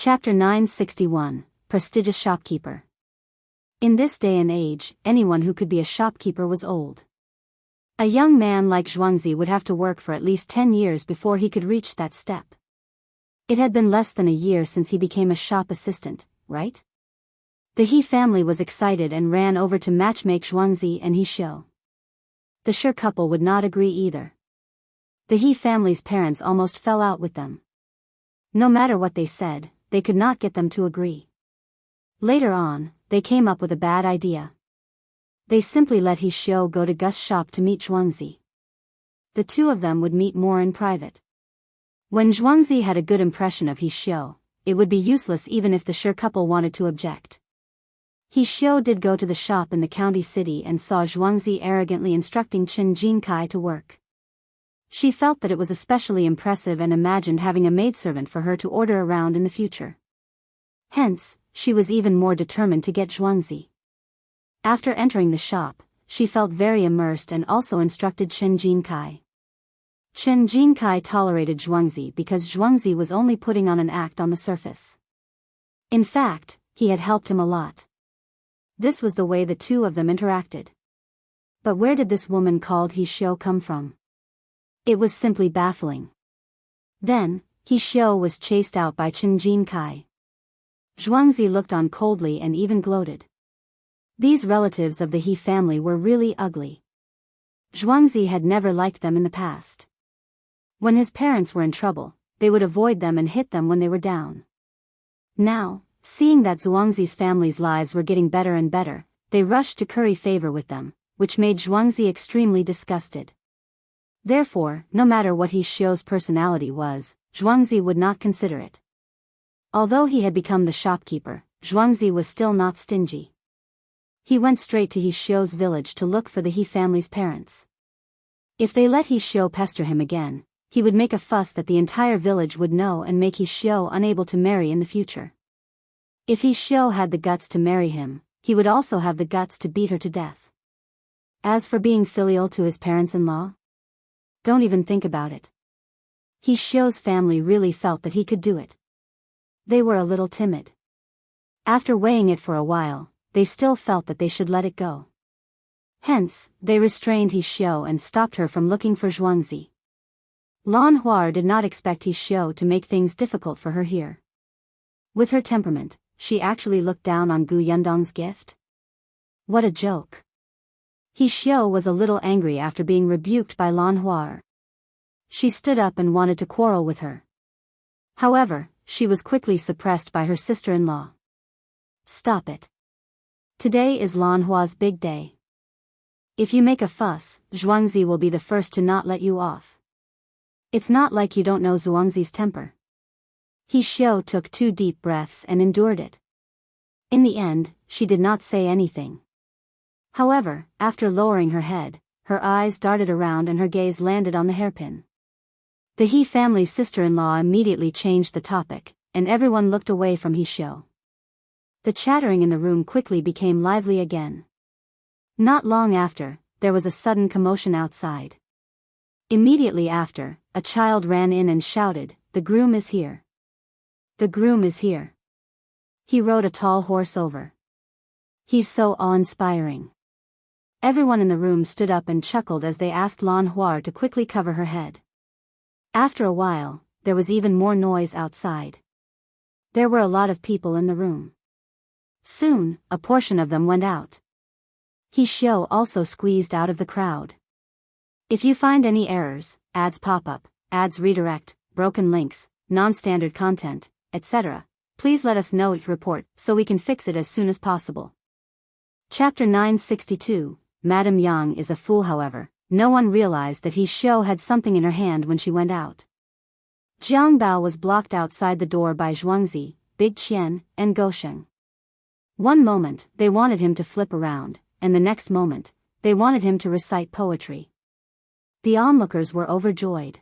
Chapter 961, Prestigious Shopkeeper. In this day and age, anyone who could be a shopkeeper was old. A young man like Zhuangzi would have to work for at least 10 years before he could reach that step. It had been less than a year since he became a shop assistant, right? The He family was excited and ran over to matchmake Zhuangzi and He Shao. The Shi couple would not agree either. The He family's parents almost fell out with them. No matter what they said, they could not get them to agree. Later on, they came up with a bad idea. They simply let He Shao go to Gus's shop to meet Zhuangzi. The two of them would meet more in private. When Zhuangzi had a good impression of He Shao, it would be useless even if the Shi couple wanted to object. He Shao did go to the shop in the county city and saw Zhuangzi arrogantly instructing Qingyuan to work. She felt that it was especially impressive and imagined having a maidservant for her to order around in the future. Hence, she was even more determined to get Zhuangzi. After entering the shop, she felt very immersed and also instructed Qingyuan. Qingyuan tolerated Zhuangzi because Zhuangzi was only putting on an act on the surface. In fact, he had helped him a lot. This was the way the two of them interacted. But where did this woman called He Shao come from? It was simply baffling. Then, He Shao was chased out by Qingyuan. Zhuangzi looked on coldly and even gloated. These relatives of the He family were really ugly. Zhuangzi had never liked them in the past. When his parents were in trouble, they would avoid them and hit them when they were down. Now, seeing that Zhuangzi's family's lives were getting better and better, they rushed to curry favor with them, which made Zhuangzi extremely disgusted. Therefore, no matter what He Shao's personality was, Zhuangzi would not consider it. Although he had become the shopkeeper, Zhuangzi was still not stingy. He went straight to He Shao's village to look for the He family's parents. If they let He Shao pester him again, he would make a fuss that the entire village would know and make He Shao unable to marry in the future. If He Shao had the guts to marry him, he would also have the guts to beat her to death. As for being filial to his parents-in-law, don't even think about it. He Shao's family really felt that he could do it. They were a little timid. After weighing it for a while, they still felt that they should let it go. Hence, they restrained He Shao and stopped her from looking for Zhuangzi. Lan Huar did not expect He Shao to make things difficult for her here. With her temperament, she actually looked down on Gu Yundong's gift? What a joke. He Shao was a little angry after being rebuked by Lan Huar. She stood up and wanted to quarrel with her. However, she was quickly suppressed by her sister-in-law. Stop it. Today is Lan Hua's big day. If you make a fuss, Zhuangzi will be the first to not let you off. It's not like you don't know Zhuangzi's temper. He Shao took 2 deep breaths and endured it. In the end, she did not say anything. However, after lowering her head, her eyes darted around and her gaze landed on the hairpin. The He family's sister-in-law immediately changed the topic, and everyone looked away from He Shao. The chattering in the room quickly became lively again. Not long after, there was a sudden commotion outside. Immediately after, a child ran in and shouted, "The groom is here! The groom is here!" He rode a tall horse over. He's so awe-inspiring. Everyone in the room stood up and chuckled as they asked Lan Huar to quickly cover her head. After a while, there was even more noise outside. There were a lot of people in the room. Soon, a portion of them went out. He Shao also squeezed out of the crowd. If you find any errors, ads pop up, ads redirect, broken links, non-standard content, etc., please let us know each report so we can fix it as soon as possible. Chapter 962, Madame Yang is a fool. However, no one realized that He Shao had something in her hand when she went out. Jiang Bao was blocked outside the door by Zhuangzi, Big Qian, and Gosheng. One moment, they wanted him to flip around, and the next moment, they wanted him to recite poetry. The onlookers were overjoyed.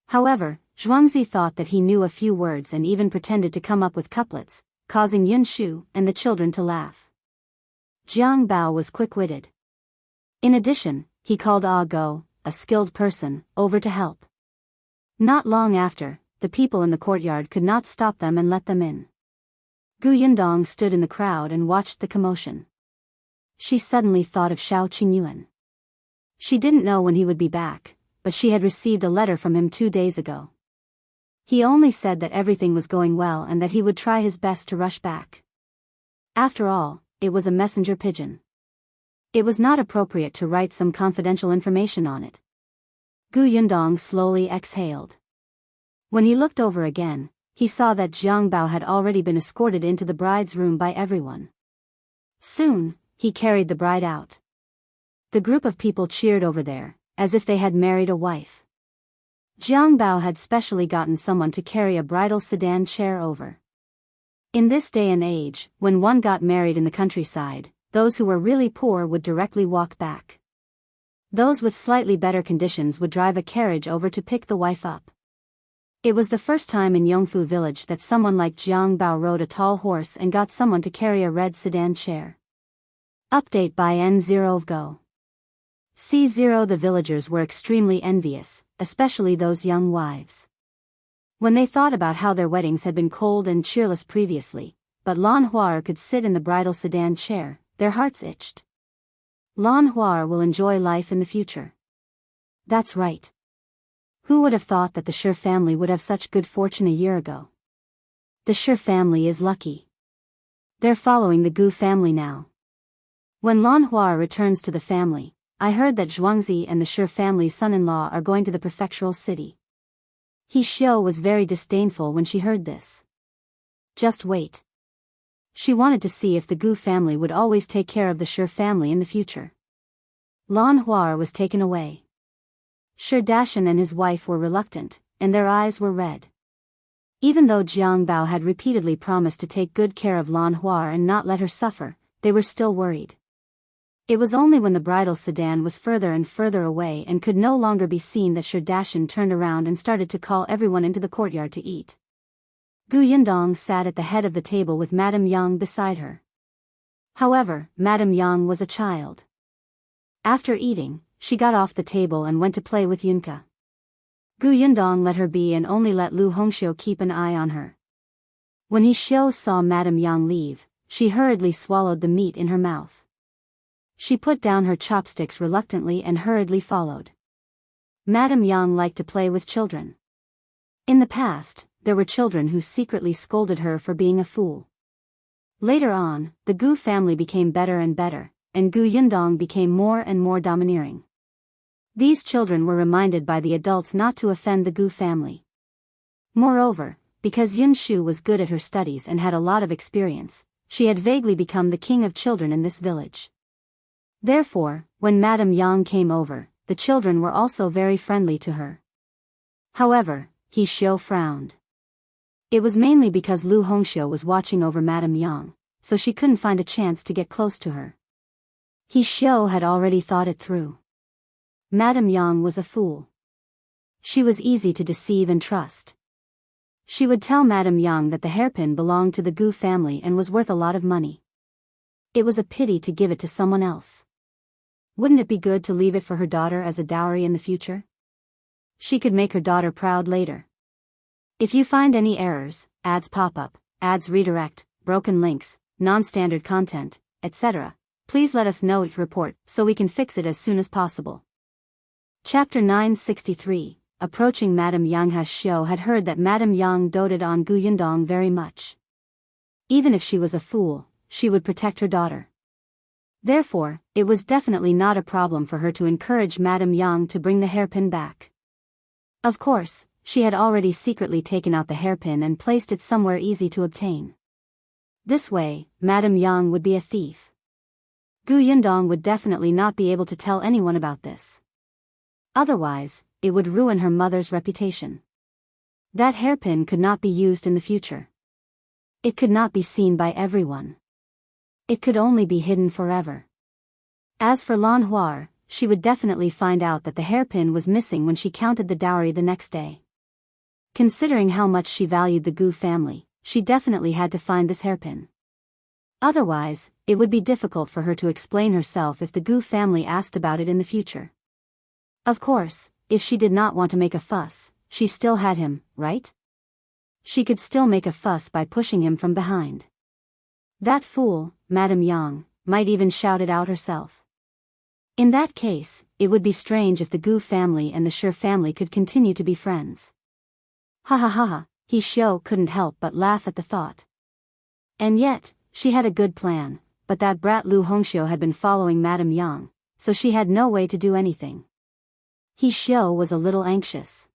However, Zhuangzi thought that he knew a few words and even pretended to come up with couplets, causing Yun Shu and the children to laugh. Jiang Bao was quick-witted. In addition, he called Ah Go, a skilled person, over to help. Not long after, the people in the courtyard could not stop them and let them in. Gu Yundong stood in the crowd and watched the commotion. She suddenly thought of Shao Qingyuan. She didn't know when he would be back, but she had received a letter from him 2 days ago. He only said that everything was going well and that he would try his best to rush back. After all, it was a messenger pigeon. It was not appropriate to write some confidential information on it. Gu Yundong slowly exhaled. When he looked over again, he saw that Jiang Bao had already been escorted into the bride's room by everyone. Soon, he carried the bride out. The group of people cheered over there, as if they had married a wife. Jiang Bao had specially gotten someone to carry a bridal sedan chair over. In this day and age, when one got married in the countryside, those who were really poor would directly walk back. Those with slightly better conditions would drive a carriage over to pick the wife up. It was the first time in Yongfu village that someone like Jiang Bao rode a tall horse and got someone to carry a red sedan chair. Update by N0 of Go. C0 The villagers were extremely envious, especially those young wives. When they thought about how their weddings had been cold and cheerless previously, but Lan Huar could sit in the bridal sedan chair, their hearts itched. Lan Huar will enjoy life in the future. That's right. Who would have thought that the Shi family would have such good fortune a year ago? The Shi family is lucky. They're following the Gu family now. When Lan Huar returns to the family, I heard that Zhuangzi and the Shi family's son-in-law are going to the prefectural city. He Xiao was very disdainful when she heard this. Just wait. She wanted to see if the Gu family would always take care of the Shi family in the future. Lan Huar was taken away. Shi Dashan and his wife were reluctant, and their eyes were red. Even though Jiang Bao had repeatedly promised to take good care of Lan Huar and not let her suffer, they were still worried. It was only when the bridal sedan was further and further away and could no longer be seen that Shi Dashan turned around and started to call everyone into the courtyard to eat. Gu Yundong sat at the head of the table with Madame Yang beside her. However, Madame Yang was a child. After eating, she got off the table and went to play with Yunka. Gu Yundong let her be and only let Lu Hongxiu keep an eye on her. When He Xiao saw Madame Yang leave, she hurriedly swallowed the meat in her mouth. She put down her chopsticks reluctantly and hurriedly followed. Madame Yang liked to play with children. In the past, there were children who secretly scolded her for being a fool. Later on, the Gu family became better and better, and Gu Yundong became more and more domineering. These children were reminded by the adults not to offend the Gu family. Moreover, because Yun Shu was good at her studies and had a lot of experience, she had vaguely become the king of children in this village. Therefore, when Madame Yang came over, the children were also very friendly to her. However, He Xiao frowned. It was mainly because Lu Hongxiu was watching over Madame Yang, so she couldn't find a chance to get close to her. He Xiao had already thought it through. Madame Yang was a fool. She was easy to deceive and trust. She would tell Madame Yang that the hairpin belonged to the Gu family and was worth a lot of money. It was a pity to give it to someone else. Wouldn't it be good to leave it for her daughter as a dowry in the future? She could make her daughter proud later. If you find any errors, ads pop up, ads redirect, broken links, non-standard content, etc., please let us know it report so we can fix it as soon as possible. Chapter 963, Approaching Madame Yang. He Xiao had heard that Madame Yang doted on Gu Yundong very much. Even if she was a fool, she would protect her daughter. Therefore, it was definitely not a problem for her to encourage Madame Yang to bring the hairpin back. Of course, she had already secretly taken out the hairpin and placed it somewhere easy to obtain. This way, Madame Yang would be a thief. Gu Yundong would definitely not be able to tell anyone about this. Otherwise, it would ruin her mother's reputation. That hairpin could not be used in the future. It could not be seen by everyone. It could only be hidden forever. As for Lan Huar, she would definitely find out that the hairpin was missing when she counted the dowry the next day. Considering how much she valued the Gu family, she definitely had to find this hairpin. Otherwise, it would be difficult for her to explain herself if the Gu family asked about it in the future. Of course, if she did not want to make a fuss, she still had him, right? she could still make a fuss by pushing him from behind. That fool, Madame Yang, might even shout it out herself. In that case, it would be strange if the Gu family and the Shi family could continue to be friends. Ha ha ha ha, Shao couldn't help but laugh at the thought. And yet, she had a good plan, but that brat Lu Hongxiu had been following Madame Yang, so she had no way to do anything. Shao was a little anxious.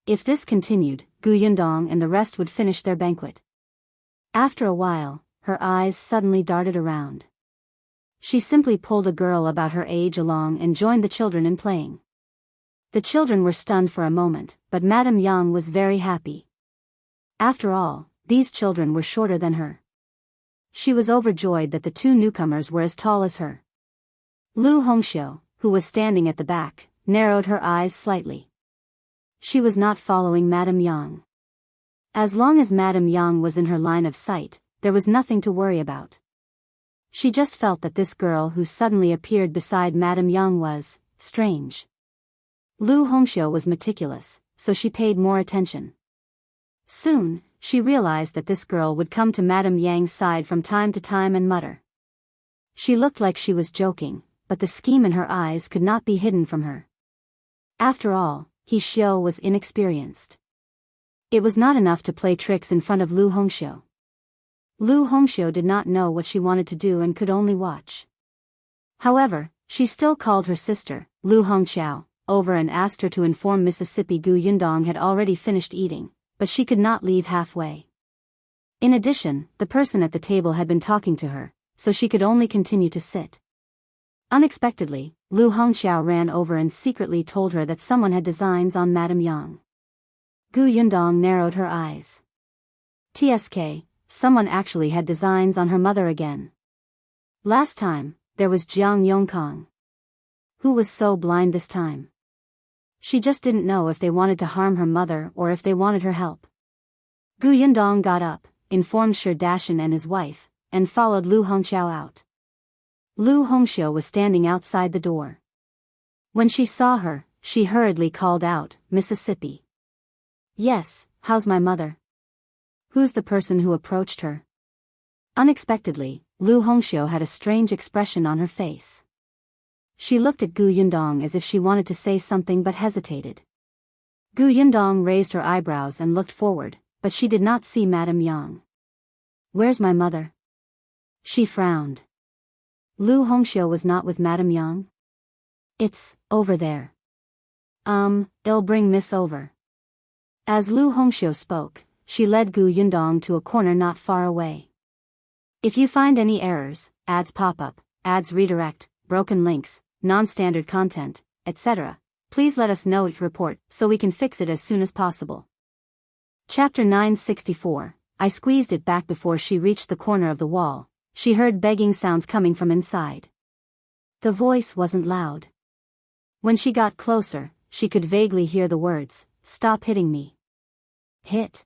If this continued, Gu Yundong and the rest would finish their banquet. After a while, her eyes suddenly darted around. She simply pulled a girl about her age along and joined the children in playing. The children were stunned for a moment, but Madame Yang was very happy. After all, these children were shorter than her. She was overjoyed that the two newcomers were as tall as her. Lu Hongxiu, who was standing at the back, narrowed her eyes slightly. She was not following Madame Yang. As long as Madame Yang was in her line of sight, there was nothing to worry about. She just felt that this girl who suddenly appeared beside Madame Yang was strange. Lu Hongxiu was meticulous, so she paid more attention. Soon, she realized that this girl would come to Madame Yang's side from time to time and mutter. She looked like she was joking, but the scheme in her eyes could not be hidden from her. After all, Shao was inexperienced. It was not enough to play tricks in front of Lu Hongxiu. Lu Hongxiu did not know what she wanted to do and could only watch. However, she still called her sister, Lu Hongxiao, over and asked her to inform Mississippi Gu Yundong had already finished eating, but she could not leave halfway. In addition, the person at the table had been talking to her, so she could only continue to sit. Unexpectedly, Lu Hongxiao ran over and secretly told her that someone had designs on Madame Yang. Gu Yundong narrowed her eyes. TSK, someone actually had designs on her mother again. Last time, there was Jiang Yongkang. Who was so blind this time? She just didn't know if they wanted to harm her mother or if they wanted her help. Gu Yundong got up, informed Shi Dashan and his wife, and followed Lu Hongxiao out. Lu Hongxiu was standing outside the door. When she saw her, she hurriedly called out, "Mississippi." "Yes, how's my mother?" "Who's the person who approached her?" Unexpectedly, Lu Hongxiu had a strange expression on her face. She looked at Gu Yundong as if she wanted to say something but hesitated. Gu Yundong raised her eyebrows and looked forward, but she did not see Madame Yang. "Where's my mother?" She frowned. Lu Hongxiu was not with Madame Yang? "It's over there." I'll bring Miss over." As Lu Hongxiu spoke, she led Gu Yundong to a corner not far away. "If you find any errors, ads pop up, ads redirect, broken links, non-standard content, etc., please let us know it report so we can fix it as soon as possible." Chapter 964. I squeezed it back before she reached the corner of the wall. She heard begging sounds coming from inside. The voice wasn't loud. When she got closer, she could vaguely hear the words, "Stop hitting me." "Hit?"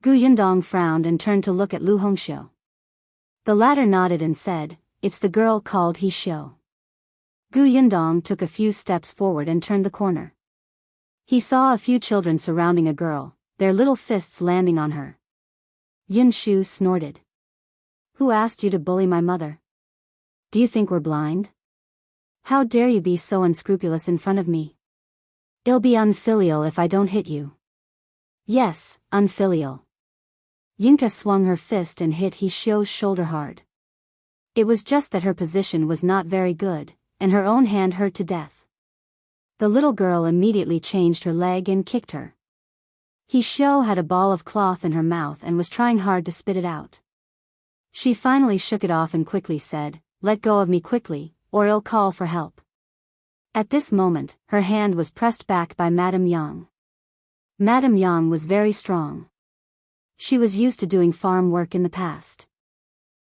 Gu Yundong frowned and turned to look at Lu Hongxiu. The latter nodded and said, "It's the girl called Shao." Gu Yundong took a few steps forward and turned the corner. He saw a few children surrounding a girl, their little fists landing on her. Yunshu snorted. "Who asked you to bully my mother? Do you think we're blind? How dare you be so unscrupulous in front of me? It'll be unfilial if I don't hit you." "Yes, unfilial." Yinka swung her fist and hit Shao's shoulder hard. It was just that her position was not very good, and her own hand hurt to death. The little girl immediately changed her leg and kicked her. Shao had a ball of cloth in her mouth and was trying hard to spit it out. She finally shook it off and quickly said, "Let go of me quickly, or I'll call for help." At this moment, her hand was pressed back by Madame Yang. Madame Yang was very strong. She was used to doing farm work in the past.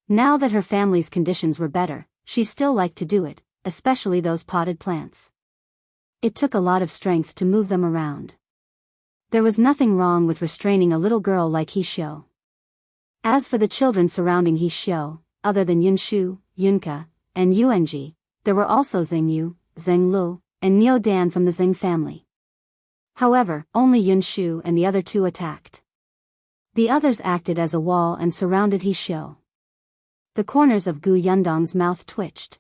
Now that her family's conditions were better, she still liked to do it, especially those potted plants. It took a lot of strength to move them around. There was nothing wrong with restraining a little girl like Shao. As for the children surrounding Shao, other than Yunshu, Yunka, and Yuanji, there were also Zhengyu, Zhenglu, and Miao Dan from the Zheng family. However, only Yunshu and the other two attacked. The others acted as a wall and surrounded Shao. The corners of Gu Yundong's mouth twitched.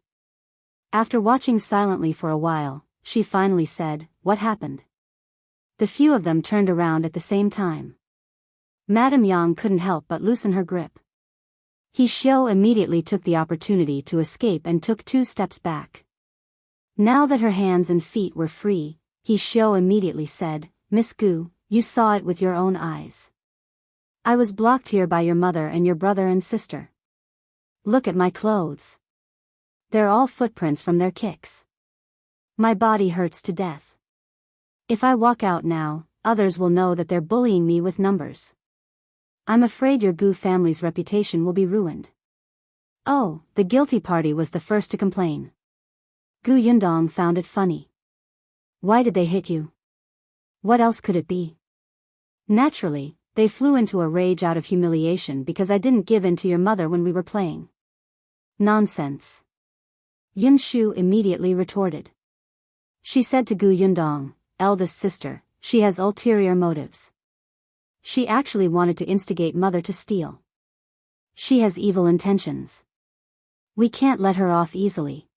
After watching silently for a while, she finally said, "What happened?" The few of them turned around at the same time. Madame Yang couldn't help but loosen her grip. Shao immediately took the opportunity to escape and took 2 steps back. Now that her hands and feet were free, Shao immediately said, "Miss Gu, you saw it with your own eyes. I was blocked here by your mother and your brother and sister. Look at my clothes. They're all footprints from their kicks. My body hurts to death. If I walk out now, others will know that they're bullying me with numbers. I'm afraid your Gu family's reputation will be ruined." Oh, the guilty party was the first to complain. Gu Yundong found it funny. "Why did they hit you? What else could it be? Naturally, they flew into a rage out of humiliation because I didn't give in to your mother when we were playing." "Nonsense," Yun Shu immediately retorted. She said to Gu Yundong, eldest sister, "She has ulterior motives. She actually wanted to instigate mother to steal. She has evil intentions. We can't let her off easily."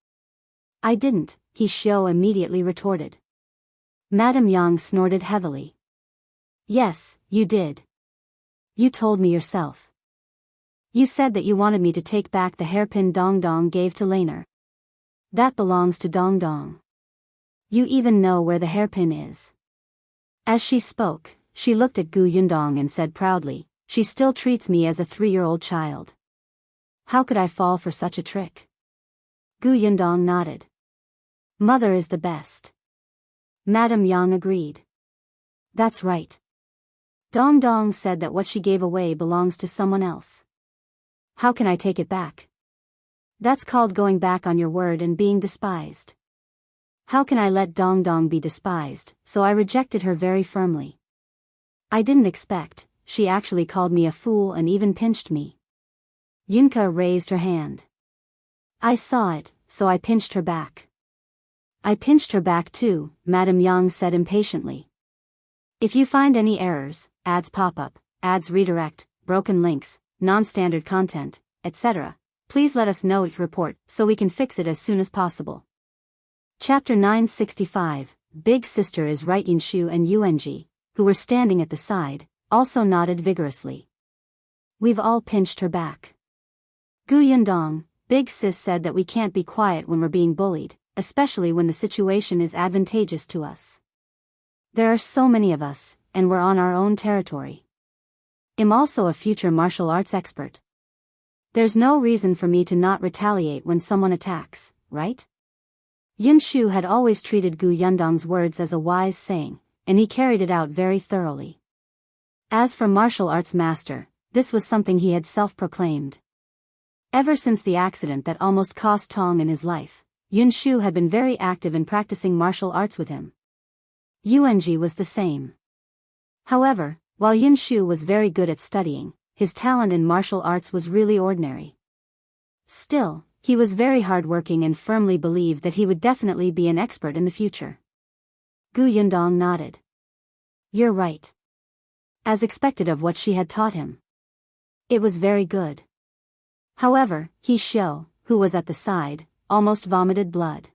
"I didn't," Shao immediately retorted. Madame Yang snorted heavily. "Yes, you did. You told me yourself. You said that you wanted me to take back the hairpin Dong Dong gave to Laner. That belongs to Dong Dong. You even know where the hairpin is." As she spoke, she looked at Gu Yundong and said proudly, "She still treats me as a 3-year-old child. How could I fall for such a trick?" Gu Yundong nodded. "Mother is the best." Madame Yang agreed. "That's right. Dong Dong said that what she gave away belongs to someone else. How can I take it back? That's called going back on your word and being despised. How can I let Dong Dong be despised?" So I rejected her very firmly. I didn't expect, she actually called me a fool and even pinched me. Yunka raised her hand. I saw it, so I pinched her back. "I pinched her back too," Madame Yang said impatiently. "If you find any errors, ads pop up, ads redirect, broken links, non-standard content, etc., please let us know it report so we can fix it as soon as possible." Chapter 965, Big Sister is Right. Yinshu and Yuanji, who were standing at the side, also nodded vigorously. "We've all pinched her back. Gu Yundong, Big Sis said that we can't be quiet when we're being bullied, especially when the situation is advantageous to us. There are so many of us, and we're on our own territory. I'm also a future martial arts expert. There's no reason for me to not retaliate when someone attacks, right?" Yun Shu had always treated Gu Yundong's words as a wise saying, and he carried it out very thoroughly. As for martial arts master, this was something he had self-proclaimed. Ever since the accident that almost cost Tong in his life, Yun Shu had been very active in practicing martial arts with him. Yuanji was the same. However, while Yun Shu was very good at studying, his talent in martial arts was really ordinary. Still, he was very hardworking and firmly believed that he would definitely be an expert in the future. Gu Yundong nodded. "You're right." As expected of what she had taught him. It was very good. However, Shao, who was at the side, almost vomited blood.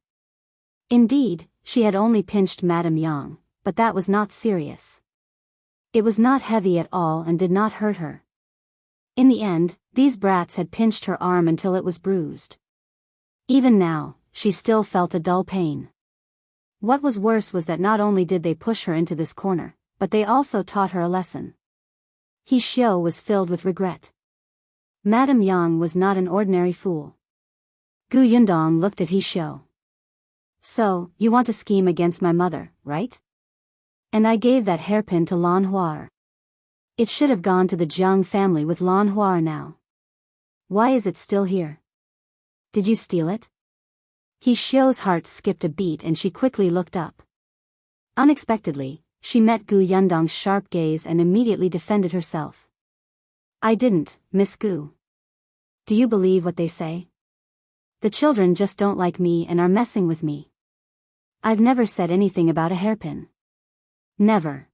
Indeed, she had only pinched Madame Yang, but that was not serious. It was not heavy at all and did not hurt her. In the end, these brats had pinched her arm until it was bruised. Even now, she still felt a dull pain. What was worse was that not only did they push her into this corner, but they also taught her a lesson. Shao was filled with regret. Madame Yang was not an ordinary fool. Gu Yundong looked at Shao. "So, you want to scheme against my mother, right? And I gave that hairpin to Lan Huar. It should have gone to the Jiang family with Lan Huar now. Why is it still here? Did you steal it?" Shao's heart skipped a beat and she quickly looked up. Unexpectedly, she met Gu Yundong's sharp gaze and immediately defended herself. "I didn't, Miss Gu. Do you believe what they say? The children just don't like me and are messing with me. I've never said anything about a hairpin. Never.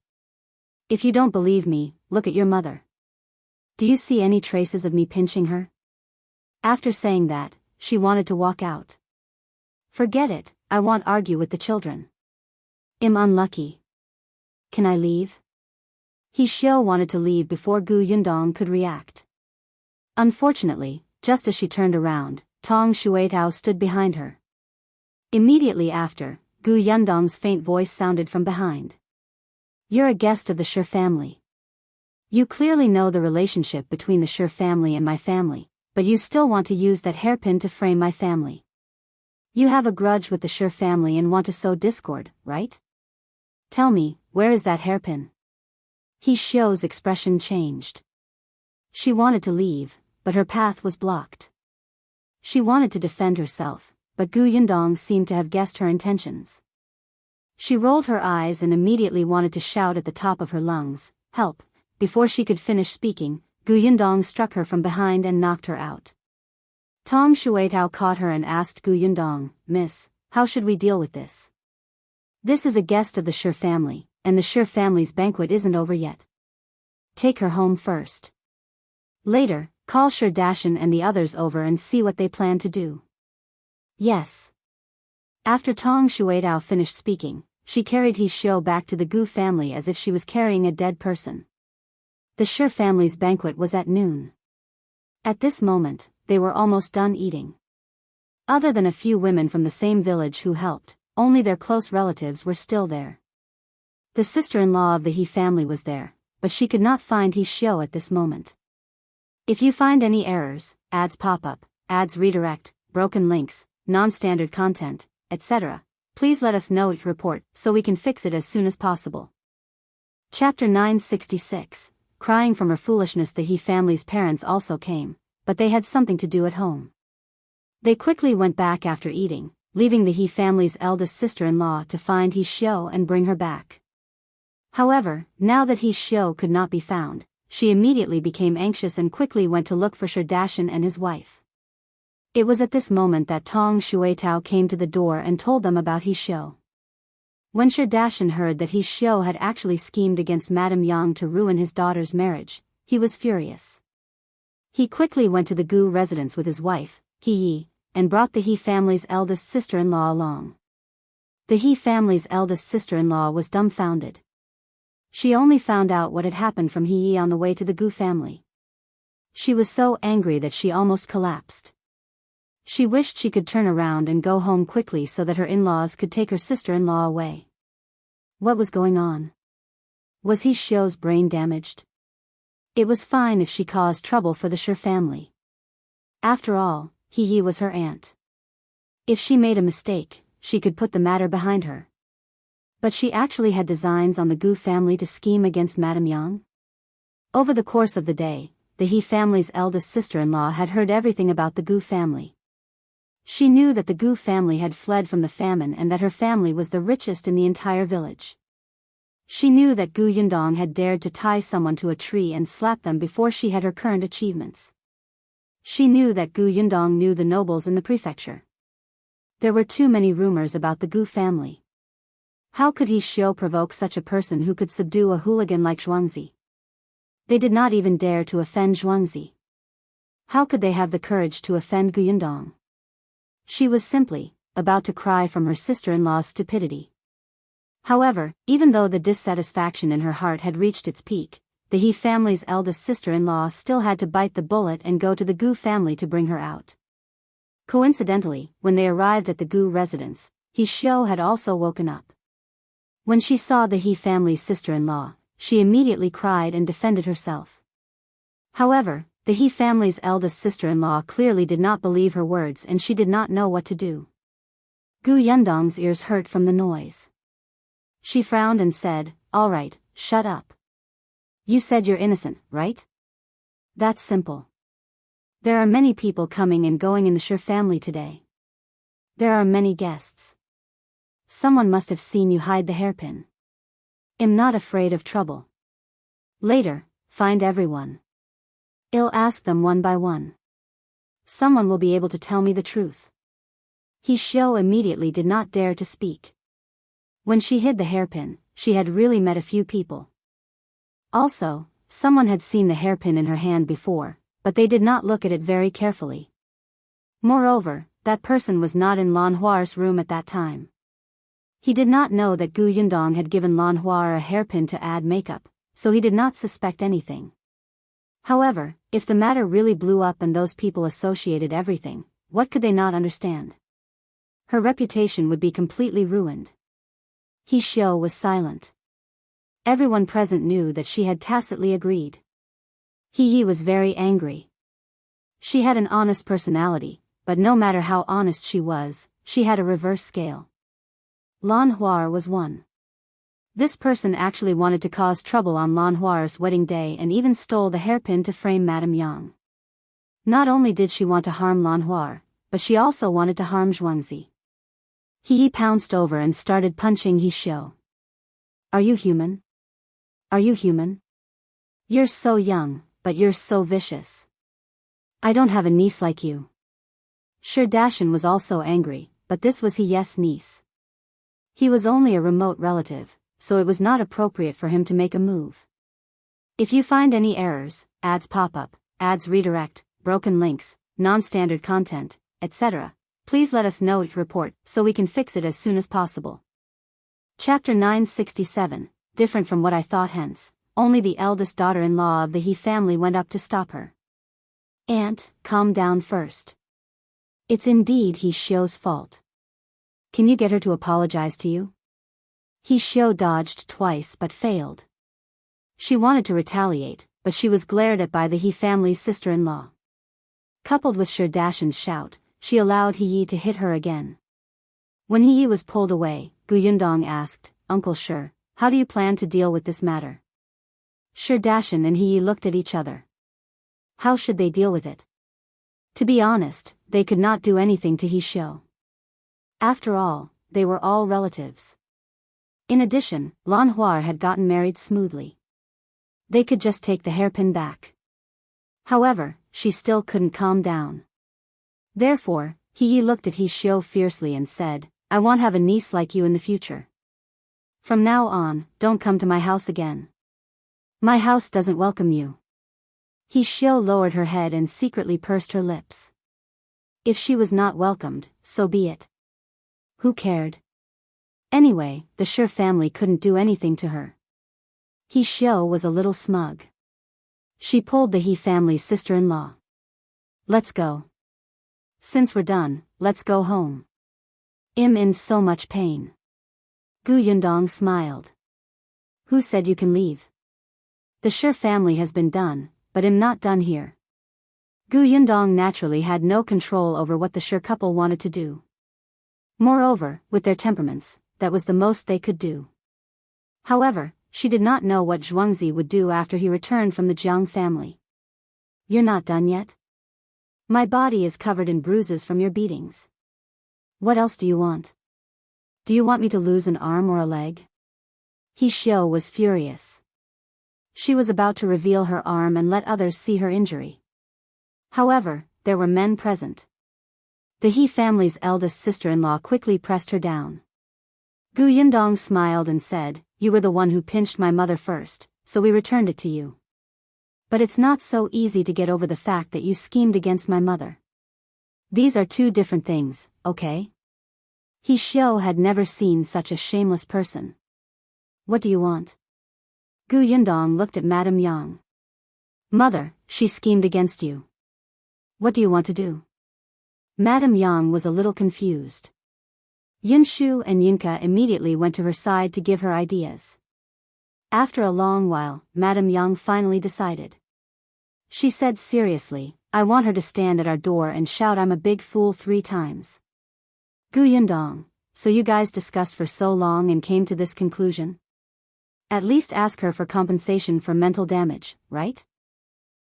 If you don't believe me, look at your mother. Do you see any traces of me pinching her? After saying that, she wanted to walk out. Forget it, I won't argue with the children. I'm unlucky. Can I leave? Shao wanted to leave before Gu Yundong could react. Unfortunately, just as she turned around, Tong Shuitao stood behind her. Immediately after, Gu Yundong's faint voice sounded from behind. You're a guest of the Shi family. You clearly know the relationship between the Shi family and my family, but you still want to use that hairpin to frame my family. You have a grudge with the Shi family and want to sow discord, right? Tell me, where is that hairpin? Shao's expression changed. She wanted to leave, but her path was blocked. She wanted to defend herself, but Gu Yundong seemed to have guessed her intentions. She rolled her eyes and immediately wanted to shout at the top of her lungs, "Help!" Before she could finish speaking, Gu Yundong struck her from behind and knocked her out. Tong Shuitao caught her and asked Gu Yundong, "Miss, how should we deal with this? This is a guest of the Shi family, and the Shi family's banquet isn't over yet. Take her home first. Later, call Shi Dashan and the others over and see what they plan to do." Yes. After Tong Shuitao finished speaking, she carried Shao back to the Gu family as if she was carrying a dead person. The Shi family's banquet was at noon. At this moment, they were almost done eating. Other than a few women from the same village who helped, only their close relatives were still there. The sister-in-law of the He family was there, but she could not find Shao at this moment. If you find any errors, ads pop up, ads redirect, broken links, non-standard content, etc., please let us know each report so we can fix it as soon as possible. Chapter 966. Crying from her foolishness. The He family's parents also came, but they had something to do at home. They quickly went back after eating, leaving the He family's eldest sister-in-law to find Shao and bring her back. However, now that Shao could not be found, she immediately became anxious and quickly went to look for Shi Dashan and his wife. It was at this moment that Tong Shuitao came to the door and told them about Shao. When Shi Dashan heard that Shao had actually schemed against Madame Yang to ruin his daughter's marriage, he was furious. He quickly went to the Gu residence with his wife, He, and brought the He family's eldest sister-in-law along. The He family's eldest sister-in-law was dumbfounded. She only found out what had happened from He on the way to the Gu family. She was so angry that she almost collapsed. She wished she could turn around and go home quickly so that her in-laws could take her sister-in-law away. What was going on? Was Shao's brain damaged? It was fine if she caused trouble for the Shi family. After all, He was her aunt. If she made a mistake, she could put the matter behind her. But she actually had designs on the Gu family to scheme against Madame Yang? Over the course of the day, the He family's eldest sister-in-law had heard everything about the Gu family. She knew that the Gu family had fled from the famine and that her family was the richest in the entire village. She knew that Gu Yundong had dared to tie someone to a tree and slap them before she had her current achievements. She knew that Gu Yundong knew the nobles in the prefecture. There were too many rumors about the Gu family. How could Shao provoke such a person who could subdue a hooligan like Zhuangzi? They did not even dare to offend Zhuangzi. How could they have the courage to offend Gu Yundong? She was simply about to cry from her sister-in-law's stupidity. However, even though the dissatisfaction in her heart had reached its peak, the He family's eldest sister-in-law still had to bite the bullet and go to the Gu family to bring her out. Coincidentally, when they arrived at the Gu residence, Shao had also woken up. When she saw the He family's sister-in-law, she immediately cried and defended herself. However, the He family's eldest sister-in-law clearly did not believe her words and she did not know what to do. Gu Yundong's ears hurt from the noise. She frowned and said, "All right, shut up. You said you're innocent, right? That's simple. There are many people coming and going in the Shi family today. There are many guests. Someone must have seen you hide the hairpin. I'm not afraid of trouble. Later, find everyone. I'll ask them one by one. Someone will be able to tell me the truth." Shao immediately did not dare to speak. When she hid the hairpin, she had really met a few people. Also, someone had seen the hairpin in her hand before, but they did not look at it very carefully. Moreover, that person was not in Lan Huar's room at that time. He did not know that Gu Yundong had given Lan Huar a hairpin to add makeup, so he did not suspect anything. However, if the matter really blew up and those people associated everything, what could they not understand? Her reputation would be completely ruined. Shao was silent. Everyone present knew that she had tacitly agreed. He was very angry. She had an honest personality, but no matter how honest she was, she had a reverse scale. Lan Huar was one. This person actually wanted to cause trouble on Lan Huar's wedding day and even stole the hairpin to frame Madame Yang. Not only did she want to harm Lan Huar, but she also wanted to harm Zhuangzi. He pounced over and started punching Shao. Are you human? Are you human? You're so young, but you're so vicious. I don't have a niece like you. Dajiang was also angry, but this was his niece. He was only a remote relative, so it was not appropriate for him to make a move. If you find any errors, ads pop up, ads redirect, broken links, non-standard content, etc., please let us know each report so we can fix it as soon as possible. Chapter 967, different from what I thought. Hence, only the eldest daughter-in-law of the He family went up to stop her. Aunt, calm down first. It's indeed Shao's fault. Can you get her to apologize to you? Shao dodged twice but failed. She wanted to retaliate, but she was glared at by the He family's sister-in-law. Coupled with Dajiang's shout, she allowed He to hit her again. When He was pulled away, Gu Yundong asked, Uncle Shi, how do you plan to deal with this matter? Dajiang and He looked at each other. How should they deal with it? To be honest, they could not do anything to Shao. After all, they were all relatives. In addition, Lan Huar had gotten married smoothly. They could just take the hairpin back. However, she still couldn't calm down. Therefore, He looked at Shao fiercely and said, I won't have a niece like you in the future. From now on, don't come to my house again. My house doesn't welcome you. Shao lowered her head and secretly pursed her lips. If she was not welcomed, so be it. Who cared? Anyway, the Shi family couldn't do anything to her. Shao was a little smug. She pulled the He family's sister-in-law. Let's go. Since we're done, let's go home. I'm in so much pain. Gu Yundong smiled. Who said you can leave? The Shi family has been done, but I'm not done here. Gu Yundong naturally had no control over what the Shi couple wanted to do. Moreover, with their temperaments, that was the most they could do. However, she did not know what Zhuangzi would do after he returned from the Jiang family. You're not done yet? My body is covered in bruises from your beatings. What else do you want? Do you want me to lose an arm or a leg? Shao was furious. She was about to reveal her arm and let others see her injury. However, there were men present. The He family's eldest sister-in-law quickly pressed her down. Gu Yundong smiled and said, You were the one who pinched my mother first, so we returned it to you. But it's not so easy to get over the fact that you schemed against my mother. These are two different things, okay? Shao had never seen such a shameless person. What do you want? Gu Yundong looked at Madame Yang. Mother, she schemed against you. What do you want to do? Madame Yang was a little confused. Yunshu and Yinka immediately went to her side to give her ideas. After a long while, Madame Yang finally decided. She said seriously, I want her to stand at our door and shout I'm a big fool 3 times. Gu Yundong, so you guys discussed for so long and came to this conclusion? At least ask her for compensation for mental damage, right?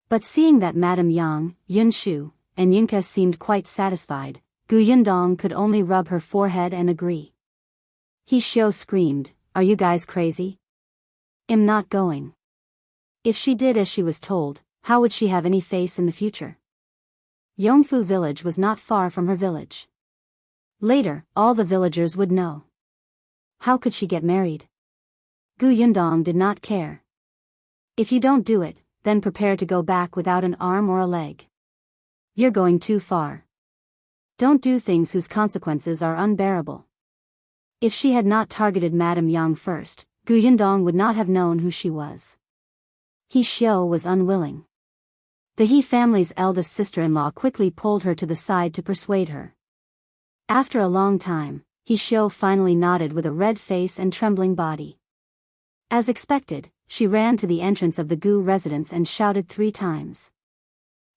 But seeing that Madame Yang, Yunshu, and Yinka seemed quite satisfied, Gu Yundong could only rub her forehead and agree. Shao screamed, Are you guys crazy? I'm not going. If she did as she was told, how would she have any face in the future? Yongfu village was not far from her village. Later, all the villagers would know. How could she get married? Gu Yundong did not care. If you don't do it, then prepare to go back without an arm or a leg. You're going too far. Don't do things whose consequences are unbearable. If she had not targeted Madame Yang first, Gu Yundong would not have known who she was. He Shao was unwilling. The He family's eldest sister-in-law quickly pulled her to the side to persuade her. After a long time, He Shao finally nodded with a red face and trembling body. As expected, she ran to the entrance of the Gu residence and shouted 3 times.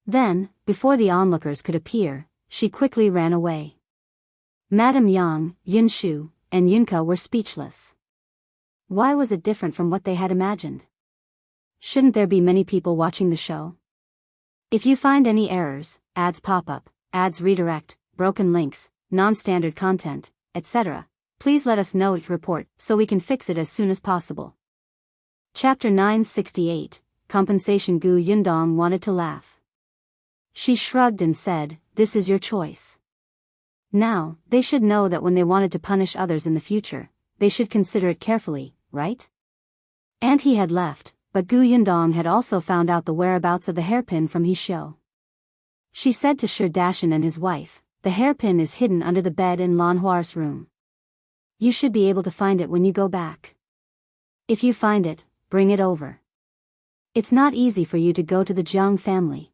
Then, before the onlookers could appear, she quickly ran away. Madame Yang, Yunshu, and Yunka were speechless. Why was it different from what they had imagined? Shouldn't there be many people watching the show? If you find any errors, ads pop up, ads redirect, broken links, non-standard content, etc., please let us know report so we can fix it as soon as possible. Chapter 968, Compensation. Gu Yundong wanted to laugh. She shrugged and said, "This is your choice. Now, they should know that when they wanted to punish others in the future, they should consider it carefully, right?" And he had left, but Gu Yundong had also found out the whereabouts of the hairpin from He Shao. She said to Shi Dashan and his wife, "The hairpin is hidden under the bed in Lan Huar's room. You should be able to find it when you go back. If you find it, bring it over. It's not easy for you to go to the Jiang family.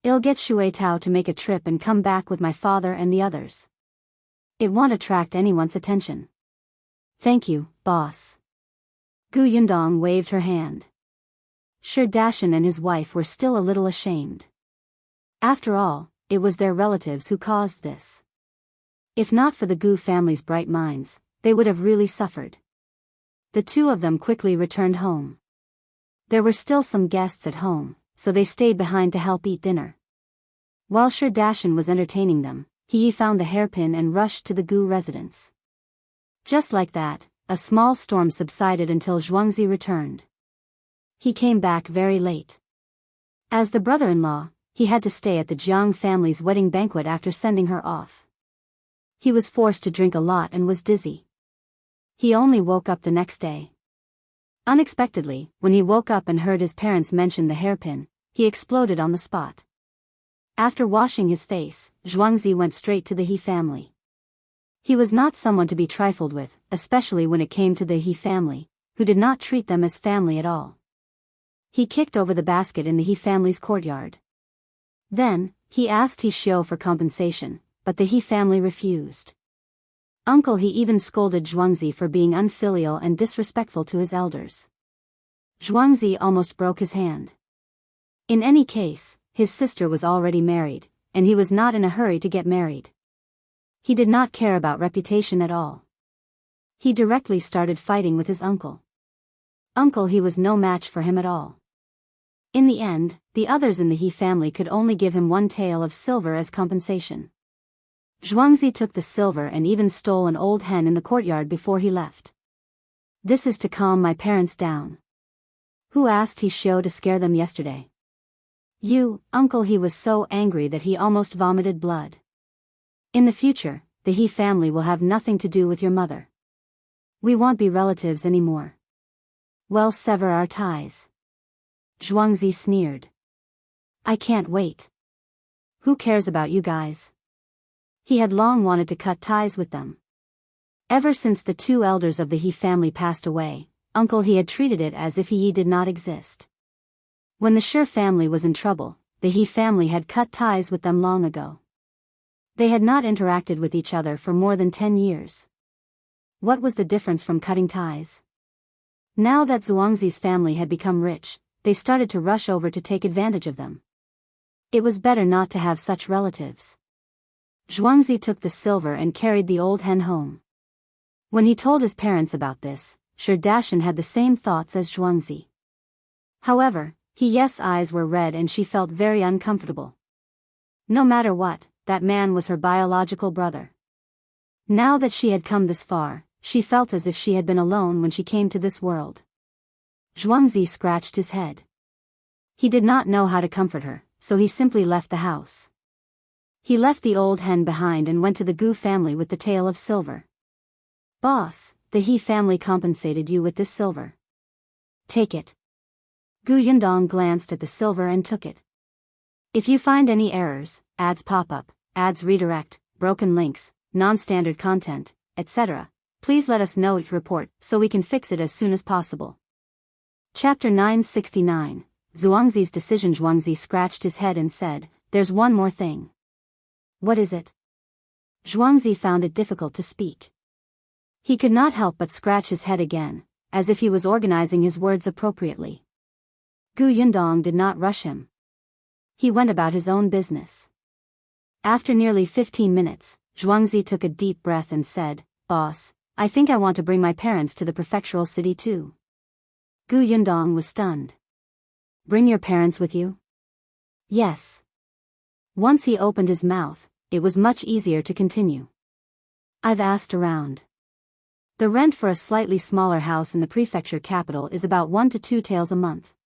I'll get Shui Tao to make a trip and come back with my father and the others. It won't attract anyone's attention." "Thank you, boss." Gu Yundong waved her hand. Shi Dashan and his wife were still a little ashamed. After all, it was their relatives who caused this. If not for the Gu family's bright minds, they would have really suffered. The 2 of them quickly returned home. There were still some guests at home, so they stayed behind to help eat dinner. While Shi Dashan was entertaining them, he found the hairpin and rushed to the Gu residence. Just like that, a small storm subsided until Zhuangzi returned. He came back very late. As the brother-in-law, he had to stay at the Jiang family's wedding banquet after sending her off. He was forced to drink a lot and was dizzy. He only woke up the next day. Unexpectedly, when he woke up and heard his parents mention the hairpin, he exploded on the spot. After washing his face, Zhuangzi went straight to the He family. He was not someone to be trifled with, especially when it came to the He family, who did not treat them as family at all. He kicked over the basket in the He family's courtyard. Then, he asked He Shao for compensation, but the He family refused. He even scolded Zhuangzi for being unfilial and disrespectful to his elders. Zhuangzi almost broke his hand. In any case, his sister was already married, and he was not in a hurry to get married. He did not care about reputation at all. He directly started fighting with his uncle. He was no match for him at all. In the end, the others in the He family could only give him 1 tael of silver as compensation. Zhuangzi took the silver and even stole an old hen in the courtyard before he left. "This is to calm my parents down." "Who asked He Shao to scare them yesterday?" "You, uncle." He was so angry that he almost vomited blood. "In the future, the He family will have nothing to do with your mother. We won't be relatives anymore. Well, sever our ties." Zhuangzi sneered. "I can't wait. Who cares about you guys?" He had long wanted to cut ties with them. Ever since the 2 elders of the He family passed away, he had treated it as if he did not exist. When the Shi family was in trouble, the He family had cut ties with them long ago. They had not interacted with each other for more than 10 years. What was the difference from cutting ties? Now that Zhuangzi's family had become rich, they started to rush over to take advantage of them. It was better not to have such relatives. Zhuangzi took the silver and carried the old hen home. When he told his parents about this, Shi Dashan had the same thoughts as Zhuangzi. However, He's eyes were red and she felt very uncomfortable. No matter what, that man was her biological brother. Now that she had come this far, she felt as if she had been alone when she came to this world. Zhuangzi scratched his head. He did not know how to comfort her, so he simply left the house. He left the old hen behind and went to the Gu family with the tael of silver. "Boss, the He family compensated you with this silver. Take it." Gu Yundong glanced at the silver and took it. If you find any errors, ads pop up, ads redirect, broken links, non-standard content, etc., please let us know each report so we can fix it as soon as possible. Chapter 969, Zhuangzi's decision. Zhuangzi scratched his head and said, "There's one more thing." "What is it?" Zhuangzi found it difficult to speak. He could not help but scratch his head again, as if he was organizing his words appropriately. Gu Yundong did not rush him. He went about his own business. After nearly 15 minutes, Zhuangzi took a deep breath and said, "Boss, I think I want to bring my parents to the prefectural city too." Gu Yundong was stunned. "Bring your parents with you?" "Yes." Once he opened his mouth, it was much easier to continue. "I've asked around. The rent for a slightly smaller house in the prefecture capital is about 1 to 2 taels a month.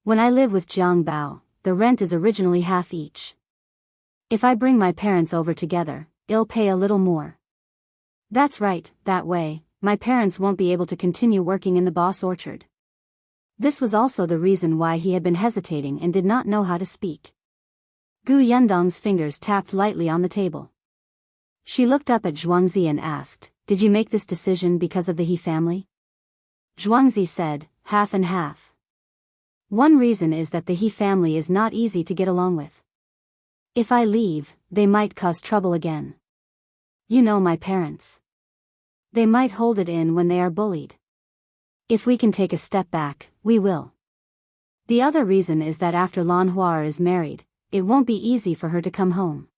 When I live with Jiang Bao, the rent is originally half each. If I bring my parents over together, I'll pay a little more." "That's right, that way, my parents won't be able to continue working in the boss orchard." This was also the reason why he had been hesitating and did not know how to speak. Gu Yundong's fingers tapped lightly on the table. She looked up at Zhuangzi and asked, "Did you make this decision because of the He family?" Zhuangzi said, "Half and half. One reason is that the He family is not easy to get along with. If I leave, they might cause trouble again. You know my parents. They might hold it in when they are bullied. If we can take a step back, we will. The other reason is that after Lan Hua is married, it won't be easy for her to come home.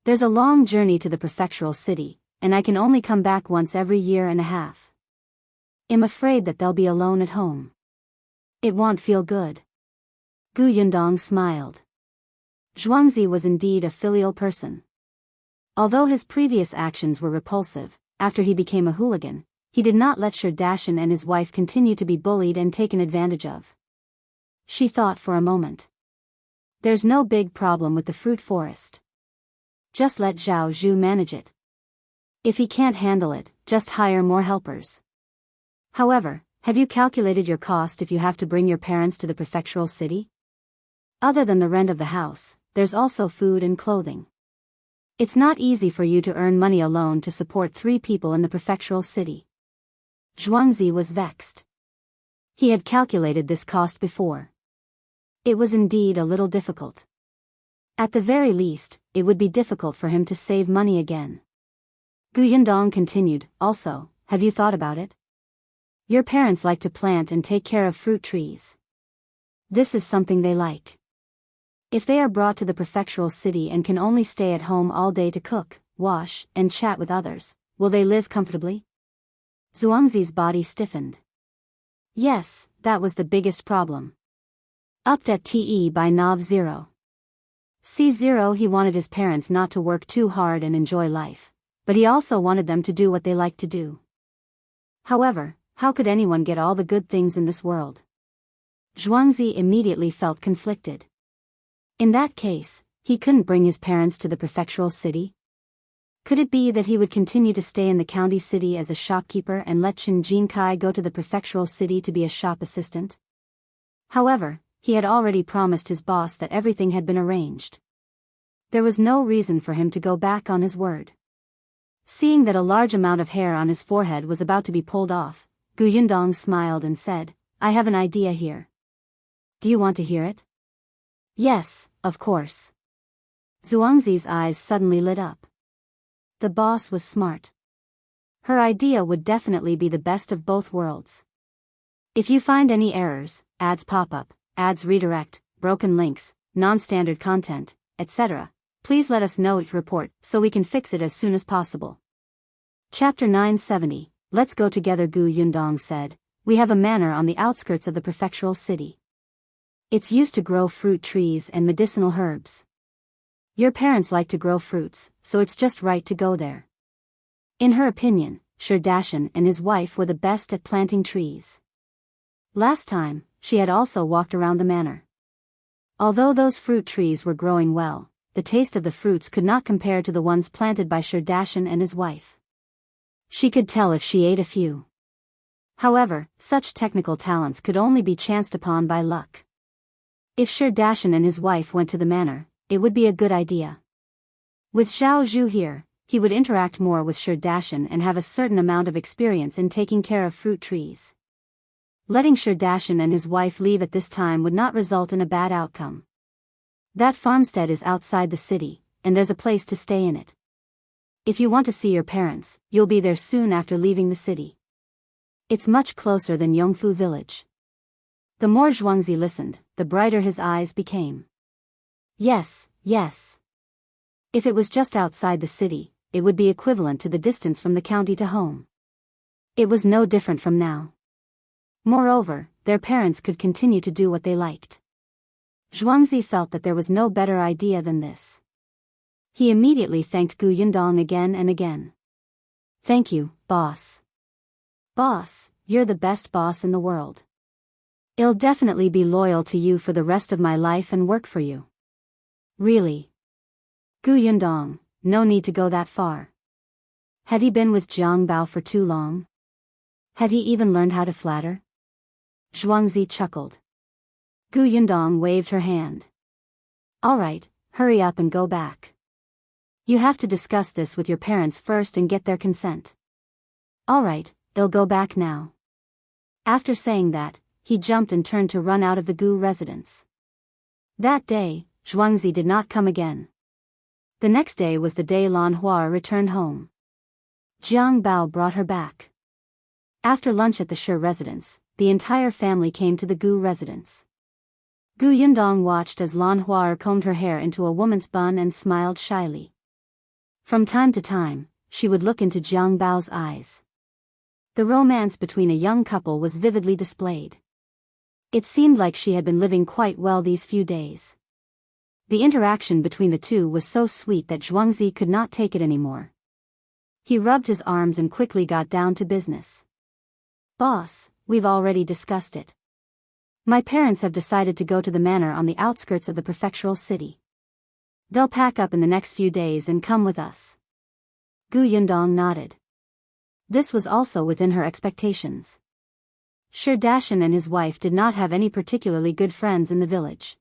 There's a long journey to the prefectural city, and I can only come back once every year and a half. I'm afraid that they'll be alone at home. It won't feel good." Gu Yundong smiled. Zhuangzi was indeed a filial person. Although his previous actions were repulsive, after he became a hooligan, he did not let Dajiang and his wife continue to be bullied and taken advantage of. She thought for a moment. There's no big problem with the fruit forest. Just let Zhao Zhu manage it. If he can't handle it, just hire more helpers. However, have you calculated your cost if you have to bring your parents to the prefectural city? Other than the rent of the house, there's also food and clothing. It's not easy for you to earn money alone to support 3 people in the prefectural city." Zhuangzi was vexed. He had calculated this cost before. It was indeed a little difficult. At the very least, it would be difficult for him to save money again. Gu Yundong continued, "Also, have you thought about it? Your parents like to plant and take care of fruit trees. This is something they like. If they are brought to the prefectural city and can only stay at home all day to cook, wash, and chat with others, will they live comfortably?" Zhuangzi's body stiffened. Yes, that was the biggest problem. Upped at TE by Nav 0. C0 He wanted his parents not to work too hard and enjoy life, but he also wanted them to do what they liked to do. However, how could anyone get all the good things in this world? Zhuangzi immediately felt conflicted. In that case, he couldn't bring his parents to the prefectural city? Could it be that he would continue to stay in the county city as a shopkeeper and let Chen Jinkai go to the prefectural city to be a shop assistant? However, he had already promised his boss that everything had been arranged. There was no reason for him to go back on his word. Seeing that a large amount of hair on his forehead was about to be pulled off, Gu Yundong smiled and said, "I have an idea here. Do you want to hear it?" "Yes, of course." Zhuangzi's eyes suddenly lit up. The boss was smart. Her idea would definitely be the best of both worlds. If you find any errors, ads pop up, ads redirect, broken links, non-standard content, etc., please let us know each report so we can fix it as soon as possible. Chapter 970, Let's go together. Gu Yundong said, "We have a manor on the outskirts of the prefectural city. It's used to grow fruit trees and medicinal herbs. Your parents like to grow fruits, so it's just right to go there." In her opinion, Dajiang and his wife were the best at planting trees. Last time, she had also walked around the manor. Although those fruit trees were growing well, the taste of the fruits could not compare to the ones planted by Dajiang and his wife. She could tell if she ate a few. However, such technical talents could only be chanced upon by luck. If Sher Dashan and his wife went to the manor, it would be a good idea. With Zhao Zhu here, he would interact more with Sher Dashan and have a certain amount of experience in taking care of fruit trees. Letting Sher Dashan and his wife leave at this time would not result in a bad outcome. That farmstead is outside the city, and there's a place to stay in it. If you want to see your parents, you'll be there soon after leaving the city. It's much closer than Yongfu village. The more Zhuangzi listened, the brighter his eyes became. Yes, yes. If it was just outside the city, it would be equivalent to the distance from the county to home. It was no different from now. Moreover, their parents could continue to do what they liked. Zhuangzi felt that there was no better idea than this. He immediately thanked Gu Yundong again and again. Thank you, boss. Boss, you're the best boss in the world. I'll definitely be loyal to you for the rest of my life and work for you. Really? Gu Yundong, no need to go that far. Had he been with Jiang Bao for too long? Had he even learned how to flatter? Zhuangzi chuckled. Gu Yundong waved her hand. All right, hurry up and go back. You have to discuss this with your parents first and get their consent. All right, I'll go back now. After saying that, he jumped and turned to run out of the Gu residence. That day, Zhuangzi did not come again. The next day was the day Lan Hua returned home. Jiang Bao brought her back. After lunch at the Shi residence, the entire family came to the Gu residence. Gu Yundong watched as Lan Hua combed her hair into a woman's bun and smiled shyly. From time to time, she would look into Jiang Bao's eyes. The romance between a young couple was vividly displayed. It seemed like she had been living quite well these few days. The interaction between the two was so sweet that Zhuangzi could not take it anymore. He rubbed his arms and quickly got down to business. Boss, we've already discussed it. My parents have decided to go to the manor on the outskirts of the prefectural city. They'll pack up in the next few days and come with us. Gu Yundong nodded. This was also within her expectations. Sher Dashan and his wife did not have any particularly good friends in the village.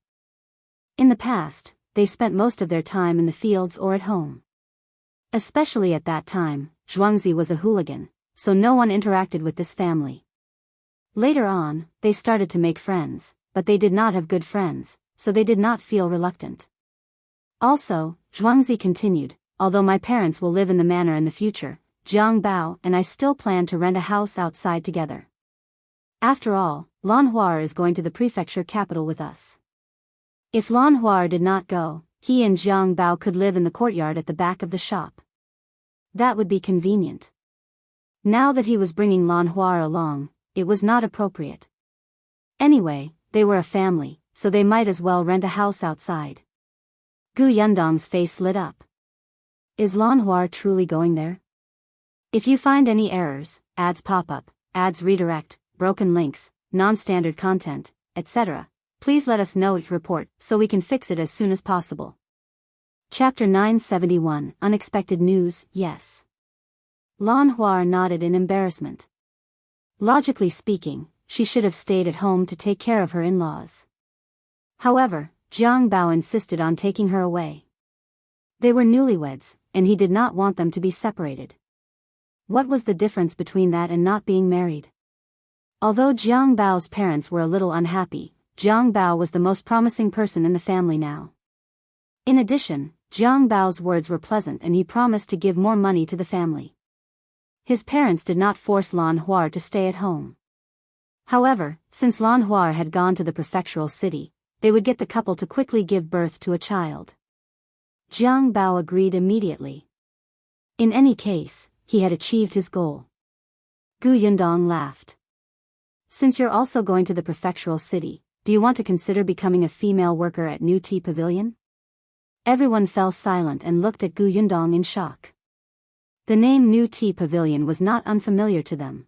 In the past, they spent most of their time in the fields or at home. Especially at that time, Zhuangzi was a hooligan, so no one interacted with this family. Later on, they started to make friends, but they did not have good friends, so they did not feel reluctant. Also, Zhuangzi continued, although my parents will live in the manor in the future, Jiang Bao and I still plan to rent a house outside together. After all, Lan Hua is going to the prefecture capital with us. If Lan Hua did not go, he and Jiang Bao could live in the courtyard at the back of the shop. That would be convenient. Now that he was bringing Lan Hua along, it was not appropriate. Anyway, they were a family, so they might as well rent a house outside. Gu Yundong's face lit up. Is Lan Hua truly going there? If you find any errors, ads pop up, ads redirect, broken links, non-standard content, etc., please let us know it report so we can fix it as soon as possible. Chapter 971, Unexpected News, Yes. Lan Hua nodded in embarrassment. Logically speaking, she should have stayed at home to take care of her in-laws. However, Jiang Bao insisted on taking her away. They were newlyweds, and he did not want them to be separated. What was the difference between that and not being married? Although Jiang Bao's parents were a little unhappy, Jiang Bao was the most promising person in the family now. In addition, Jiang Bao's words were pleasant and he promised to give more money to the family. His parents did not force Lan Hua to stay at home. However, since Lan Hua had gone to the prefectural city, they would get the couple to quickly give birth to a child. Jiang Bao agreed immediately. In any case, he had achieved his goal. Gu Yundong laughed. Since you're also going to the prefectural city, do you want to consider becoming a female worker at New Tea Pavilion? Everyone fell silent and looked at Gu Yundong in shock. The name New Tea Pavilion was not unfamiliar to them.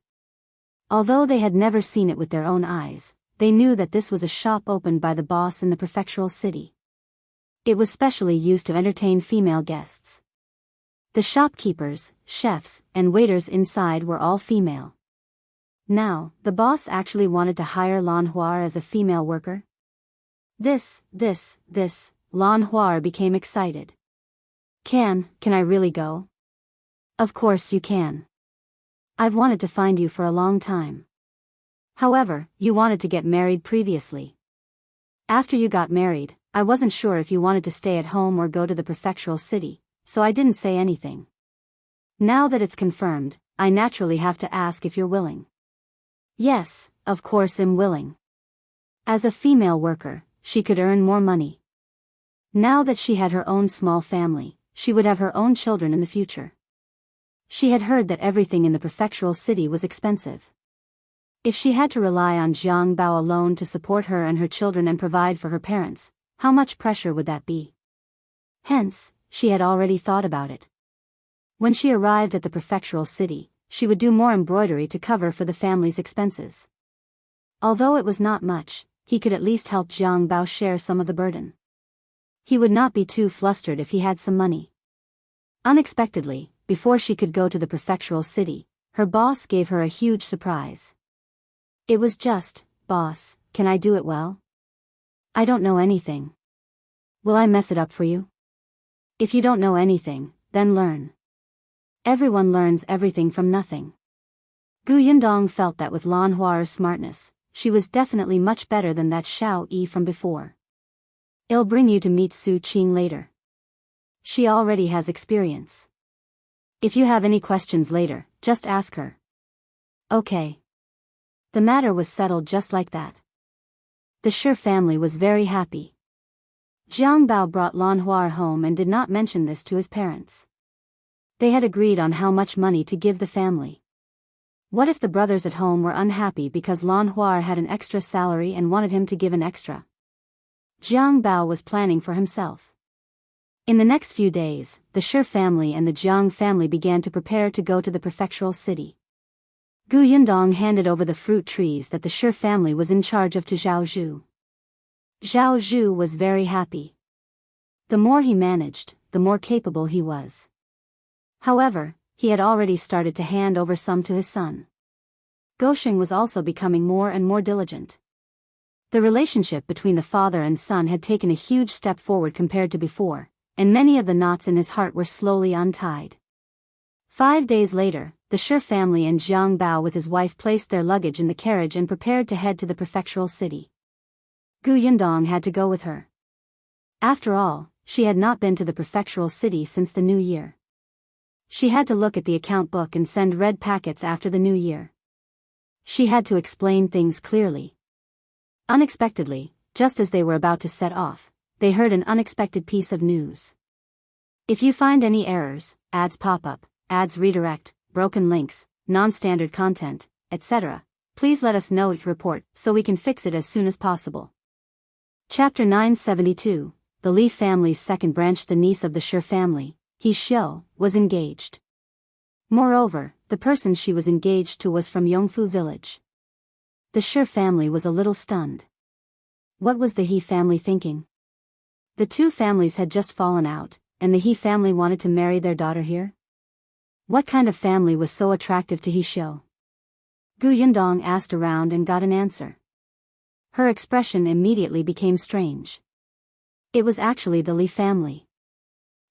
Although they had never seen it with their own eyes, they knew that this was a shop opened by the boss in the prefectural city. It was specially used to entertain female guests. The shopkeepers, chefs, and waiters inside were all female. Now, the boss actually wanted to hire Lan Huar as a female worker? This, Lan Huar became excited. Can I really go? Of course you can. I've wanted to find you for a long time. However, you wanted to get married previously. After you got married, I wasn't sure if you wanted to stay at home or go to the prefectural city, so I didn't say anything. Now that it's confirmed, I naturally have to ask if you're willing. Yes, of course I'm willing. As a female worker, she could earn more money. Now that she had her own small family, she would have her own children in the future. She had heard that everything in the prefectural city was expensive. If she had to rely on Jiang Bao alone to support her and her children and provide for her parents, how much pressure would that be? Hence, she had already thought about it. When she arrived at the prefectural city, she would do more embroidery to cover for the family's expenses. Although it was not much, he could at least help Jiang Bao share some of the burden. He would not be too flustered if he had some money. Unexpectedly, before she could go to the prefectural city, her boss gave her a huge surprise. It was just, "Boss, can I do it well? I don't know anything. Will I mess it up for you? If you don't know anything, then learn. Everyone learns everything from nothing." Gu Yindong felt that with Lan Huar's smartness, she was definitely much better than that Shao Yi from before. I'll bring you to meet Su Qing later. She already has experience. If you have any questions later, just ask her. Okay. The matter was settled just like that. The Shi family was very happy. Jiang Bao brought Lan Huar home and did not mention this to his parents. They had agreed on how much money to give the family. What if the brothers at home were unhappy because Lan Huar had an extra salary and wanted him to give an extra? Jiang Bao was planning for himself. In the next few days, the Shi family and the Jiang family began to prepare to go to the prefectural city. Gu Yindong handed over the fruit trees that the Shi family was in charge of to Zhao Zhu. Zhao Zhu was very happy. The more he managed, the more capable he was. However, he had already started to hand over some to his son. Gosheng was also becoming more and more diligent. The relationship between the father and son had taken a huge step forward compared to before, and many of the knots in his heart were slowly untied. 5 days later, the Shi family and Jiang Bao with his wife placed their luggage in the carriage and prepared to head to the prefectural city. Gu Yindong had to go with her. After all, she had not been to the prefectural city since the new year. She had to look at the account book and send red packets after the new year. She had to explain things clearly. Unexpectedly, just as they were about to set off, they heard an unexpected piece of news. If you find any errors, ads pop up, ads redirect, broken links, non-standard content, etc., please let us know your report so we can fix it as soon as possible. Chapter 972, The Li family's second branch. The niece of the Shi family, He Xiu, was engaged. Moreover, the person she was engaged to was from Yongfu village. The Shi family was a little stunned. What was the He family thinking? The two families had just fallen out, and the He family wanted to marry their daughter here? What kind of family was so attractive to He Xiu? Gu Yindong asked around and got an answer. Her expression immediately became strange. It was actually the Li family.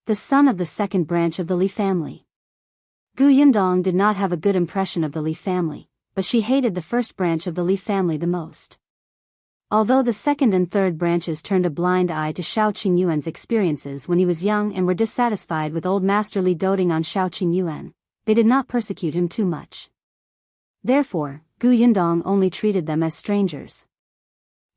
The son of the second branch of the Li family. Gu Yindong did not have a good impression of the Li family, but she hated the first branch of the Li family the most. Although the second and third branches turned a blind eye to Shao Qingyuan's experiences when he was young and were dissatisfied with old Master Li doting on Shao Qingyuan, they did not persecute him too much. Therefore, Gu Yindong only treated them as strangers.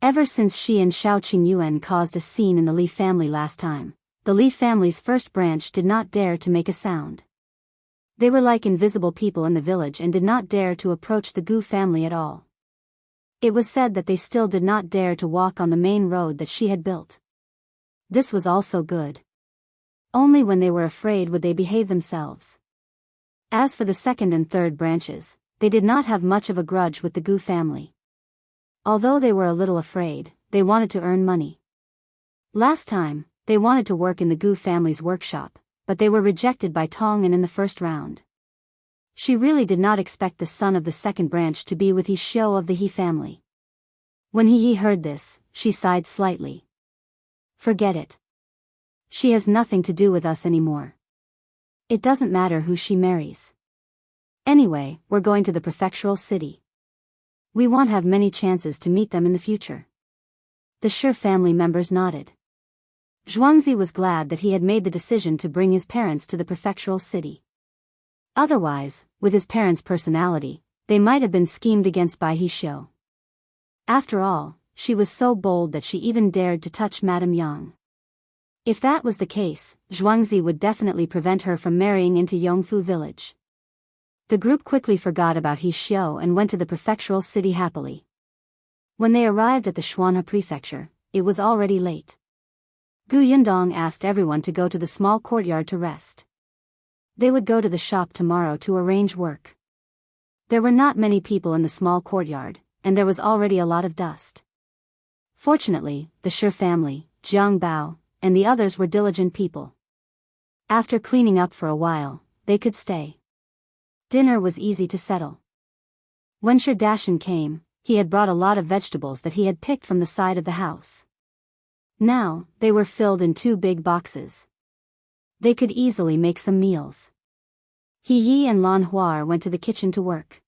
Ever since she and Shao Qingyuan caused a scene in the Li family last time, the Li family's first branch did not dare to make a sound. They were like invisible people in the village and did not dare to approach the Gu family at all. It was said that they still did not dare to walk on the main road that she had built. This was also good. Only when they were afraid would they behave themselves. As for the second and third branches, they did not have much of a grudge with the Gu family. Although they were a little afraid, they wanted to earn money. Last time, they wanted to work in the Gu family's workshop, but they were rejected by Tong'an in the first round. She really did not expect the son of the second branch to be with He Shao of the He family. When He heard this, she sighed slightly. Forget it. She has nothing to do with us anymore. It doesn't matter who she marries. Anyway, we're going to the prefectural city. We won't have many chances to meet them in the future. The Shi family members nodded. Zhuangzi was glad that he had made the decision to bring his parents to the prefectural city. Otherwise, with his parents' personality, they might have been schemed against by He Shao. After all, she was so bold that she even dared to touch Madame Yang. If that was the case, Zhuangzi would definitely prevent her from marrying into Yongfu village. The group quickly forgot about He Shao and went to the prefectural city happily. When they arrived at the Shuanhe prefecture, it was already late. Gu Yundong asked everyone to go to the small courtyard to rest. They would go to the shop tomorrow to arrange work. There were not many people in the small courtyard, and there was already a lot of dust. Fortunately, the Shi family, Jiang Bao, and the others were diligent people. After cleaning up for a while, they could stay. Dinner was easy to settle. When Shi Dashan came, he had brought a lot of vegetables that he had picked from the side of the house. Now, they were filled in 2 big boxes. They could easily make some meals. He Yi and Lan Huar went to the kitchen to work.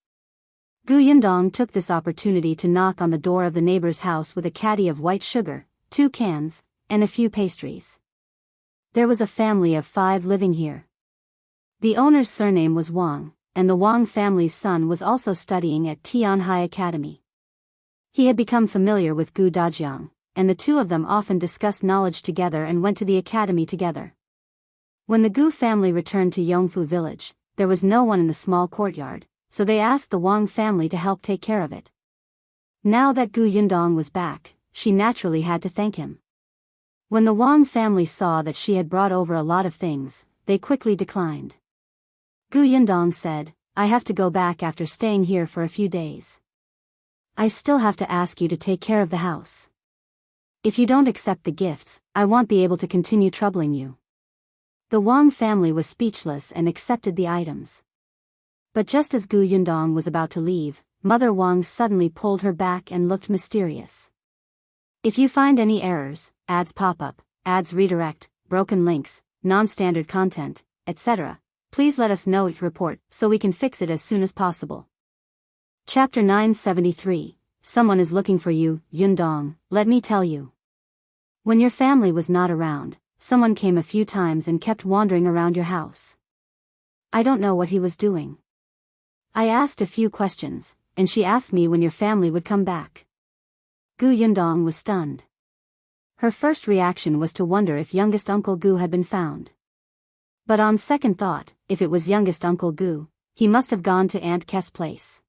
Gu Yundong took this opportunity to knock on the door of the neighbor's house with a caddy of white sugar, 2 cans, and a few pastries. There was a family of 5 living here. The owner's surname was Wang, and the Wang family's son was also studying at Tianhai Academy. He had become familiar with Gu Dajiang, and the 2 of them often discussed knowledge together and went to the academy together. When the Gu family returned to Yongfu village, there was no one in the small courtyard, so they asked the Wang family to help take care of it. Now that Gu Yundong was back, she naturally had to thank him. When the Wang family saw that she had brought over a lot of things, they quickly declined. Gu Yundong said, I have to go back after staying here for a few days. I still have to ask you to take care of the house. If you don't accept the gifts, I won't be able to continue troubling you. The Wang family was speechless and accepted the items. But just as Gu Yundong was about to leave, Mother Wang suddenly pulled her back and looked mysterious. If you find any errors, ads pop-up, ads redirect, broken links, non-standard content, etc., please let us know each report so we can fix it as soon as possible. Chapter 973, Someone is looking for you, Yundong, let me tell you. When your family was not around, someone came a few times and kept wandering around your house. I don't know what he was doing. I asked a few questions, and she asked me when your family would come back. Gu Yundong was stunned. Her first reaction was to wonder if youngest Uncle Gu had been found. But on second thought, if it was youngest Uncle Gu, he must have gone to Aunt Kes' place.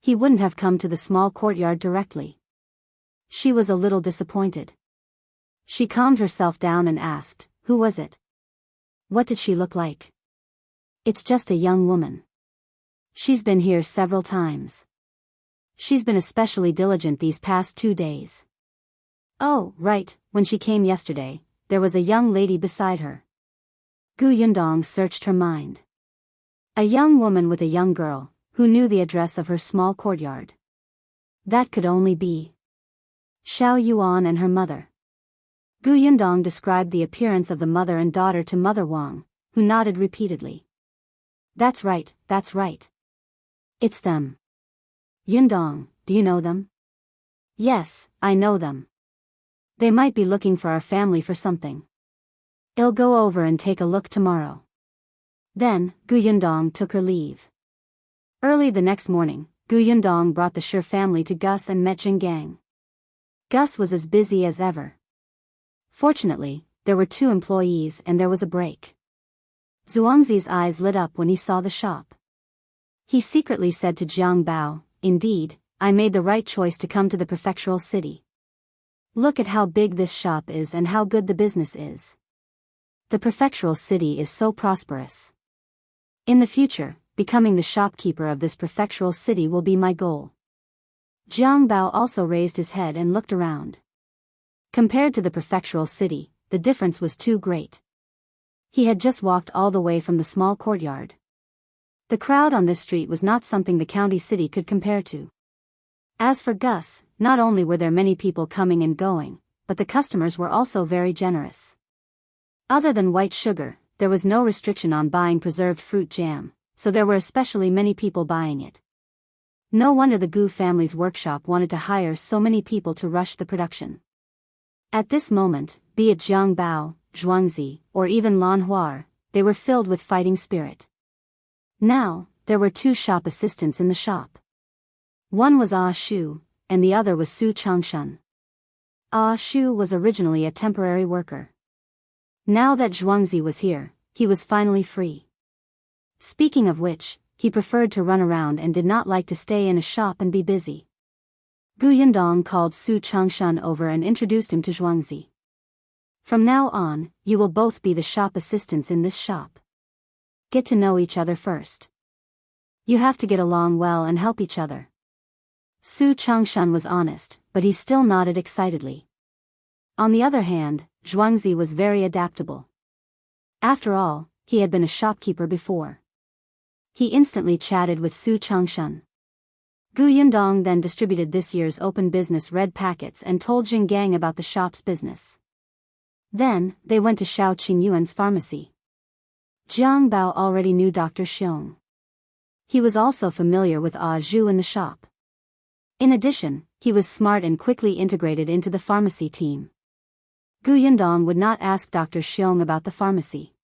He wouldn't have come to the small courtyard directly. She was a little disappointed. She calmed herself down and asked, who was it? What did she look like? It's just a young woman. She's been here several times. She's been especially diligent these past 2 days. Oh, right, when she came yesterday, there was a young lady beside her. Gu Yundong searched her mind. A young woman with a young girl, who knew the address of her small courtyard. That could only be Shao Yuan and her mother. Gu Yundong described the appearance of the mother and daughter to Mother Wang, who nodded repeatedly. That's right, that's right. It's them. Yundong, do you know them? Yes, I know them. They might be looking for our family for something. I'll go over and take a look tomorrow. Then, Gu Yundong took her leave. Early the next morning, Gu Yundong brought the Shi family to Gus and met Zhenggang. Gus was as busy as ever. Fortunately, there were 2 employees and there was a break. Zhuangzi's eyes lit up when he saw the shop. He secretly said to Jiang Bao, indeed, I made the right choice to come to the prefectural city. Look at how big this shop is and how good the business is. The prefectural city is so prosperous. In the future, becoming the shopkeeper of this prefectural city will be my goal. Jiang Bao also raised his head and looked around. Compared to the prefectural city, the difference was too great. He had just walked all the way from the small courtyard. The crowd on this street was not something the county city could compare to. As for Gus, not only were there many people coming and going, but the customers were also very generous. Other than white sugar, there was no restriction on buying preserved fruit jam, so there were especially many people buying it. No wonder the Gu family's workshop wanted to hire so many people to rush the production. At this moment, be it Jiang Bao, Zhuangzi, or even Lan Huar, they were filled with fighting spirit. Now, there were 2 shop assistants in the shop. One was Ah Shu, and the other was Su Changshan. Ah Shu was originally a temporary worker. Now that Zhuangzi was here, he was finally free. Speaking of which, he preferred to run around and did not like to stay in a shop and be busy. Gu Yundong called Su Changshan over and introduced him to Zhuangzi. From now on, you will both be the shop assistants in this shop. Get to know each other first. You have to get along well and help each other. Su Changshan was honest, but he still nodded excitedly. On the other hand, Zhuangzi was very adaptable. After all, he had been a shopkeeper before. He instantly chatted with Su Changshan. Gu Yundong then distributed this year's open business red packets and told Jinggang about the shop's business. Then, they went to Shao Qingyuan's pharmacy. Jiang Bao already knew Dr. Xiong. He was also familiar with Ah Zhu in the shop. In addition, he was smart and quickly integrated into the pharmacy team. Gu Yundong would not ask Dr. Xiong about the pharmacy.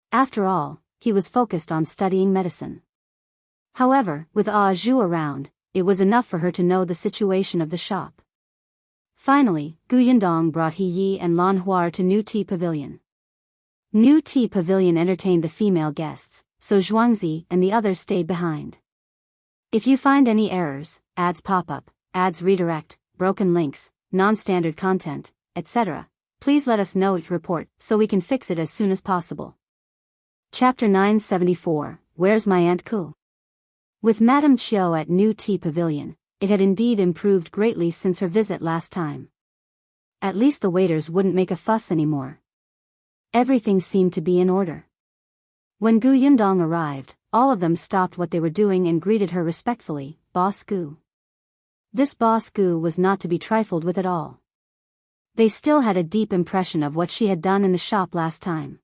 After all, he was focused on studying medicine. However, with Ah Zhu around, it was enough for her to know the situation of the shop. Finally, Gu Yundong brought He Yi and Lan Huar to New Tea Pavilion. New Tea Pavilion entertained the female guests, so Zhuangzi and the others stayed behind. If you find any errors, ads pop up, ads redirect, broken links, non-standard content, etc., please let us know your report so we can fix it as soon as possible. Chapter 974, Where's My Aunt Ku? With Madame Chiu at New Tea Pavilion, it had indeed improved greatly since her visit last time. At least the waiters wouldn't make a fuss anymore. Everything seemed to be in order. When Gu Yundong arrived, all of them stopped what they were doing and greeted her respectfully, Boss Gu. This Boss Gu was not to be trifled with at all. They still had a deep impression of what she had done in the shop last time.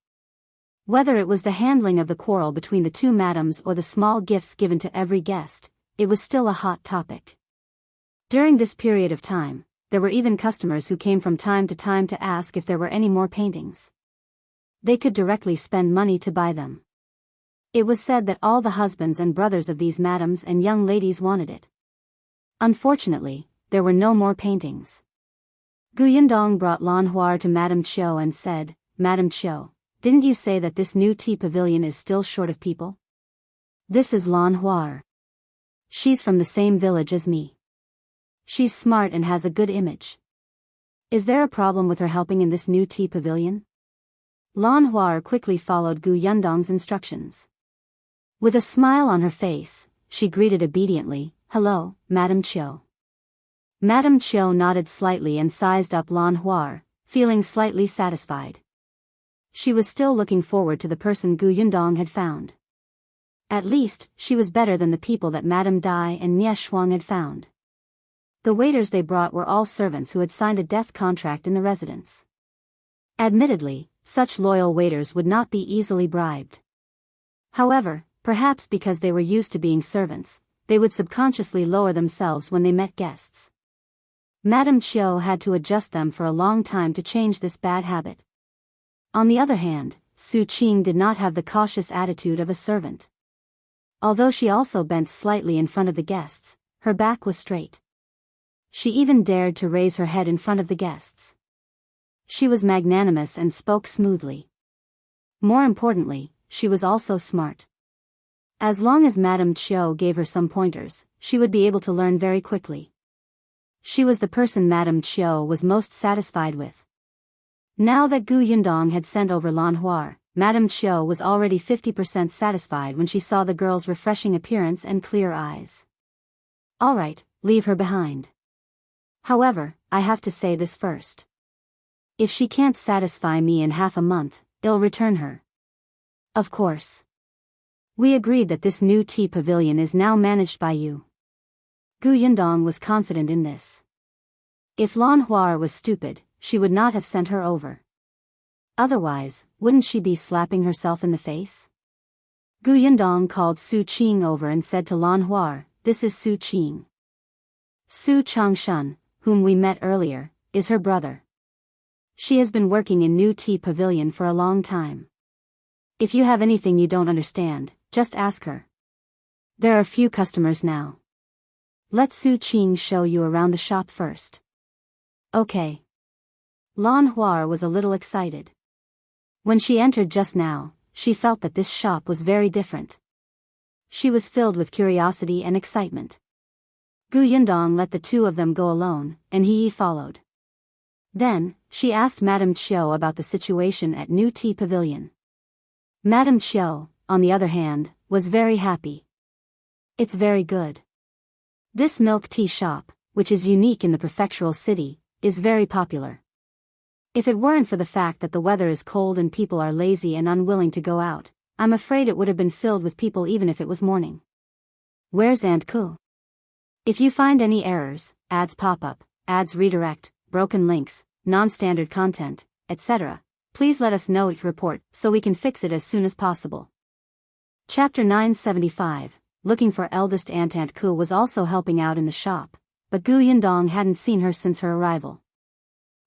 Whether it was the handling of the quarrel between the 2 madams or the small gifts given to every guest, it was still a hot topic. During this period of time, there were even customers who came from time to ask if there were any more paintings. They could directly spend money to buy them. It was said that all the husbands and brothers of these madams and young ladies wanted it. Unfortunately, there were no more paintings. Gu Yundong brought Lan Huar to Madame Chiu and said, Madame Chiu, didn't you say that this New Tea Pavilion is still short of people? This is Lan Huar. She's from the same village as me. She's smart and has a good image. Is there a problem with her helping in this New Tea Pavilion? Lan Huar quickly followed Gu Yundong's instructions. With a smile on her face, she greeted obediently, Hello, Madame Chiu. Madame Chiu nodded slightly and sized up Lan Huar, feeling slightly satisfied. She was still looking forward to the person Gu Yundong had found. At least, she was better than the people that Madame Dai and Nie Shuang had found. The waiters they brought were all servants who had signed a death contract in the residence. Admittedly, such loyal waiters would not be easily bribed. However, perhaps because they were used to being servants, they would subconsciously lower themselves when they met guests. Madame Chiu had to adjust them for a long time to change this bad habit. On the other hand, Su Qing did not have the cautious attitude of a servant. Although she also bent slightly in front of the guests, her back was straight. She even dared to raise her head in front of the guests. She was magnanimous and spoke smoothly. More importantly, she was also smart. As long as Madame Chiu gave her some pointers, she would be able to learn very quickly. She was the person Madame Chiu was most satisfied with. Now that Gu Yundong had sent over Lan Huar, Madame Chiu was already 50% satisfied when she saw the girl's refreshing appearance and clear eyes. All right, leave her behind. However, I have to say this first. If she can't satisfy me in half a month, I'll return her. Of course. We agreed that this new tea pavilion is now managed by you. Gu Yundong was confident in this. If Lan Huar was stupid, she would not have sent her over. Otherwise, wouldn't she be slapping herself in the face? Gu Yundong called Su Qing over and said to Lan Huar, "This is Su Qing. Su Changshan, whom we met earlier, is her brother. She has been working in New Tea Pavilion for a long time. If you have anything you don't understand, just ask her. There are few customers now. Let Su Qing show you around the shop first." Okay. Lan Huar was a little excited. When she entered just now, she felt that this shop was very different. She was filled with curiosity and excitement. Gu Yundong let the two of them go alone, and he followed. Then, she asked Madame Chiu about the situation at New Tea Pavilion. Madame Chiu, on the other hand, was very happy. It's very good. This milk tea shop, which is unique in the prefectural city, is very popular. If it weren't for the fact that the weather is cold and people are lazy and unwilling to go out, I'm afraid it would have been filled with people even if it was morning. Where's Aunt Ku? If you find any errors, ads pop up, ads redirect, broken links, non-standard content, etc., please let us know it report so we can fix it as soon as possible. Chapter 975, looking for eldest Aunt Ku was also helping out in the shop, but Gu Yundong hadn't seen her since her arrival.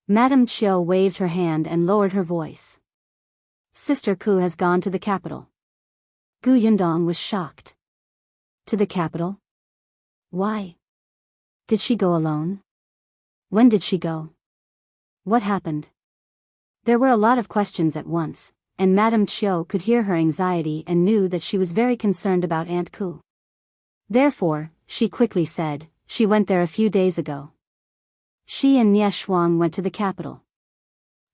Madame Chiu waved her hand and lowered her voice. Sister Ku has gone to the capital. Gu Yundong was shocked. To the capital? Why? Did she go alone? When did she go? What happened? There were a lot of questions at once, and Madame Chiu could hear her anxiety and knew that she was very concerned about Aunt Ku. Therefore, she quickly said, she went there a few days ago. She and Nie Shuang went to the capital.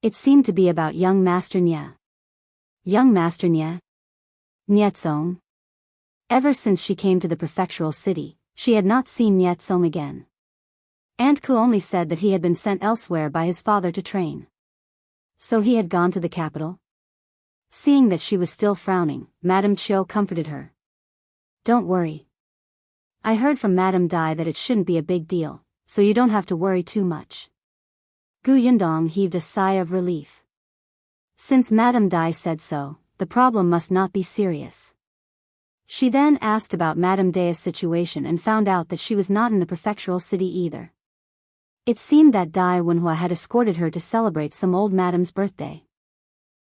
It seemed to be about young Master Nie. Young Master Nie? Niezong. Ever since she came to the prefectural city, she had not seen Niezong again. Aunt Ku only said that he had been sent elsewhere by his father to train. So he had gone to the capital? Seeing that she was still frowning, Madame Chiu comforted her. Don't worry. I heard from Madame Dai that it shouldn't be a big deal, so you don't have to worry too much. Gu Yundong heaved a sigh of relief. Since Madame Dai said so, the problem must not be serious. She then asked about Madame Dai's situation and found out that she was not in the prefectural city either. It seemed that Dai Wenhua had escorted her to celebrate some old madame's birthday.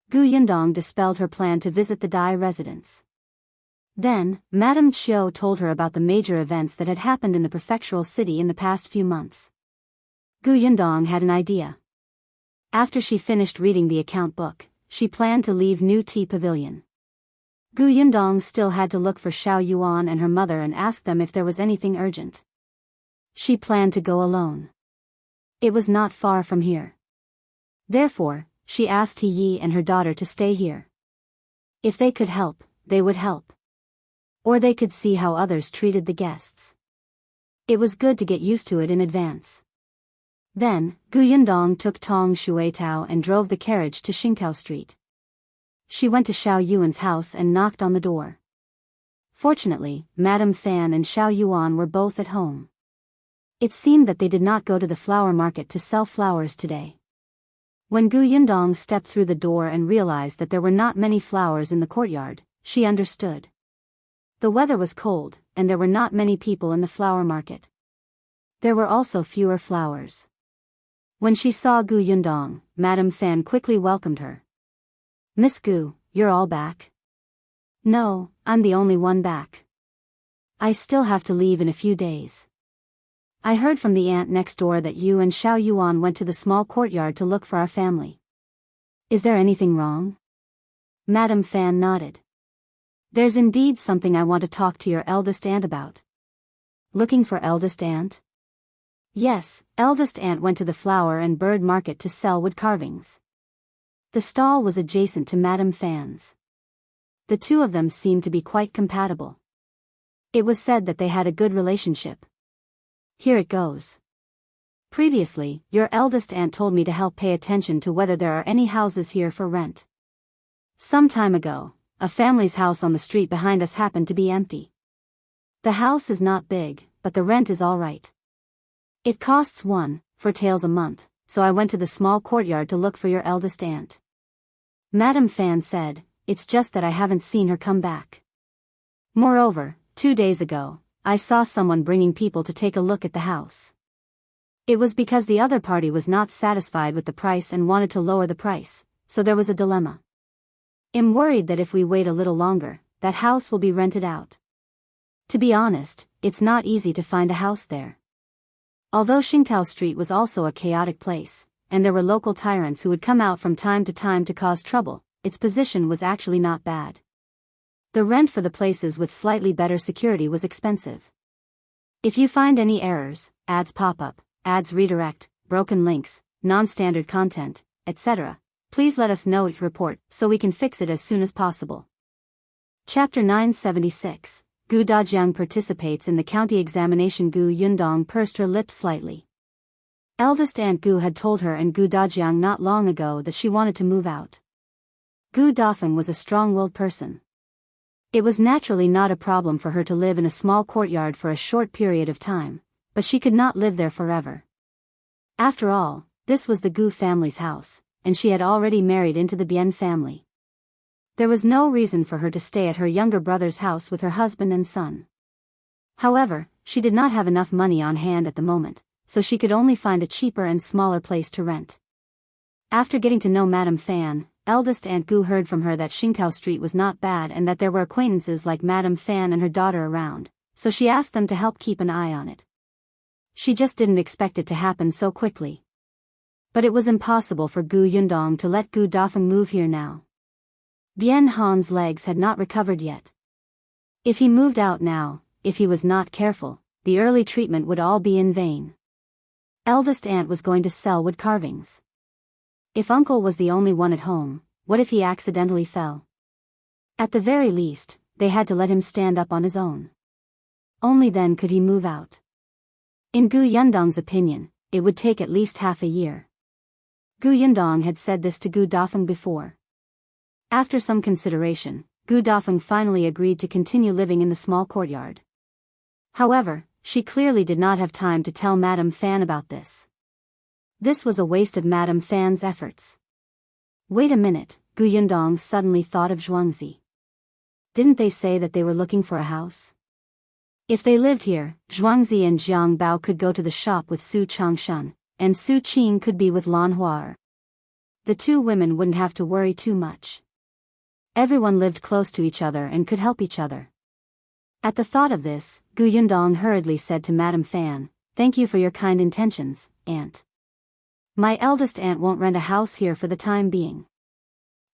Gu Yundong dispelled her plan to visit the Dai residence. Then, Madame Chiu told her about the major events that had happened in the prefectural city in the past few months. Gu Yundong had an idea. After she finished reading the account book, she planned to leave New Tea Pavilion. Gu Yundong still had to look for Shao Yuan and her mother and ask them if there was anything urgent. She planned to go alone. It was not far from here. Therefore, she asked He Yi and her daughter to stay here. If they could help, they would help. Or they could see how others treated the guests. It was good to get used to it in advance. Then, Gu Yundong took Tong Shuitao and drove the carriage to Xingtao Street. She went to Shao Yuan's house and knocked on the door. Fortunately, Madame Fan and Shao Yuan were both at home. It seemed that they did not go to the flower market to sell flowers today. When Gu Yundong stepped through the door and realized that there were not many flowers in the courtyard, she understood. The weather was cold, and there were not many people in the flower market. There were also fewer flowers. When she saw Gu Yundong, Madame Fan quickly welcomed her. Miss Gu, you're all back? No, I'm the only one back. I still have to leave in a few days. I heard from the aunt next door that you and Shao Yuan went to the small courtyard to look for our family. Is there anything wrong? Madame Fan nodded. There's indeed something I want to talk to your eldest aunt about. Looking for eldest aunt? Yes, eldest aunt went to the flower and bird market to sell wood carvings. The stall was adjacent to Madame Fan's. The two of them seemed to be quite compatible. It was said that they had a good relationship. Here it goes. Previously, your eldest aunt told me to help pay attention to whether there are any houses here for rent. Some time ago, a family's house on the street behind us happened to be empty. The house is not big, but the rent is all right. It costs 1 taels a month, so I went to the small courtyard to look for your eldest aunt. Madame Fan said, it's just that I haven't seen her come back. Moreover, 2 days ago, I saw someone bringing people to take a look at the house. It was because the other party was not satisfied with the price and wanted to lower the price, so there was a dilemma. I'm worried that if we wait a little longer, that house will be rented out. To be honest, it's not easy to find a house there. Although Qingtao Street was also a chaotic place, and there were local tyrants who would come out from time to cause trouble, its position was actually not bad. The rent for the places with slightly better security was expensive. If you find any errors, ads pop up, ads redirect, broken links, non-standard content, etc., please let us know each report so we can fix it as soon as possible. Chapter 976. Gu Dajiang participates in the county examination. Gu Yundong pursed her lips slightly. Eldest Aunt Gu had told her and Gu Dajiang not long ago that she wanted to move out. Gu Dafeng was a strong-willed person. It was naturally not a problem for her to live in a small courtyard for a short period of time, but she could not live there forever. After all, this was the Gu family's house, and she had already married into the Bian family. There was no reason for her to stay at her younger brother's house with her husband and son. However, she did not have enough money on hand at the moment, so she could only find a cheaper and smaller place to rent. After getting to know Madame Fan, eldest Aunt Gu heard from her that Qingtao Street was not bad and that there were acquaintances like Madame Fan and her daughter around, so she asked them to help keep an eye on it. She just didn't expect it to happen so quickly. But it was impossible for Gu Yundong to let Gu Dafeng move here now. Bien Han's legs had not recovered yet. If he moved out now, if he was not careful, the early treatment would all be in vain. Eldest aunt was going to sell wood carvings. If uncle was the only one at home, what if he accidentally fell? At the very least, they had to let him stand up on his own. Only then could he move out. In Gu Yundong's opinion, it would take at least half a year. Gu Yundong had said this to Gu Dafeng before. After some consideration, Gu Dafeng finally agreed to continue living in the small courtyard. However, she clearly did not have time to tell Madame Fan about this. This was a waste of Madame Fan's efforts. Wait a minute, Gu Yundong suddenly thought of Zhuangzi. Didn't they say that they were looking for a house? If they lived here, Zhuangzi and Jiang Bao could go to the shop with Su Changshan, and Su Qing could be with Lan Huar. The two women wouldn't have to worry too much. Everyone lived close to each other and could help each other. At the thought of this, Gu Yundong hurriedly said to Madame Fan, "Thank you for your kind intentions, Aunt. My eldest aunt won't rent a house here for the time being."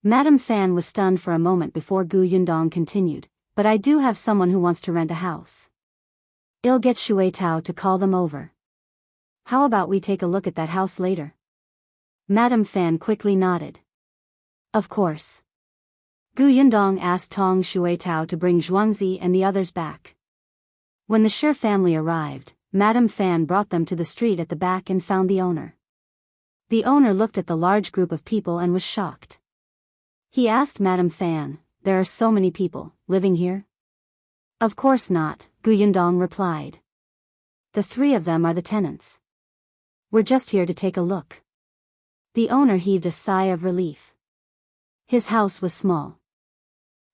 Madame Fan was stunned for a moment before Gu Yundong continued, "But I do have someone who wants to rent a house. I'll get Shui Tao to call them over. How about we take a look at that house later?" Madame Fan quickly nodded. Of course. Gu Yundong asked Tong Shui Tao to bring Zhuangzi and the others back. When the Shi family arrived, Madame Fan brought them to the street at the back and found the owner. The owner looked at the large group of people and was shocked. He asked Madame Fan, "There are so many people living here?" "Of course not," Gu Yundong replied. "The three of them are the tenants. We're just here to take a look." The owner heaved a sigh of relief. His house was small.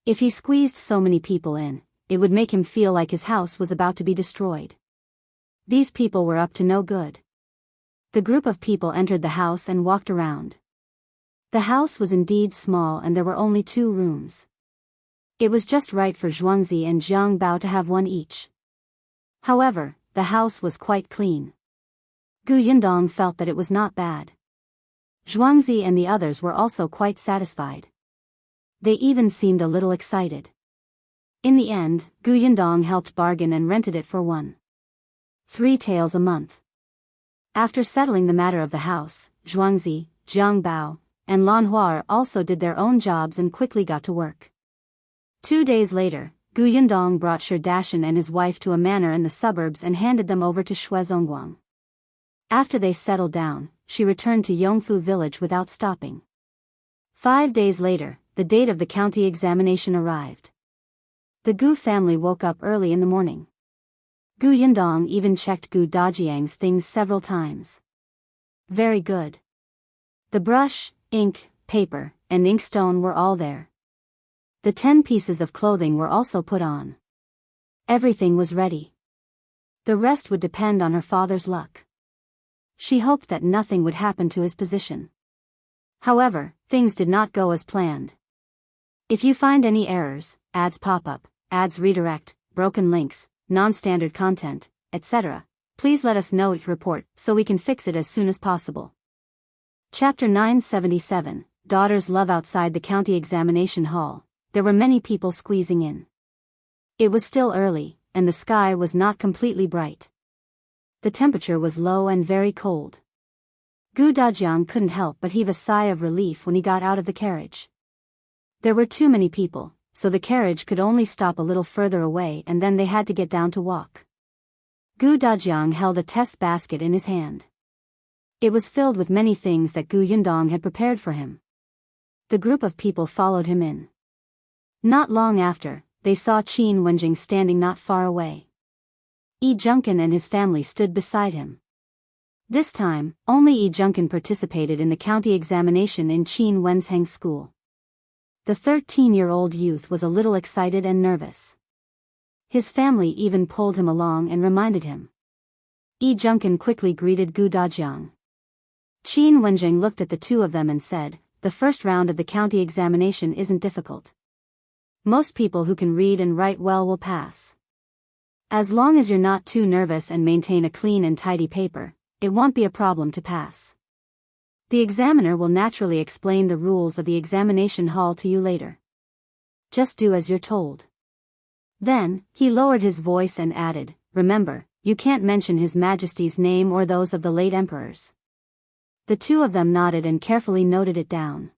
If he squeezed so many people in, it would make him feel like his house was about to be destroyed. These people were up to no good. The group of people entered the house and walked around. The house was indeed small and there were only 2 rooms. It was just right for Zhuangzi and Jiang Bao to have one each. However, the house was quite clean. Gu Yundong felt that it was not bad. Zhuangzi and the others were also quite satisfied. They even seemed a little excited. In the end, Gu Yundong helped bargain and rented it for 1.3 taels a month. After settling the matter of the house, Zhuangzi, Jiang Bao, and Lan Huar also did their own jobs and quickly got to work. 2 days later, Gu Yundong brought Shi Dashan and his wife to a manor in the suburbs and handed them over to Shui Zongguang. After they settled down, she returned to Yongfu village without stopping. 5 days later, the date of the county examination arrived. The Gu family woke up early in the morning. Gu Yindong even checked Gu Dajiang's things several times. Very good. The brush, ink, paper, and inkstone were all there. The 10 pieces of clothing were also put on. Everything was ready. The rest would depend on her father's luck. She hoped that nothing would happen to his position. However, things did not go as planned. If you find any errors, ads pop up, ads redirect, broken links, non-standard content, etc., please let us know each report so we can fix it as soon as possible. Chapter 977, Daughters Love. Outside the county examination hall, there were many people squeezing in. It was still early, and the sky was not completely bright. The temperature was low and very cold. Gu Dajiang couldn't help but heave a sigh of relief when he got out of the carriage. There were too many people, so the carriage could only stop a little further away and then they had to get down to walk. Gu Dajiang held a test basket in his hand. It was filled with many things that Gu Yindong had prepared for him. The group of people followed him in. Not long after, they saw Qin Wenjing standing not far away. Yi Junkin and his family stood beside him. This time, only Yi Junkin participated in the county examination in Qin Wensheng's school. The 13-year-old youth was a little excited and nervous. His family even pulled him along and reminded him. Yi Junkin quickly greeted Gu Dajiang. Qin Wenjing looked at the two of them and said, "The first round of the county examination isn't difficult. Most people who can read and write well will pass. As long as you're not too nervous and maintain a clean and tidy paper, it won't be a problem to pass. The examiner will naturally explain the rules of the examination hall to you later. Just do as you're told." Then, he lowered his voice and added, "Remember, you can't mention His Majesty's name or those of the late emperors." The two of them nodded and carefully noted it down.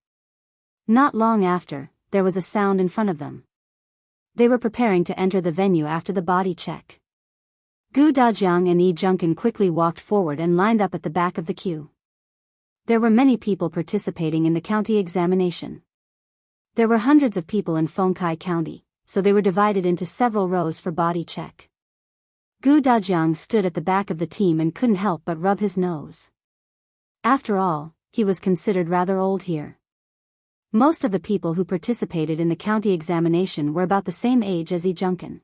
Not long after, there was a sound in front of them. They were preparing to enter the venue after the body check. Gu Dajiang and Yi Junkin quickly walked forward and lined up at the back of the queue. There were many people participating in the county examination. There were hundreds of people in Fengkai County, so they were divided into several rows for body check. Gu Dajiang stood at the back of the team and couldn't help but rub his nose. After all, he was considered rather old here. Most of the people who participated in the county examination were about the same age as Yi Junkin.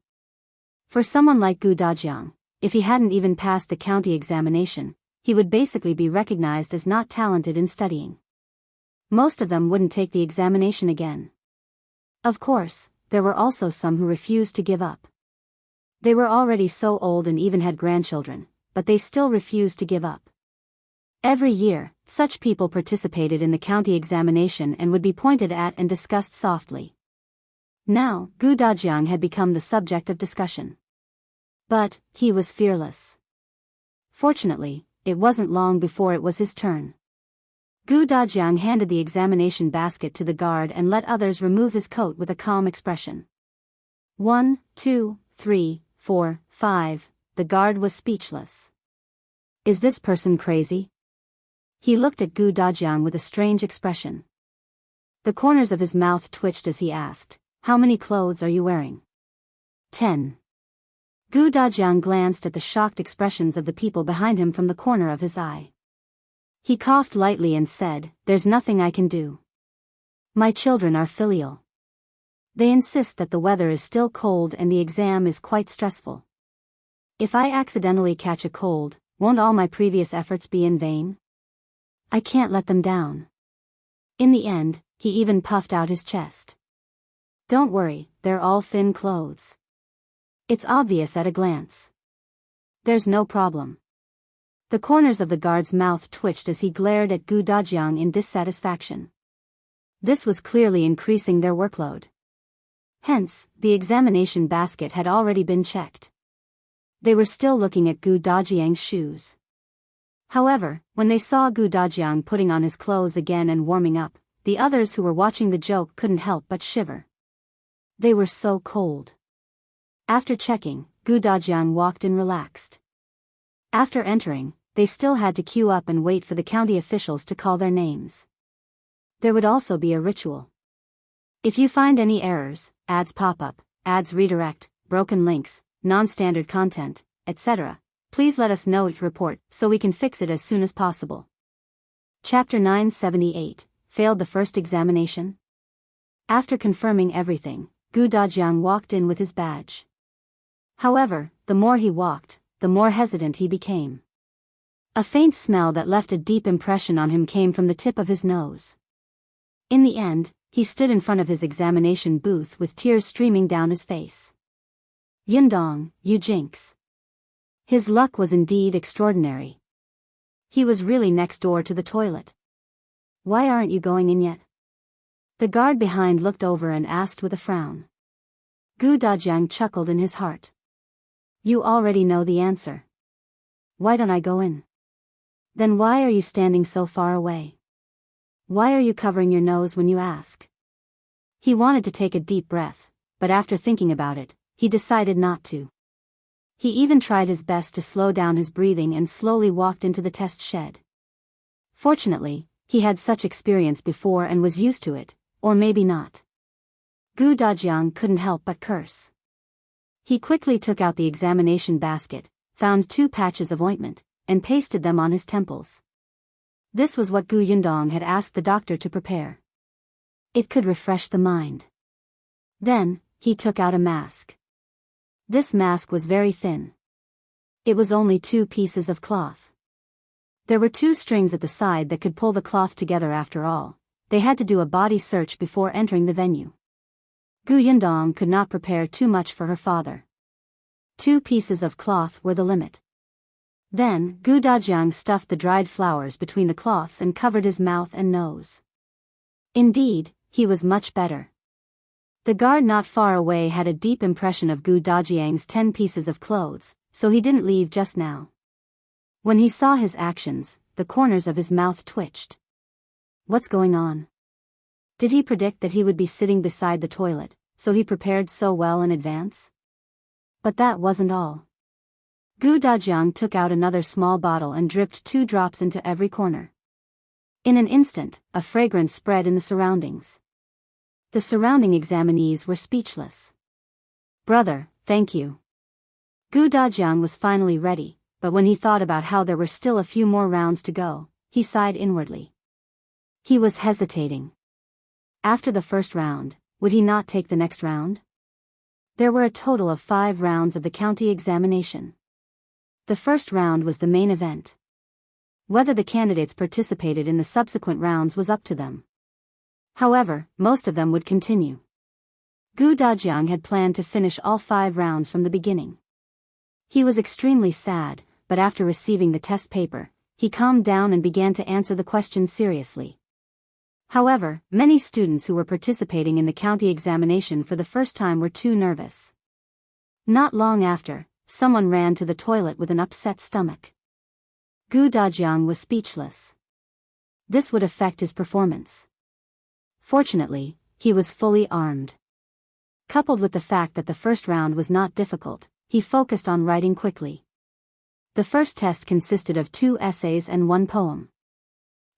For someone like Gu Dajiang, if he hadn't even passed the county examination, he would basically be recognized as not talented in studying. Most of them wouldn't take the examination again. Of course, there were also some who refused to give up. They were already so old and even had grandchildren, but they still refused to give up. Every year, such people participated in the county examination and would be pointed at and discussed softly. Now, Gu Dajiang had become the subject of discussion. But, he was fearless. Fortunately, it wasn't long before it was his turn. Gu Dajiang handed the examination basket to the guard and let others remove his coat with a calm expression. 1, 2, 3, 4, 5, the guard was speechless. Is this person crazy? He looked at Gu Dajiang with a strange expression. The corners of his mouth twitched as he asked, "How many clothes are you wearing?" 10. Gu Dajiang glanced at the shocked expressions of the people behind him from the corner of his eye. He coughed lightly and said, "There's nothing I can do. My children are filial. They insist that the weather is still cold and the exam is quite stressful. If I accidentally catch a cold, won't all my previous efforts be in vain? I can't let them down." In the end, he even puffed out his chest. "Don't worry, they're all thin clothes. It's obvious at a glance. There's no problem." The corners of the guard's mouth twitched as he glared at Gu Dajiang in dissatisfaction. This was clearly increasing their workload. Hence, the examination basket had already been checked. They were still looking at Gu Dajiang's shoes. However, when they saw Gu Dajiang putting on his clothes again and warming up, the others who were watching the joke couldn't help but shiver. They were so cold. After checking, Gu Dajiang walked in relaxed. After entering, they still had to queue up and wait for the county officials to call their names. There would also be a ritual. If you find any errors, ads pop up, ads redirect, broken links, non-standard content, etc., please let us know each report so we can fix it as soon as possible. Chapter 978, Failed the First Examination? After confirming everything, Dajiang walked in with his badge. However, the more he walked, the more hesitant he became. A faint smell that left a deep impression on him came from the tip of his nose. In the end, he stood in front of his examination booth with tears streaming down his face. Yundong, you jinx. His luck was indeed extraordinary. He was really next door to the toilet. Why aren't you going in yet? The guard behind looked over and asked with a frown. Dajiang chuckled in his heart. You already know the answer. Why don't I go in? Then why are you standing so far away? Why are you covering your nose when you ask? He wanted to take a deep breath, but after thinking about it, he decided not to. He even tried his best to slow down his breathing and slowly walked into the test shed. Fortunately, he had such experience before and was used to it, or maybe not. Dajiang couldn't help but curse. He quickly took out the examination basket, found 2 patches of ointment, and pasted them on his temples. This was what Yundong had asked the doctor to prepare. It could refresh the mind. Then, he took out a mask. This mask was very thin. It was only 2 pieces of cloth. There were 2 strings at the side that could pull the cloth together after all. They had to do a body search before entering the venue. Yundong could not prepare too much for her father. 2 pieces of cloth were the limit. Then, Dajiang stuffed the dried flowers between the cloths and covered his mouth and nose. Indeed, he was much better. The guard not far away had a deep impression of Dajiang's 10 pieces of clothes, so he didn't leave just now. When he saw his actions, the corners of his mouth twitched. What's going on? Did he predict that he would be sitting beside the toilet, so he prepared so well in advance? But that wasn't all. Dajiang took out another small bottle and dripped 2 drops into every corner. In an instant, a fragrance spread in the surroundings. The surrounding examinees were speechless. Brother, thank you. Dajiang was finally ready, but when he thought about how there were still a few more rounds to go, he sighed inwardly. He was hesitating. After the first round, would he not take the next round? There were a total of 5 rounds of the county examination. The first round was the main event. Whether the candidates participated in the subsequent rounds was up to them. However, most of them would continue. Dajiang had planned to finish all 5 rounds from the beginning. He was extremely sad, but after receiving the test paper, he calmed down and began to answer the questions seriously. However, many students who were participating in the county examination for the first time were too nervous. Not long after, someone ran to the toilet with an upset stomach. Dajiang was speechless. This would affect his performance. Fortunately, he was fully armed. Coupled with the fact that the first round was not difficult, he focused on writing quickly. The first test consisted of 2 essays and 1 poem.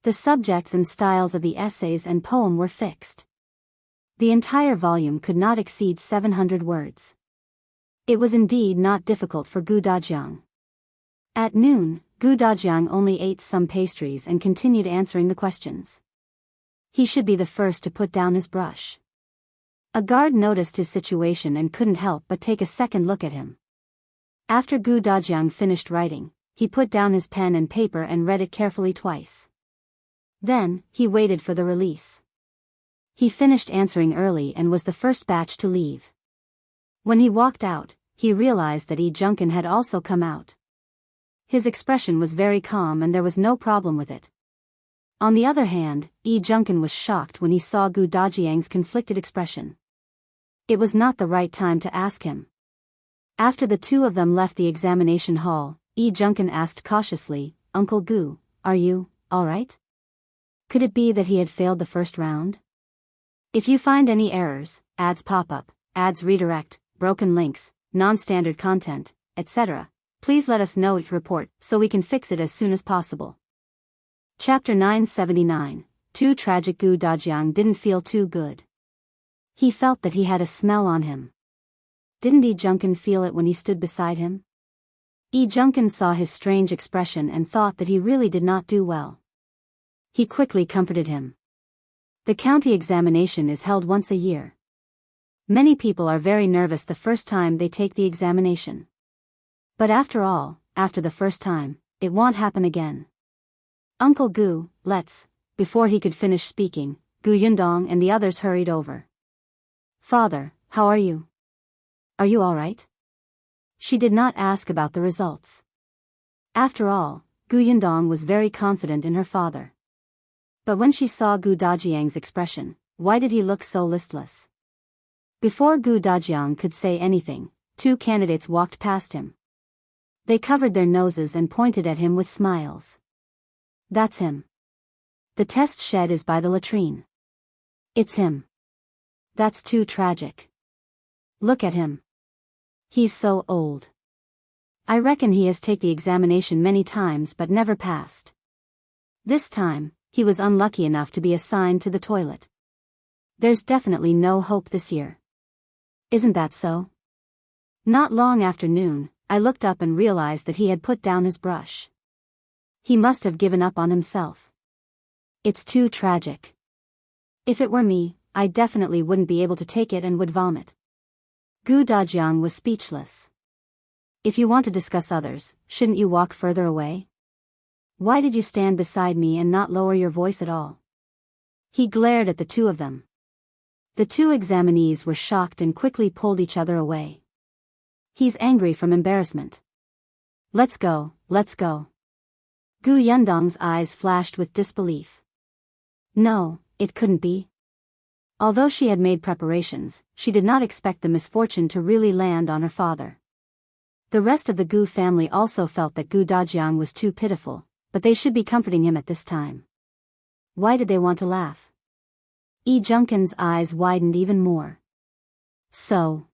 The subjects and styles of the essays and poem were fixed. The entire volume could not exceed 700 words. It was indeed not difficult for Dajiang. At noon, Dajiang only ate some pastries and continued answering the questions. He should be the first to put down his brush. A guard noticed his situation and couldn't help but take a second look at him. After Dajiang finished writing, he put down his pen and paper and read it carefully twice. Then, he waited for the release. He finished answering early and was the first batch to leave. When he walked out, he realized that Junkin had also come out. His expression was very calm and there was no problem with it. On the other hand, Junkin was shocked when he saw Dajiang's conflicted expression. It was not the right time to ask him. After the 2 of them left the examination hall, Junkin asked cautiously, Uncle Gu, are you all right? Could it be that he had failed the first round? If you find any errors, ads pop up, ads redirect, broken links, non-standard content, etc., please let us know each report so we can fix it as soon as possible. Chapter 979, Too Tragic. Dajiang didn't feel too good. He felt that he had a smell on him. Didn't Yi Junkin feel it when he stood beside him? Yi Junkin saw his strange expression and thought that he really did not do well. He quickly comforted him. The county examination is held once a year. Many people are very nervous the first time they take the examination. But after all, after the first time, it won't happen again. Uncle Gu, let's. Before he could finish speaking, Gu Yundong and the others hurried over. Father, how are you? Are you all right? She did not ask about the results. After all, Gu Yundong was very confident in her father. But when she saw Gu Dajiang's expression, why did he look so listless? Before Gu Dajiang could say anything, two candidates walked past him. They covered their noses and pointed at him with smiles. That's him. The test shed is by the latrine. It's him. That's too tragic. Look at him. He's so old. I reckon he has taken the examination many times but never passed. This time, he was unlucky enough to be assigned to the toilet. There's definitely no hope this year. Isn't that so? Not long after noon, I looked up and realized that he had put down his brush. He must have given up on himself. It's too tragic. If it were me, I definitely wouldn't be able to take it and would vomit. Gu Dajiang was speechless. If you want to discuss others, shouldn't you walk further away? Why did you stand beside me and not lower your voice at all? He glared at the two of them. The two examinees were shocked and quickly pulled each other away. He's angry from embarrassment. Let's go, let's go. Gu Yundong's eyes flashed with disbelief. No, it couldn't be. Although she had made preparations, she did not expect the misfortune to really land on her father. The rest of the Gu family also felt that Gu Dajiang was too pitiful, but they should be comforting him at this time. Why did they want to laugh? Yi Junkin's eyes widened even more. So,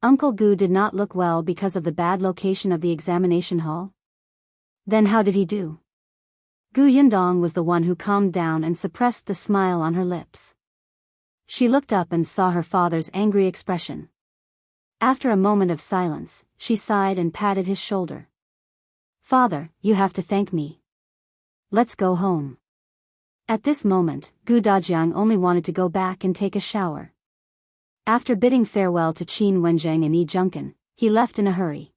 Uncle Gu did not look well because of the bad location of the examination hall? Then how did he do? Gu Yundong was the one who calmed down and suppressed the smile on her lips. She looked up and saw her father's angry expression. After a moment of silence, she sighed and patted his shoulder. Father, you have to thank me. Let's go home. At this moment, Gu Dajiang only wanted to go back and take a shower. After bidding farewell to Qin Wenzheng and Yi Junkin, he left in a hurry.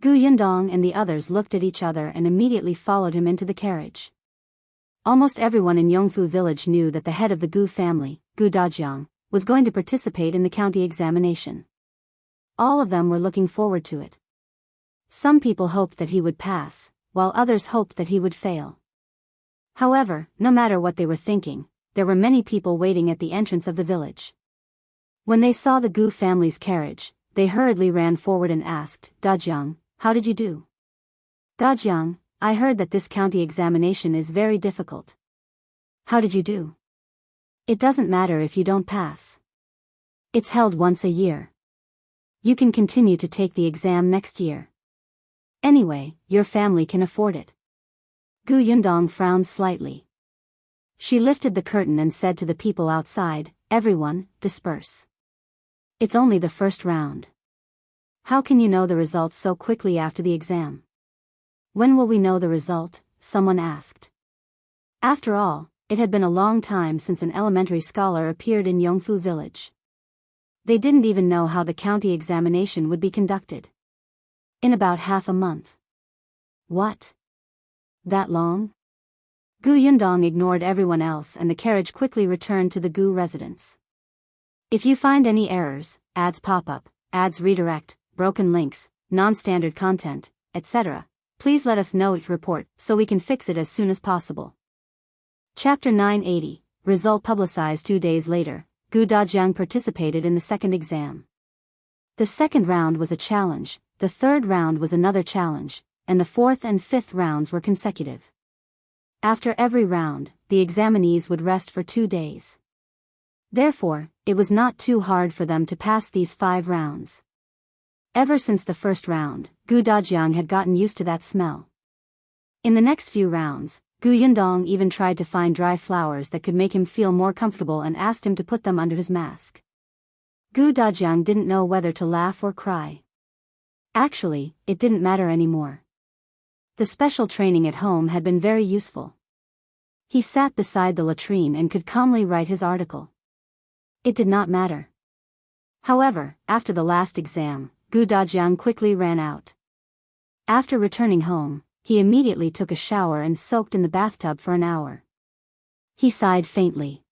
Gu Yundong and the others looked at each other and immediately followed him into the carriage. Almost everyone in Yongfu village knew that the head of the Gu family, Gu Dajiang, was going to participate in the county examination. All of them were looking forward to it. Some people hoped that he would pass, while others hoped that he would fail. However, no matter what they were thinking, there were many people waiting at the entrance of the village. When they saw the Gu family's carriage, they hurriedly ran forward and asked, Dajiang, how did you do? Dajiang, I heard that this county examination is very difficult. How did you do? It doesn't matter if you don't pass. It's held once a year. You can continue to take the exam next year. Anyway, your family can afford it. Gu Yundong frowned slightly. She lifted the curtain and said to the people outside, everyone, disperse. It's only the first round. How can you know the results so quickly after the exam? When will we know the result? Someone asked. After all, it had been a long time since an elementary scholar appeared in Yongfu village. They didn't even know how the county examination would be conducted. In about half a month. What? That long? Gu Yundong ignored everyone else and the carriage quickly returned to the Gu residence. If you find any errors, ads pop up, ads redirect, broken links, non-standard content, etc., please let us know each report so we can fix it as soon as possible. Chapter 980, Result publicized 2 days later, Gu Dajiang participated in the second exam. The second round was a challenge, the third round was another challenge, and the fourth and fifth rounds were consecutive. After every round, the examinees would rest for 2 days. Therefore, it was not too hard for them to pass these 5 rounds. Ever since the first round, Gu Dajiang had gotten used to that smell. In the next few rounds, Gu Yundong even tried to find dry flowers that could make him feel more comfortable and asked him to put them under his mask. Gu Dajiang didn't know whether to laugh or cry. Actually, it didn't matter anymore. The special training at home had been very useful. He sat beside the latrine and could calmly write his article. It did not matter. However, after the last exam, Gu Dajiang quickly ran out. After returning home, he immediately took a shower and soaked in the bathtub for an hour. He sighed faintly.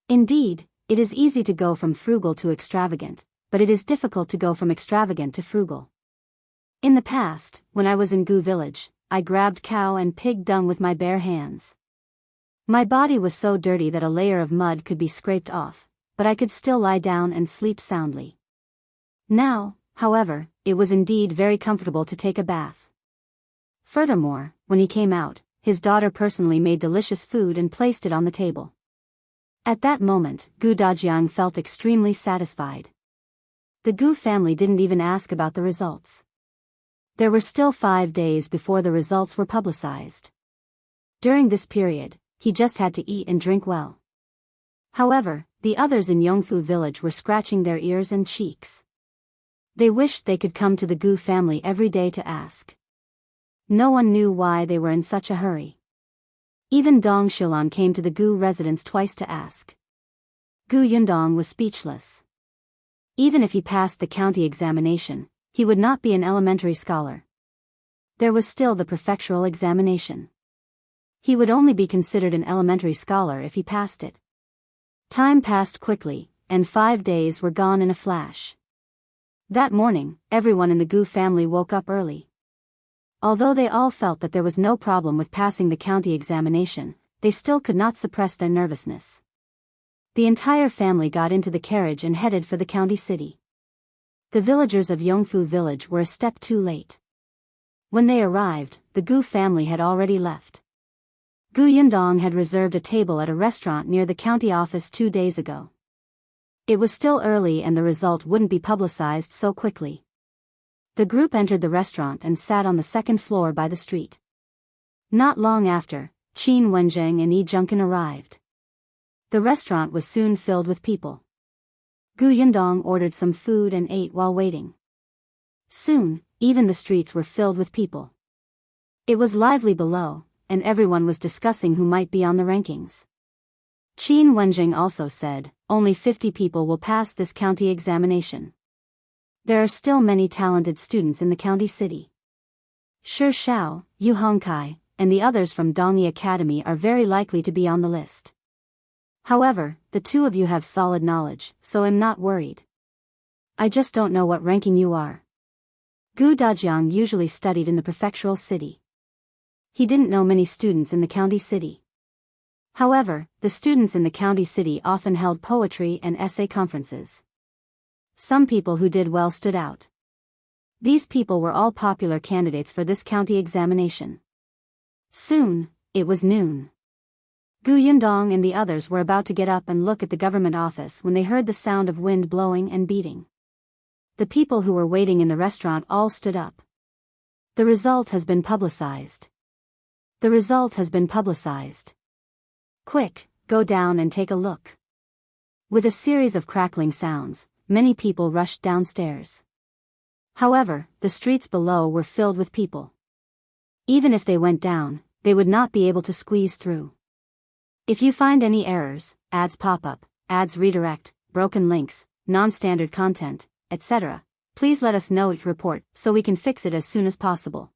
Indeed, it is easy to go from frugal to extravagant, but it is difficult to go from extravagant to frugal. In the past, when I was in Gu village, I grabbed cow and pig dung with my bare hands. My body was so dirty that a layer of mud could be scraped off, but I could still lie down and sleep soundly. Now, however, it was indeed very comfortable to take a bath. Furthermore, when he came out, his daughter personally made delicious food and placed it on the table. At that moment, Gu Dajiang felt extremely satisfied. The Gu family didn't even ask about the results. There were still 5 days before the results were publicized. During this period, he just had to eat and drink well. However, the others in Yongfu village were scratching their ears and cheeks. They wished they could come to the Gu family every day to ask. No one knew why they were in such a hurry. Even Dong Shilan came to the Gu residence twice to ask. Gu Yundong was speechless. Even if he passed the county examination, he would not be an elementary scholar. There was still the prefectural examination. He would only be considered an elementary scholar if he passed it. Time passed quickly, and 5 days were gone in a flash. That morning, everyone in the Gu family woke up early. Although they all felt that there was no problem with passing the county examination, they still could not suppress their nervousness. The entire family got into the carriage and headed for the county city. The villagers of Yongfu village were a step too late. When they arrived, the Gu family had already left. Gu Yundong had reserved a table at a restaurant near the county office 2 days ago. It was still early and the result wouldn't be publicized so quickly. The group entered the restaurant and sat on the second floor by the street. Not long after, Qin Wenjing and Yi Junkin arrived. The restaurant was soon filled with people. Gu Yundong ordered some food and ate while waiting. Soon, even the streets were filled with people. It was lively below, and everyone was discussing who might be on the rankings. Qin Wenjing also said, only 50 people will pass this county examination. There are still many talented students in the county city. Shao, Yu Hongkai, and the others from Dongyi Academy are very likely to be on the list. However, the 2 of you have solid knowledge, so I'm not worried. I just don't know what ranking you are. Gu Dajiang usually studied in the prefectural city. He didn't know many students in the county city. However, the students in the county city often held poetry and essay conferences. Some people who did well stood out. These people were all popular candidates for this county examination. Soon, it was noon. Gu Yundong and the others were about to get up and look at the government office when they heard the sound of wind blowing and beating. The people who were waiting in the restaurant all stood up. The result has been publicized. The result has been publicized. Quick, go down and take a look. With a series of crackling sounds, many people rushed downstairs. However, the streets below were filled with people. Even if they went down, they would not be able to squeeze through. If you find any errors, ads pop up, ads redirect, broken links, non-standard content, etc., please let us know each report so we can fix it as soon as possible.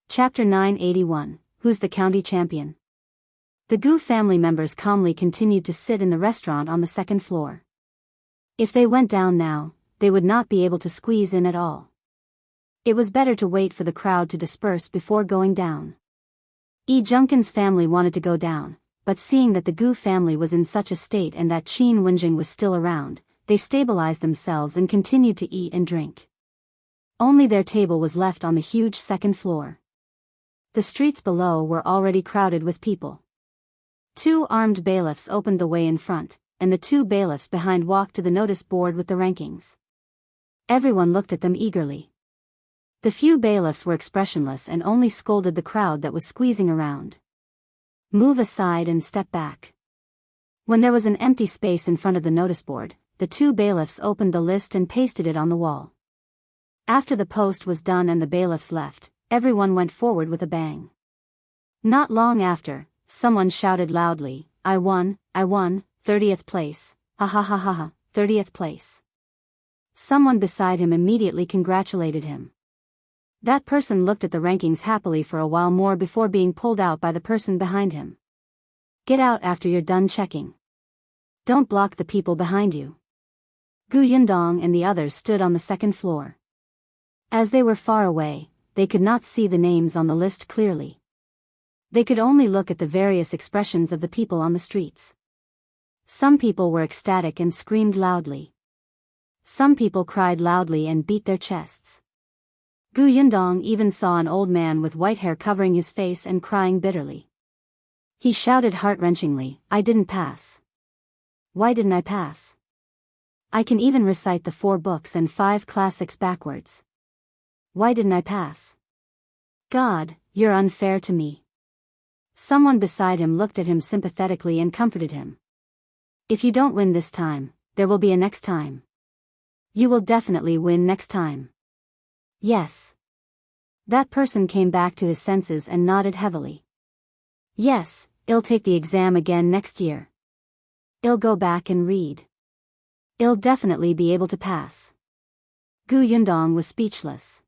Chapter 981, Who's the County Champion? The Gu family members calmly continued to sit in the restaurant on the second floor. If they went down now, they would not be able to squeeze in at all. It was better to wait for the crowd to disperse before going down. Yi Junkin's family wanted to go down, but seeing that the Gu family was in such a state and that Qin Wenjing was still around, they stabilized themselves and continued to eat and drink. Only their table was left on the huge second floor. The streets below were already crowded with people. 2 armed bailiffs opened the way in front, and the 2 bailiffs behind walked to the notice board with the rankings. Everyone looked at them eagerly. The few bailiffs were expressionless and only scolded the crowd that was squeezing around. Move aside and step back. When there was an empty space in front of the notice board, the two bailiffs opened the list and pasted it on the wall. After the post was done and the bailiffs left, everyone went forward with a bang. Not long after, someone shouted loudly, I won, 30th place, ha ha ha ha ha, 30th place. Someone beside him immediately congratulated him. That person looked at the rankings happily for a while more before being pulled out by the person behind him. Get out after you're done checking. Don't block the people behind you. Gu Yundong and the others stood on the second floor. As they were far away, they could not see the names on the list clearly. They could only look at the various expressions of the people on the streets. Some people were ecstatic and screamed loudly. Some people cried loudly and beat their chests. Gu Yundong even saw an old man with white hair covering his face and crying bitterly. He shouted heart-wrenchingly, I didn't pass. Why didn't I pass? I can even recite the 4 books and 5 classics backwards. Why didn't I pass? God, you're unfair to me. Someone beside him looked at him sympathetically and comforted him. If you don't win this time, there will be a next time. You will definitely win next time. Yes. That person came back to his senses and nodded heavily. Yes, I'll take the exam again next year. I'll go back and read. I'll definitely be able to pass. Gu Yundong was speechless.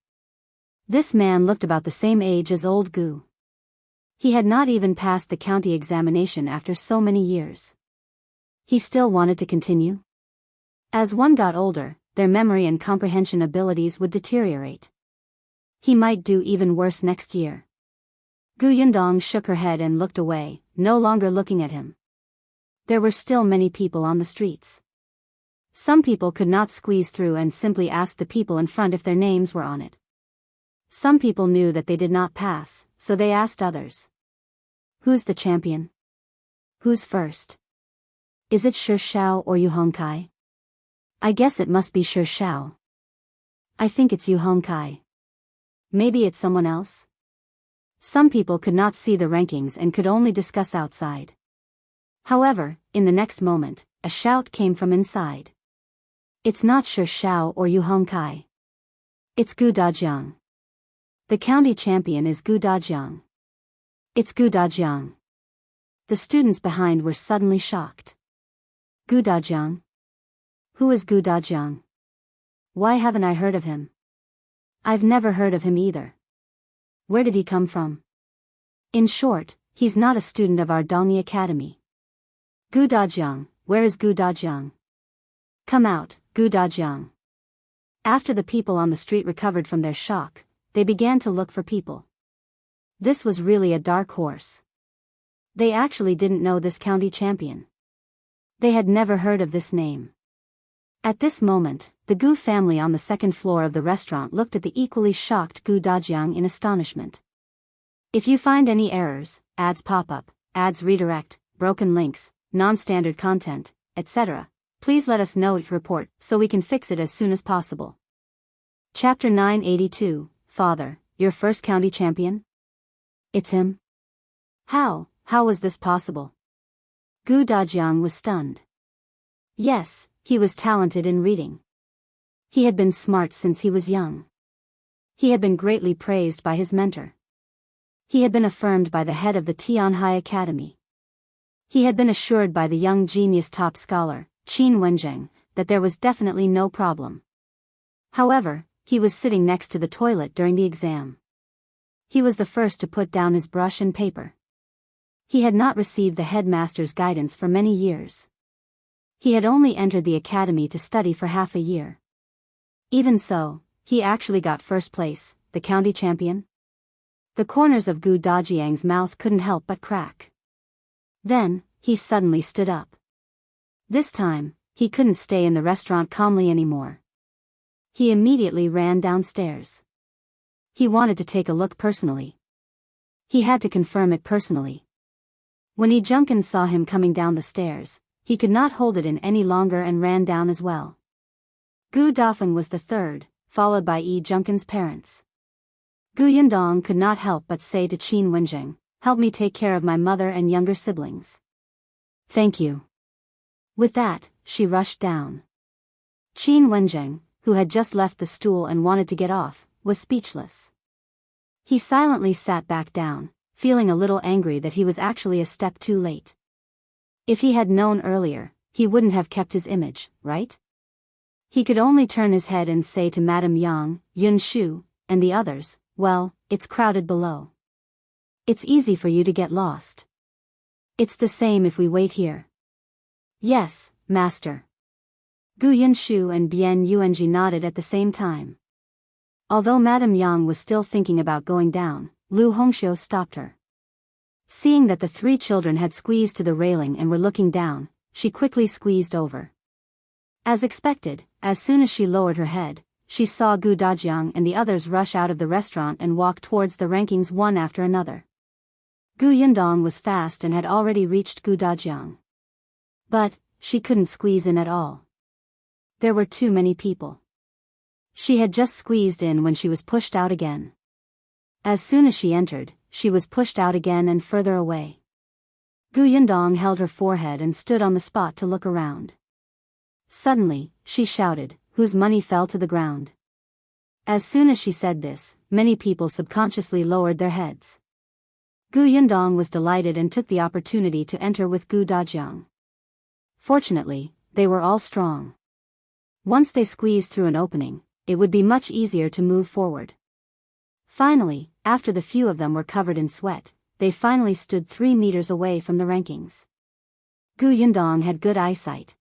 This man looked about the same age as old Gu. He had not even passed the county examination after so many years. He still wanted to continue? As one got older, their memory and comprehension abilities would deteriorate. He might do even worse next year. Gu Yundong shook her head and looked away, no longer looking at him. There were still many people on the streets. Some people could not squeeze through and simply asked the people in front if their names were on it. Some people knew that they did not pass, so they asked others. Who's the champion? Who's first? Is it Shi Shao or Yu Hongkai? I guess it must be Shi Shao. I think it's Yu Hongkai. Maybe it's someone else? Some people could not see the rankings and could only discuss outside. However, in the next moment, a shout came from inside. It's not Shi Shao or Yu Hongkai. It's Gu Dajiang. The county champion is Gu Dajiang. It's Gu Dajiang. The students behind were suddenly shocked. Gu Dajiang? Who is Gu Dajiang? Why haven't I heard of him? I've never heard of him either. Where did he come from? In short, he's not a student of our Dongyi Academy. Gu Dajiang, where is Gu Dajiang? Come out, Gu Dajiang. After the people on the street recovered from their shock, they began to look for people. This was really a dark horse. They actually didn't know this county champion. They had never heard of this name. At this moment, the Gu family on the second floor of the restaurant looked at the equally shocked Gu Dajiang in astonishment. If you find any errors, ads pop up, ads redirect, broken links, non-standard content, etc., please let us know it report so we can fix it as soon as possible. Chapter 982, Father, your first county champion? It's him? How was this possible? Gu Dajiang was stunned. Yes, he was talented in reading. He had been smart since he was young. He had been greatly praised by his mentor. He had been affirmed by the head of the Tianhai Academy. He had been assured by the young genius top scholar, Qin Wenzheng, that there was definitely no problem. However, he was sitting next to the toilet during the exam. He was the first to put down his brush and paper. He had not received the headmaster's guidance for many years. He had only entered the academy to study for half a year. Even so, he actually got first place, the county champion. The corners of Gu Dajiang's mouth couldn't help but crack. Then, he suddenly stood up. This time, he couldn't stay in the restaurant calmly anymore. He immediately ran downstairs. He wanted to take a look personally. He had to confirm it personally. When Yi Junkin saw him coming down the stairs, he could not hold it in any longer and ran down as well. Gu Dafeng was the third, followed by Yi Junkin's parents. Gu Yundong could not help but say to Qin Wenzheng, help me take care of my mother and younger siblings. Thank you. With that, she rushed down. Qin Wenjing, who had just left the stool and wanted to get off, was speechless. He silently sat back down, feeling a little angry that he was actually a step too late. If he had known earlier, he wouldn't have kept his image, right? He could only turn his head and say to Madame Yang, Yun Shu, and the others, well, it's crowded below. It's easy for you to get lost. It's the same if we wait here. Yes, master. Gu Yunshu and Bian Yuanji nodded at the same time. Although Madame Yang was still thinking about going down, Lu Hongxiu stopped her. Seeing that the three children had squeezed to the railing and were looking down, she quickly squeezed over. As expected, as soon as she lowered her head, she saw Gu Dajiang and the others rush out of the restaurant and walk towards the rankings one after another. Gu Yundong was fast and had already reached Gu Dajiang. But, she couldn't squeeze in at all. There were too many people. She had just squeezed in when she was pushed out again. As soon as she entered, she was pushed out again and further away. Gu Yundong held her forehead and stood on the spot to look around. Suddenly, she shouted, whose money fell to the ground. As soon as she said this, many people subconsciously lowered their heads. Gu Yundong was delighted and took the opportunity to enter with Gu Dajiang. Fortunately, they were all strong. Once they squeezed through an opening, it would be much easier to move forward. Finally, after the few of them were covered in sweat, they finally stood 3 meters away from the rankings. Gu Yundong had good eyesight.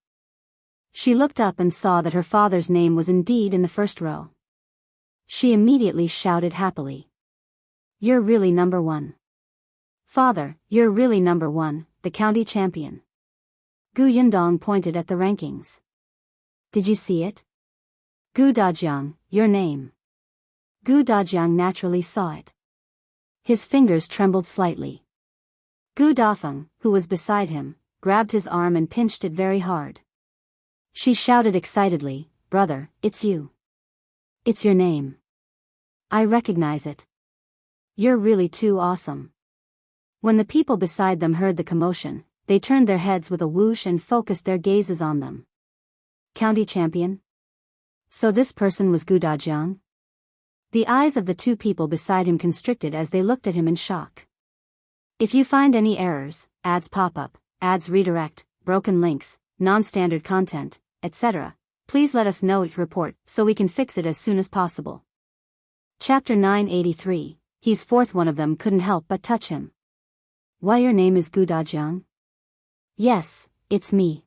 She looked up and saw that her father's name was indeed in the first row. She immediately shouted happily. You're really number one. Father, you're really number one, the county champion. Gu Yundong pointed at the rankings. Did you see it? Gu Dajiang, your name. Gu Dajiang naturally saw it. His fingers trembled slightly. Gu Dafeng, who was beside him, grabbed his arm and pinched it very hard. She shouted excitedly, brother, it's you. It's your name. I recognize it. You're really too awesome. When the people beside them heard the commotion, they turned their heads with a whoosh and focused their gazes on them. County champion? So this person was Gu Dajiang? The eyes of the two people beside him constricted as they looked at him in shock. If you find any errors, ads pop up, ads redirect, broken links, non-standard content, etc., please let us know each report so we can fix it as soon as possible. Chapter 983, he's fourth. One of them couldn't help but touch him. Why, your name is Gu Dajiang? Yes, it's me.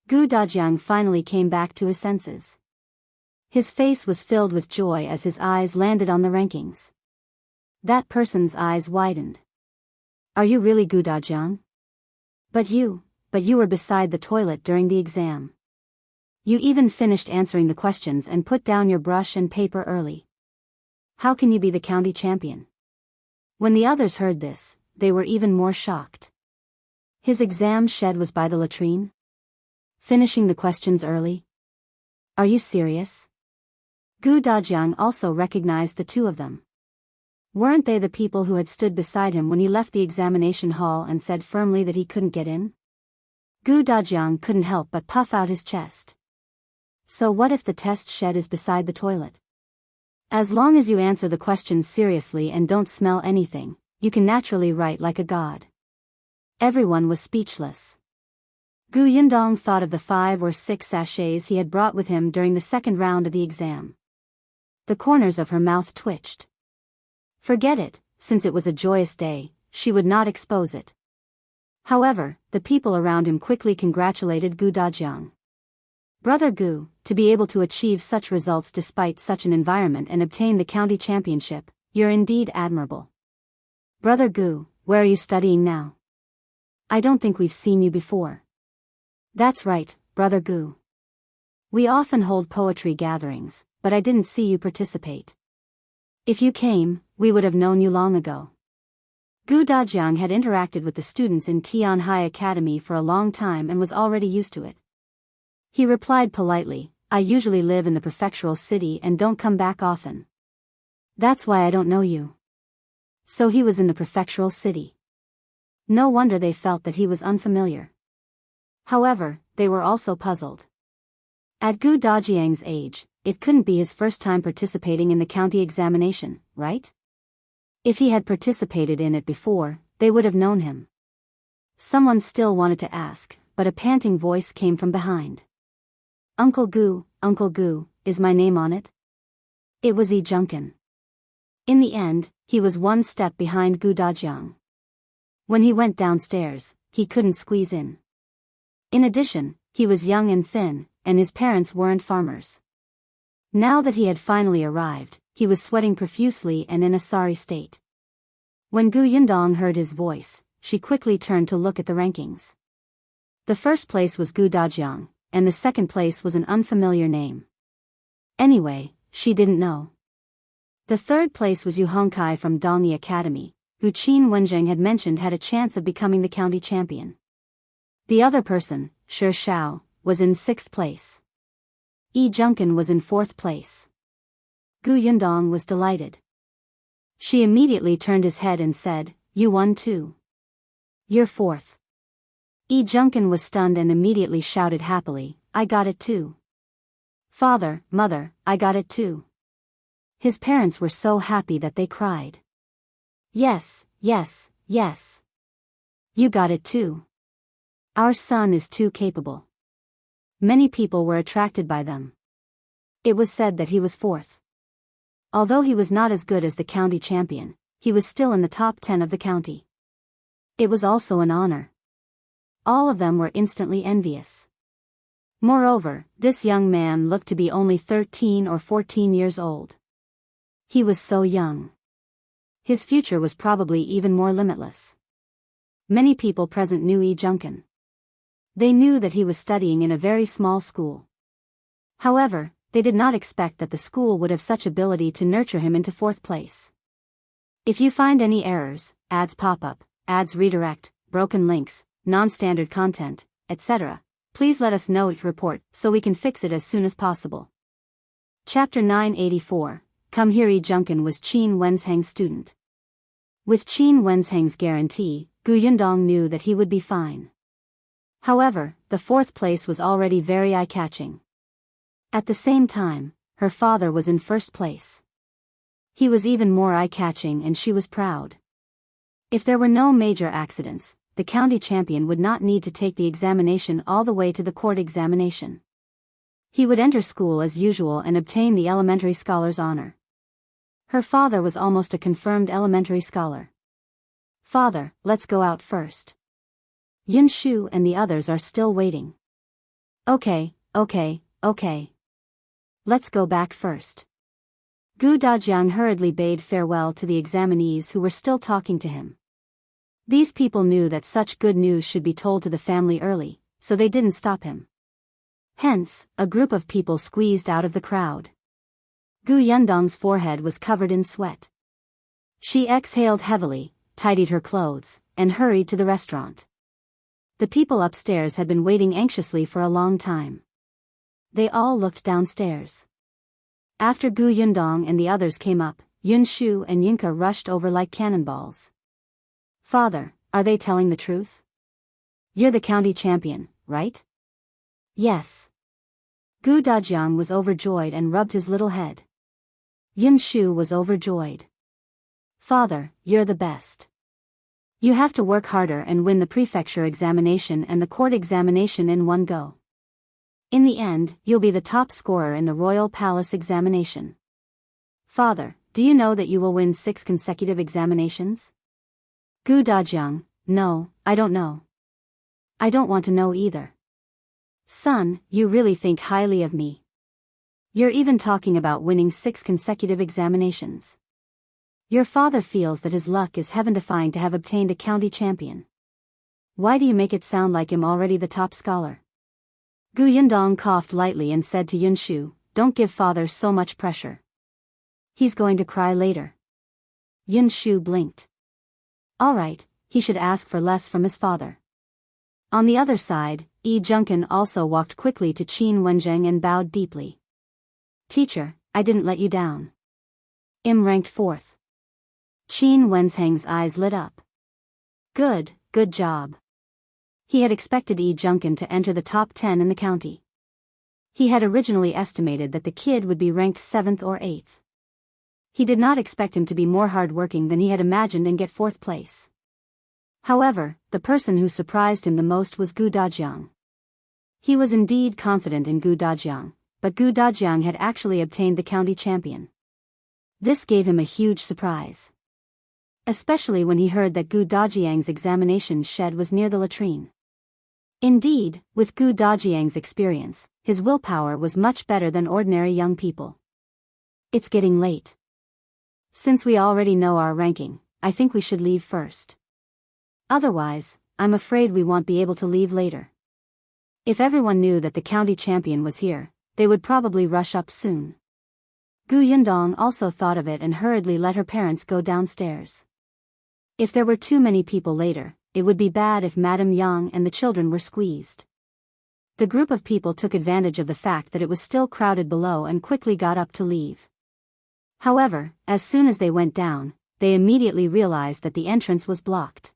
Gu Dajiang finally came back to his senses. His face was filled with joy as his eyes landed on the rankings. That person's eyes widened. Are you really Gu Dajiang? But you were beside the toilet during the exam. You even finished answering the questions and put down your brush and paper early. How can you be the county champion? When the others heard this, they were even more shocked. His exam shed was by the latrine? Finishing the questions early? Are you serious? Gu Dajiang also recognized the two of them. Weren't they the people who had stood beside him when he left the examination hall and said firmly that he couldn't get in? Gu Dajiang couldn't help but puff out his chest. So what if the test shed is beside the toilet? As long as you answer the questions seriously and don't smell anything, you can naturally write like a god. Everyone was speechless. Gu Yundong thought of the 5 or 6 sachets he had brought with him during the second round of the exam. The corners of her mouth twitched. Forget it, since it was a joyous day, she would not expose it. However, the people around him quickly congratulated Gu Dajiang. Brother Gu, to be able to achieve such results despite such an environment and obtain the county championship, you're indeed admirable. Brother Gu, where are you studying now? I don't think we've seen you before. That's right, Brother Gu. We often hold poetry gatherings, but I didn't see you participate. If you came, we would have known you long ago. Gu Dajiang had interacted with the students in Tianhai Academy for a long time and was already used to it. He replied politely, I usually live in the prefectural city and don't come back often. That's why I don't know you. So he was in the prefectural city. No wonder they felt that he was unfamiliar. However, they were also puzzled. At Gu Dajiang's age, it couldn't be his first time participating in the county examination, right? If he had participated in it before, they would have known him. Someone still wanted to ask, but a panting voice came from behind. Uncle Gu, is my name on it? It was Yi Junkin. In the end, he was one step behind Gu Dajiang. When he went downstairs, he couldn't squeeze in. In addition, he was young and thin, and his parents weren't farmers. Now that he had finally arrived, he was sweating profusely and in a sorry state. When Gu Yundong heard his voice, she quickly turned to look at the rankings. The first place was Gu Dajiang, and the second place was an unfamiliar name. Anyway, she didn't know. The third place was Yu Hongkai from Dongyi Academy, who Qin Wenjing had mentioned had a chance of becoming the county champion. The other person, Shao, was in 6th place. Yi Junkin was in 4th place. Gu Yundong was delighted. She immediately turned his head and said, "You won too. You're 4th." Yi Junkin was stunned and immediately shouted happily, "I got it too. Father, mother, I got it too." His parents were so happy that they cried. Yes. You got it too. Our son is too capable." Many people were attracted by them. It was said that he was 4th. Although he was not as good as the county champion, he was still in the top 10 of the county. It was also an honor. All of them were instantly envious. Moreover, this young man looked to be only 13 or 14 years old. He was so young. His future was probably even more limitless. Many people present knew Yi Junkin. They knew that he was studying in a very small school. However, they did not expect that the school would have such ability to nurture him into 4th place. If you find any errors, ads pop up, ads redirect, broken links, non-standard content, etc., please let us know report so we can fix it as soon as possible. Chapter 984, Come Here. Yi Junkin was Qin Wensheng's student. With Qin Wensheng's guarantee, Gu Yundong knew that he would be fine. However, the 4th place was already very eye-catching. At the same time, her father was in 1st place. He was even more eye-catching and she was proud. If there were no major accidents, the county champion would not need to take the examination all the way to the court examination. He would enter school as usual and obtain the elementary scholar's honor. Her father was almost a confirmed elementary scholar. "Father, let's go out first. Yun Shu and the others are still waiting." Okay. Let's go back first." Gu Dajiang hurriedly bade farewell to the examinees who were still talking to him. These people knew that such good news should be told to the family early, so they didn't stop him. Hence, a group of people squeezed out of the crowd. Gu Yundong's forehead was covered in sweat. She exhaled heavily, tidied her clothes, and hurried to the restaurant. The people upstairs had been waiting anxiously for a long time. They all looked downstairs. After Gu Yundong and the others came up, Yun Shu and Yinka rushed over like cannonballs. "Father, are they telling the truth? You're the county champion, right?" "Yes." Gu Dajiang was overjoyed and rubbed his little head. Yun Shu was overjoyed. "Father, you're the best. You have to work harder and win the prefecture examination and the court examination in one go. In the end, you'll be the top scorer in the Royal Palace examination. Father, do you know that you will win 6 consecutive examinations?" Gu Dajiang: "No, I don't know. I don't want to know either." "Son, you really think highly of me. You're even talking about winning 6 consecutive examinations. Your father feels that his luck is heaven-defying to have obtained a county champion. Why do you make it sound like I'm already the top scholar?" Gu Yundong coughed lightly and said to Yun Shu, "Don't give father so much pressure. He's going to cry later." Yun Shu blinked. All right, he should ask for less from his father. On the other side, Yi Junkin also walked quickly to Qin Wenjing and bowed deeply. "Teacher, I didn't let you down. I'm ranked 4th. Qin Wenzhang's eyes lit up. Good job. He had expected Yi Junkin to enter the top 10 in the county. He had originally estimated that the kid would be ranked 7th or 8th. He did not expect him to be more hard-working than he had imagined and get 4th place. However, the person who surprised him the most was Gu Dajiang. He was indeed confident in Gu Dajiang, but Gu Dajiang had actually obtained the county champion. This gave him a huge surprise. Especially when he heard that Gu Dajiang's examination shed was near the latrine. Indeed, with Gu Dajiang's experience, his willpower was much better than ordinary young people. It's getting late. Since we already know our ranking, I think we should leave first. Otherwise, I'm afraid we won't be able to leave later. If everyone knew that the county champion was here, they would probably rush up soon. Gu Yundong also thought of it and hurriedly let her parents go downstairs. If there were too many people later, it would be bad if Madame Yang and the children were squeezed. The group of people took advantage of the fact that it was still crowded below and quickly got up to leave. However, as soon as they went down, they immediately realized that the entrance was blocked.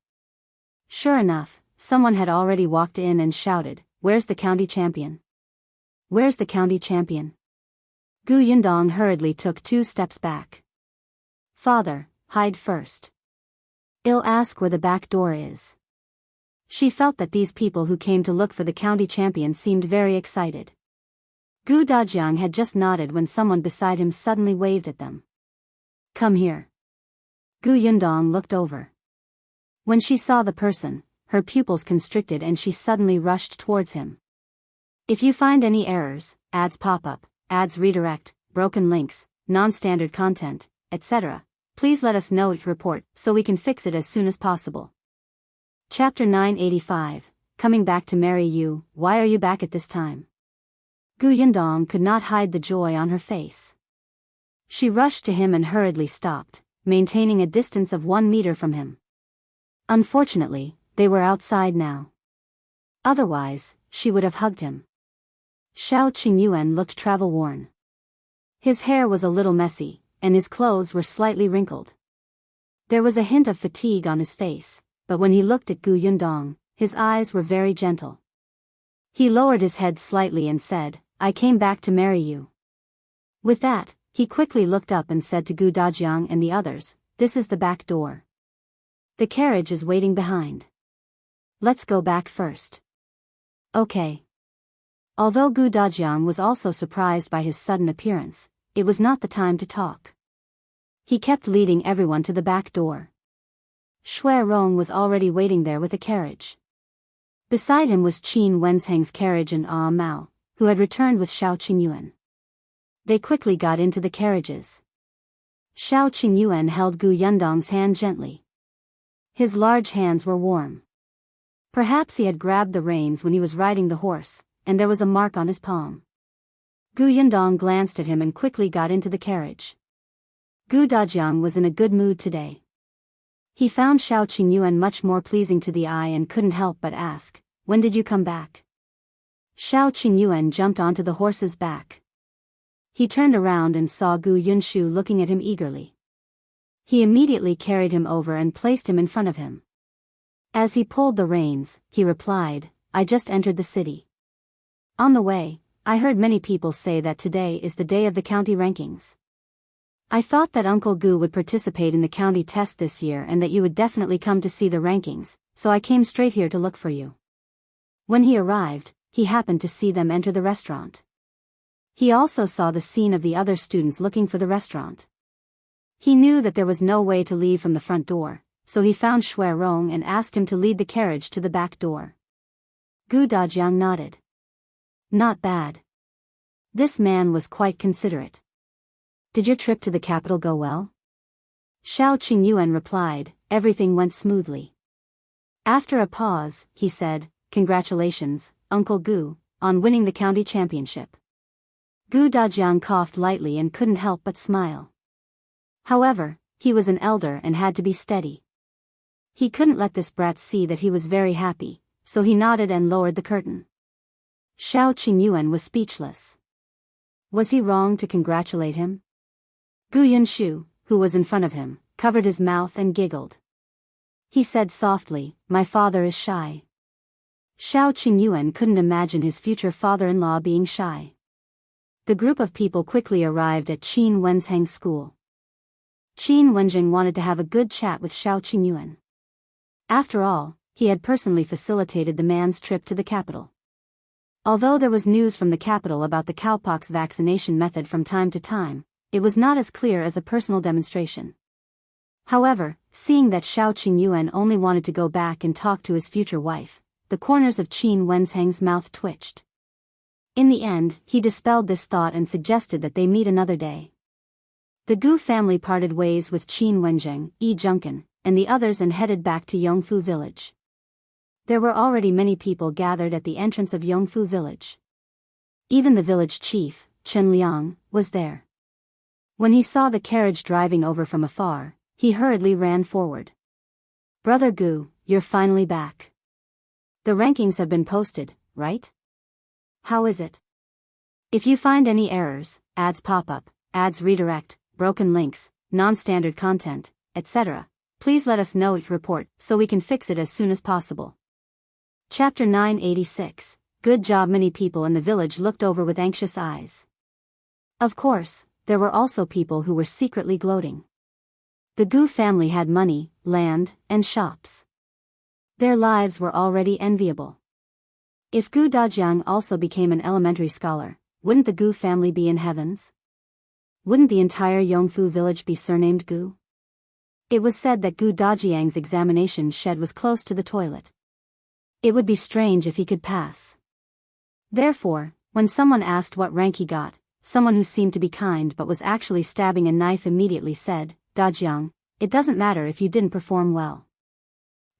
Sure enough, someone had already walked in and shouted, "Where's the county champion? Where's the county champion?" Gu Yundong hurriedly took 2 steps back. "Father, hide first. I'll ask where the back door is." She felt that these people who came to look for the county champion seemed very excited. Gu Dajiang had just nodded when someone beside him suddenly waved at them. "Come here." Gu Yundong looked over. When she saw the person, her pupils constricted and she suddenly rushed towards him. "If you find any errors, ads pop up, ads redirect, broken links, non-standard content, etc., please let us know it report so we can fix it as soon as possible." Chapter 985, Coming Back to Marry You, Why Are You Back at This Time? Gu Yundong could not hide the joy on her face. She rushed to him and hurriedly stopped, maintaining a distance of 1 meter from him. Unfortunately, they were outside now. Otherwise, she would have hugged him. Shao Qingyuan looked travel-worn. His hair was a little messy, and his clothes were slightly wrinkled. There was a hint of fatigue on his face, but when he looked at Gu Yundong, his eyes were very gentle. He lowered his head slightly and said, "I came back to marry you." With that, he quickly looked up and said to Gu Dajiang and the others, "This is the back door. The carriage is waiting behind. Let's go back first." "Okay." Although Gu Dajiang was also surprised by his sudden appearance, it was not the time to talk. He kept leading everyone to the back door. Shui Rong was already waiting there with a carriage. Beside him was Qin Wenzhang's carriage and Mao, who had returned with Shao Qingyuan. They quickly got into the carriages. Shao Qingyuan held Gu Yundong's hand gently. His large hands were warm. Perhaps he had grabbed the reins when he was riding the horse, and there was a mark on his palm. Gu Yundong glanced at him and quickly got into the carriage. Gu Dajiang was in a good mood today. He found Shao Qingyuan much more pleasing to the eye and couldn't help but ask, "When did you come back?" Shao Qingyuan jumped onto the horse's back. He turned around and saw Gu Yunshu looking at him eagerly. He immediately carried him over and placed him in front of him. As he pulled the reins, he replied, "I just entered the city. On the way, I heard many people say that today is the day of the county rankings. I thought that Uncle Gu would participate in the county test this year and that you would definitely come to see the rankings, so I came straight here to look for you." When he arrived, he happened to see them enter the restaurant. He also saw the scene of the other students looking for the restaurant. He knew that there was no way to leave from the front door, so he found Shui Rong and asked him to lead the carriage to the back door. Gu Dajiang nodded. Not bad. This man was quite considerate. "Did your trip to the capital go well?" Shao Qingyuan replied, "Everything went smoothly." After a pause, he said, "Congratulations, Uncle Gu, on winning the county championship." Gu Dajiang coughed lightly and couldn't help but smile. However, he was an elder and had to be steady. He couldn't let this brat see that he was very happy, so he nodded and lowered the curtain. Shao Qingyuan was speechless. Was he wrong to congratulate him? Gu Yunshu, who was in front of him, covered his mouth and giggled. He said softly, "My father is shy." Shao Qingyuan couldn't imagine his future father-in-law being shy. The group of people quickly arrived at Qin Wenzheng's school. Qin Wenzheng wanted to have a good chat with Shao Qingyuan. After all, he had personally facilitated the man's trip to the capital. Although there was news from the capital about the cowpox vaccination method from time to time, it was not as clear as a personal demonstration. However, seeing that Shao Qingyuan only wanted to go back and talk to his future wife, the corners of Qin Wenzheng's mouth twitched. In the end, he dispelled this thought and suggested that they meet another day. The Gu family parted ways with Qin Wenzheng, Yi Junkan, and the others and headed back to Yongfu village. There were already many people gathered at the entrance of Yongfu village. Even the village chief, Chen Liang, was there. When he saw the carriage driving over from afar, he hurriedly ran forward. "Brother Gu, you're finally back. The rankings have been posted, right? How is it? If you find any errors, ads pop up, ads redirect, broken links, non-standard content, etc., please let us know each report so we can fix it as soon as possible." Chapter 986. Good job. Many people in the village looked over with anxious eyes. Of course, there were also people who were secretly gloating. The Gu family had money, land, and shops. Their lives were already enviable. If Gu Dajiang also became an elementary scholar, wouldn't the Gu family be in heavens? Wouldn't the entire Yongfu village be surnamed Gu? It was said that Gu Dajiang's examination shed was close to the toilet. It would be strange if he could pass. Therefore, when someone asked what rank he got, someone who seemed to be kind but was actually stabbing a knife immediately said, "Dajiang, it doesn't matter if you didn't perform well.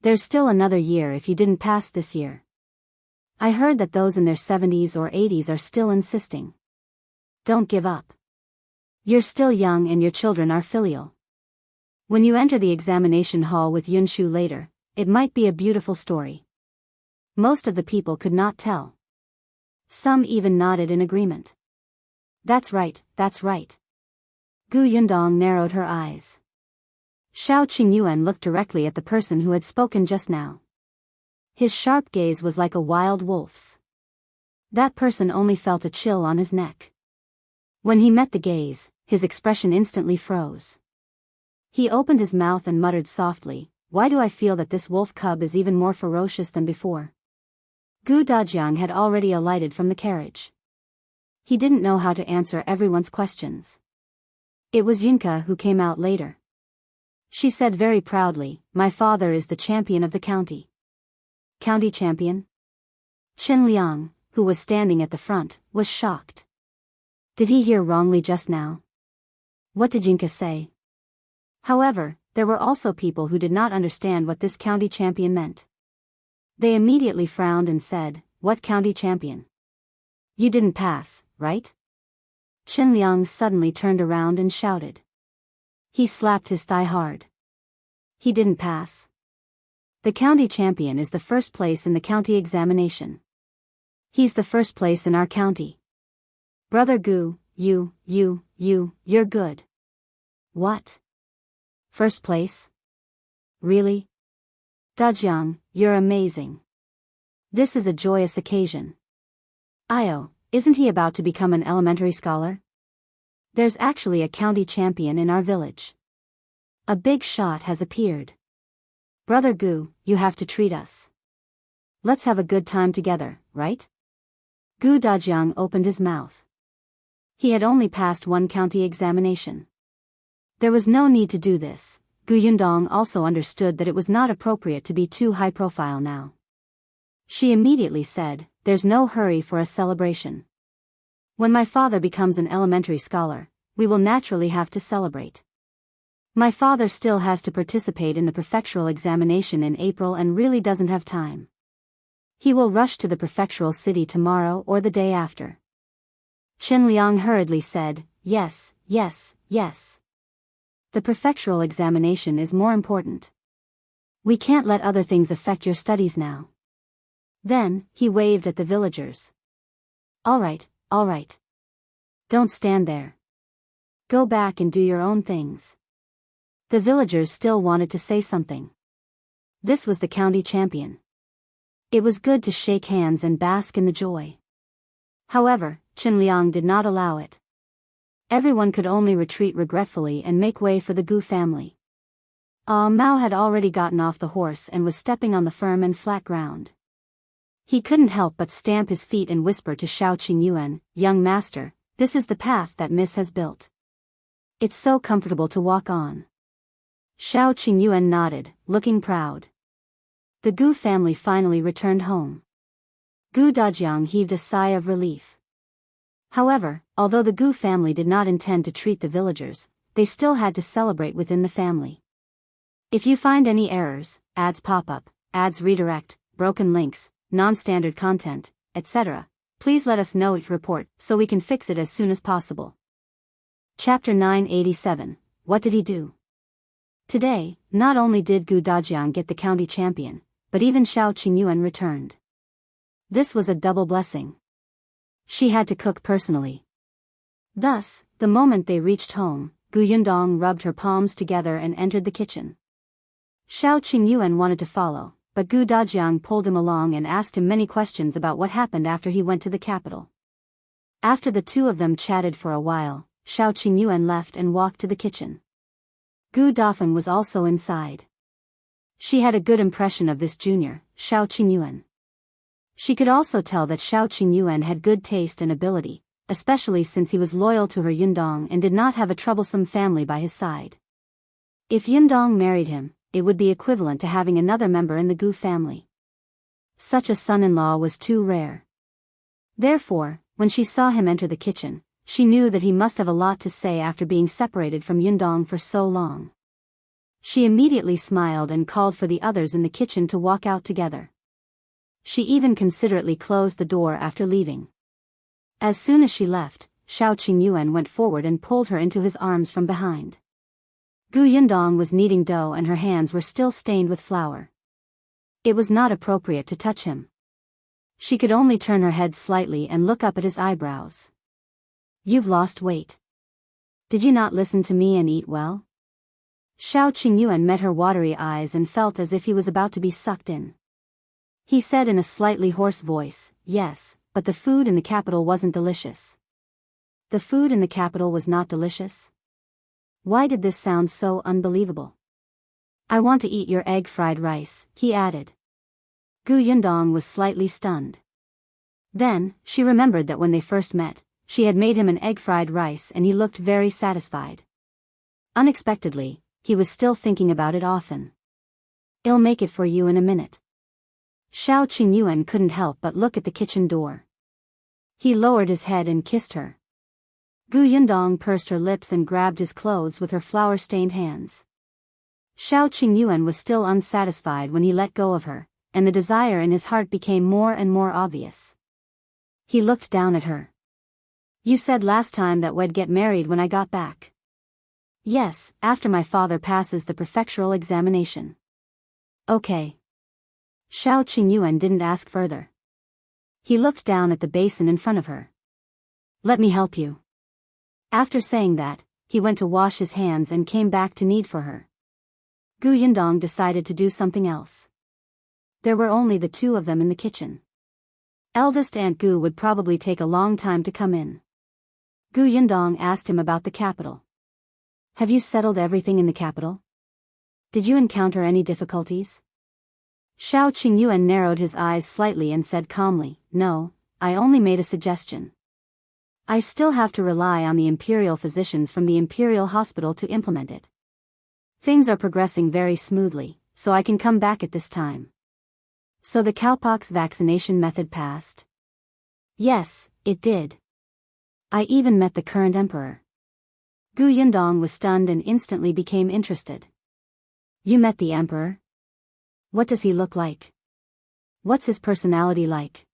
There's still another year if you didn't pass this year." I heard that those in their 70s or 80s are still insisting. Don't give up. You're still young and your children are filial. When you enter the examination hall with Yunshu later, it might be a beautiful story. Most of the people could not tell. Some even nodded in agreement. That's right, that's right. Gu Yundong narrowed her eyes. Shao Qingyuan looked directly at the person who had spoken just now. His sharp gaze was like a wild wolf's. That person only felt a chill on his neck. When he met the gaze, his expression instantly froze. He opened his mouth and muttered softly, "Why do I feel that this wolf cub is even more ferocious than before?" Gu Dajiang had already alighted from the carriage. He didn't know how to answer everyone's questions. It was Yunka who came out later. She said very proudly, "My father is the champion of the county." County champion? Chen Liang, who was standing at the front, was shocked. Did he hear wrongly just now? What did Yunka say? However, there were also people who did not understand what this county champion meant. They immediately frowned and said, "What county champion? You didn't pass, right?" Chen Liang suddenly turned around and shouted. He slapped his thigh hard. He didn't pass. The county champion is the first place in the county examination. He's the first place in our county. Brother Gu, you're good. What? First place? Really? Dajiang, you're amazing. This is a joyous occasion. Io, isn't he about to become an elementary scholar? There's actually a county champion in our village. A big shot has appeared. Brother Gu, you have to treat us. Let's have a good time together, right? Gu Dajiang opened his mouth. He had only passed one county examination. There was no need to do this. Gu Yundong also understood that it was not appropriate to be too high profile now. She immediately said, "There's no hurry for a celebration. When my father becomes an elementary scholar, we will naturally have to celebrate. My father still has to participate in the prefectural examination in April and really doesn't have time. He will rush to the prefectural city tomorrow or the day after." Chen Liang hurriedly said, Yes. The prefectural examination is more important. We can't let other things affect your studies now." Then, he waved at the villagers. All right. Don't stand there. Go back and do your own things. The villagers still wanted to say something. This was the county champion. It was good to shake hands and bask in the joy. However, Qingyuan did not allow it. Everyone could only retreat regretfully and make way for the Gu family. Mao had already gotten off the horse and was stepping on the firm and flat ground. He couldn't help but stamp his feet and whisper to Shao Qingyuan, "Young master, this is the path that Miss has built. It's so comfortable to walk on." Shao Qingyuan nodded, looking proud. The Gu family finally returned home. Gu Dajiang heaved a sigh of relief. However, although the Gu family did not intend to treat the villagers, they still had to celebrate within the family. If you find any errors, ads pop up, ads redirect, broken links, non-standard content, etc., please let us know each report so we can fix it as soon as possible. Chapter 987, What did he do? Today, not only did Gu Dajiang get the county champion, but even Shao Qingyuan returned. This was a double blessing. She had to cook personally. Thus, the moment they reached home, Gu Yundong rubbed her palms together and entered the kitchen. Shao Qingyuan wanted to follow, but Gu Dajiang pulled him along and asked him many questions about what happened after he went to the capital. After the two of them chatted for a while, Shao Qingyuan left and walked to the kitchen. Gu Dafeng was also inside. She had a good impression of this junior, Shao Qingyuan. She could also tell that Shao Qingyuan had good taste and ability, especially since he was loyal to her Yundong and did not have a troublesome family by his side. If Yundong married him, it would be equivalent to having another member in the Gu family. Such a son-in-law was too rare. Therefore, when she saw him enter the kitchen, she knew that he must have a lot to say after being separated from Yundong for so long. She immediately smiled and called for the others in the kitchen to walk out together. She even considerately closed the door after leaving. As soon as she left, Shao Qingyuan went forward and pulled her into his arms from behind. Gu Yundong was kneading dough and her hands were still stained with flour. It was not appropriate to touch him. She could only turn her head slightly and look up at his eyebrows. "You've lost weight. Did you not listen to me and eat well?" Shao Qingyuan met her watery eyes and felt as if he was about to be sucked in. He said in a slightly hoarse voice, "Yes, but the food in the capital wasn't delicious." The food in the capital was not delicious? Why did this sound so unbelievable? "I want to eat your egg fried rice," he added. Gu Yundong was slightly stunned. Then, she remembered that when they first met, she had made him an egg fried rice and he looked very satisfied. Unexpectedly, he was still thinking about it often. "I'll make it for you in a minute." Shao Qingyuan couldn't help but look at the kitchen door. He lowered his head and kissed her. Gu Yundong pursed her lips and grabbed his clothes with her flour-stained hands. Shao Qingyuan was still unsatisfied when he let go of her, and the desire in his heart became more and more obvious. He looked down at her. "You said last time that we'd get married when I got back." "Yes, after my father passes the prefectural examination." "Okay." Shao Qingyuan didn't ask further. He looked down at the basin in front of her. "Let me help you." After saying that, he went to wash his hands and came back to knead for her. Gu Yundong decided to do something else. There were only the two of them in the kitchen. Eldest Aunt Gu would probably take a long time to come in. Gu Yundong asked him about the capital. "Have you settled everything in the capital? Did you encounter any difficulties?" Shao Qingyuan narrowed his eyes slightly and said calmly, "No, I only made a suggestion. I still have to rely on the imperial physicians from the imperial hospital to implement it. Things are progressing very smoothly, so I can come back at this time." "So the cowpox vaccination method passed?" "Yes, it did. I even met the current emperor." Gu Yundong was stunned and instantly became interested. "You met the emperor? What does he look like? What's his personality like?"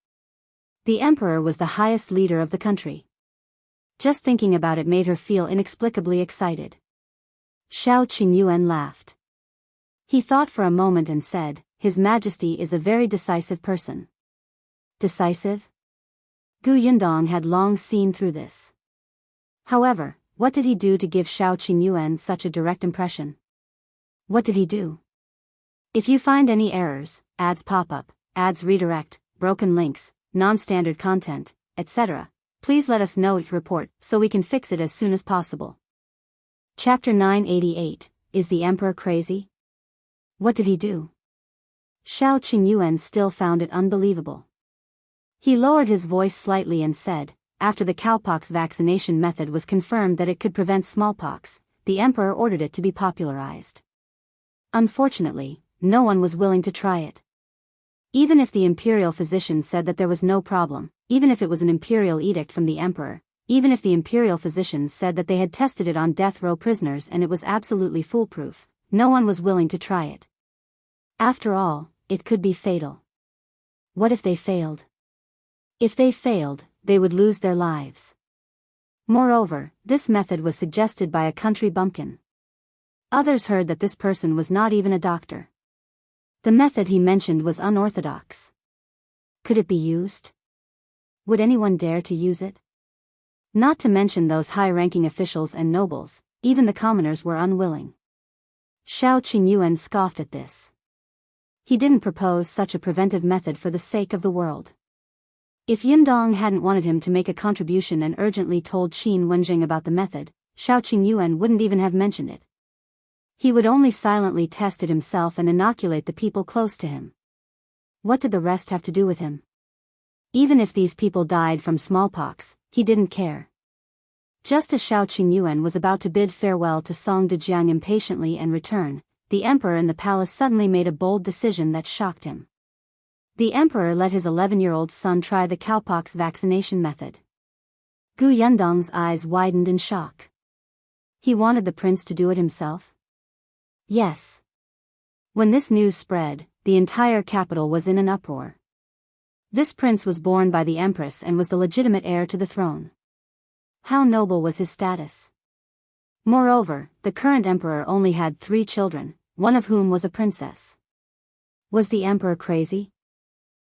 The emperor was the highest leader of the country. Just thinking about it made her feel inexplicably excited. Shao Qingyuan laughed. He thought for a moment and said, "His Majesty is a very decisive person." Decisive? Gu Yundong had long seen through this. However, what did he do to give Shao Qingyuan such a direct impression? What did he do? If you find any errors, ads pop up, ads redirect, broken links, non-standard content, etc., please let us know it report so we can fix it as soon as possible. Chapter 988, Is the Emperor Crazy? What did he do? Shao Qingyuan still found it unbelievable. He lowered his voice slightly and said, after the cowpox vaccination method was confirmed that it could prevent smallpox, the emperor ordered it to be popularized. Unfortunately, no one was willing to try it. Even if the imperial physician said that there was no problem, even if it was an imperial edict from the emperor, even if the imperial physicians said that they had tested it on death row prisoners and it was absolutely foolproof, no one was willing to try it. After all, it could be fatal. What if they failed? If they failed, they would lose their lives. Moreover, this method was suggested by a country bumpkin. Others heard that this person was not even a doctor. The method he mentioned was unorthodox. Could it be used? Would anyone dare to use it? Not to mention those high-ranking officials and nobles, even the commoners were unwilling. Shao Qingyuan scoffed at this. He didn't propose such a preventive method for the sake of the world. If Yundong hadn't wanted him to make a contribution and urgently told Qin Wenjing about the method, Shao Qingyuan wouldn't even have mentioned it. He would only silently test it himself and inoculate the people close to him. What did the rest have to do with him? Even if these people died from smallpox, he didn't care. Just as Shao Qingyuan was about to bid farewell to Song Dajiang impatiently and return, the emperor in the palace suddenly made a bold decision that shocked him. The emperor let his 11-year-old son try the cowpox vaccination method. Gu Yundong's eyes widened in shock. He wanted the prince to do it himself? Yes. When this news spread, the entire capital was in an uproar. This prince was born by the empress and was the legitimate heir to the throne. How noble was his status? Moreover, the current emperor only had 3 children, one of whom was a princess. Was the emperor crazy?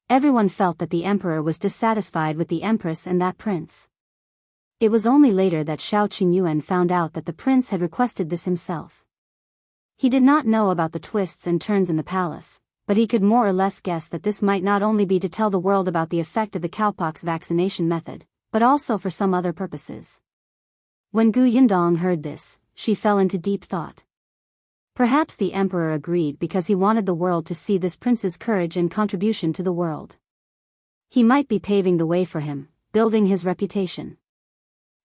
Everyone felt that the emperor was dissatisfied with the empress and that prince. It was only later that Shao Qingyuan found out that the prince had requested this himself. He did not know about the twists and turns in the palace, but he could more or less guess that this might not only be to tell the world about the effect of the cowpox vaccination method, but also for some other purposes. When Gu Yundong heard this, she fell into deep thought. Perhaps the emperor agreed because he wanted the world to see this prince's courage and contribution to the world. He might be paving the way for him, building his reputation.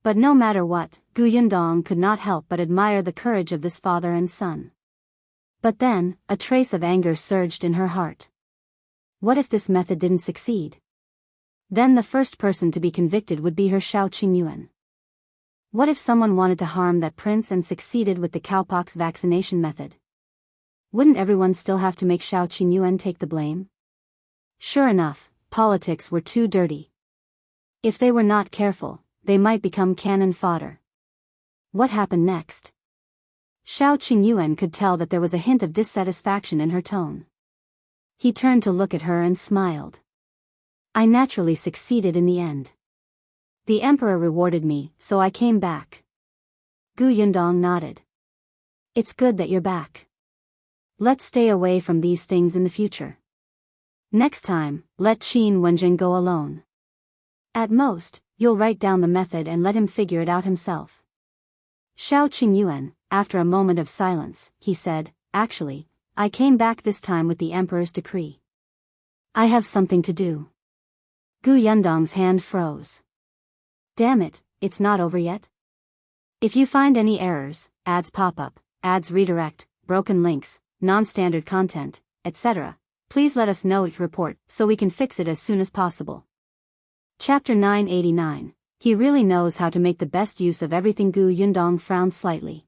But no matter what, Gu Yundong could not help but admire the courage of this father and son. But then, a trace of anger surged in her heart. What if this method didn't succeed? Then the first person to be convicted would be her Shao Qingyuan. What if someone wanted to harm that prince and succeeded with the cowpox vaccination method? Wouldn't everyone still have to make Shao Qingyuan take the blame? Sure enough, politics were too dirty. If they were not careful, they might become cannon fodder. What happened next? Shao Qingyuan could tell that there was a hint of dissatisfaction in her tone. He turned to look at her and smiled. I naturally succeeded in the end. The emperor rewarded me, so I came back. Gu Yundong nodded. It's good that you're back. Let's stay away from these things in the future. Next time, let Qin Wenjing go alone. At most, you'll write down the method and let him figure it out himself. Shao Qingyuan, after a moment of silence, he said, actually, I came back this time with the emperor's decree. I have something to do. Gu Yundong's hand froze. Damn it, it's not over yet? If you find any errors, ads pop up, ads redirect, broken links, non-standard content, etc., please let us know it report so we can fix it as soon as possible. Chapter 989, He really knows how to make the best use of everything. Gu Yundong frowned slightly.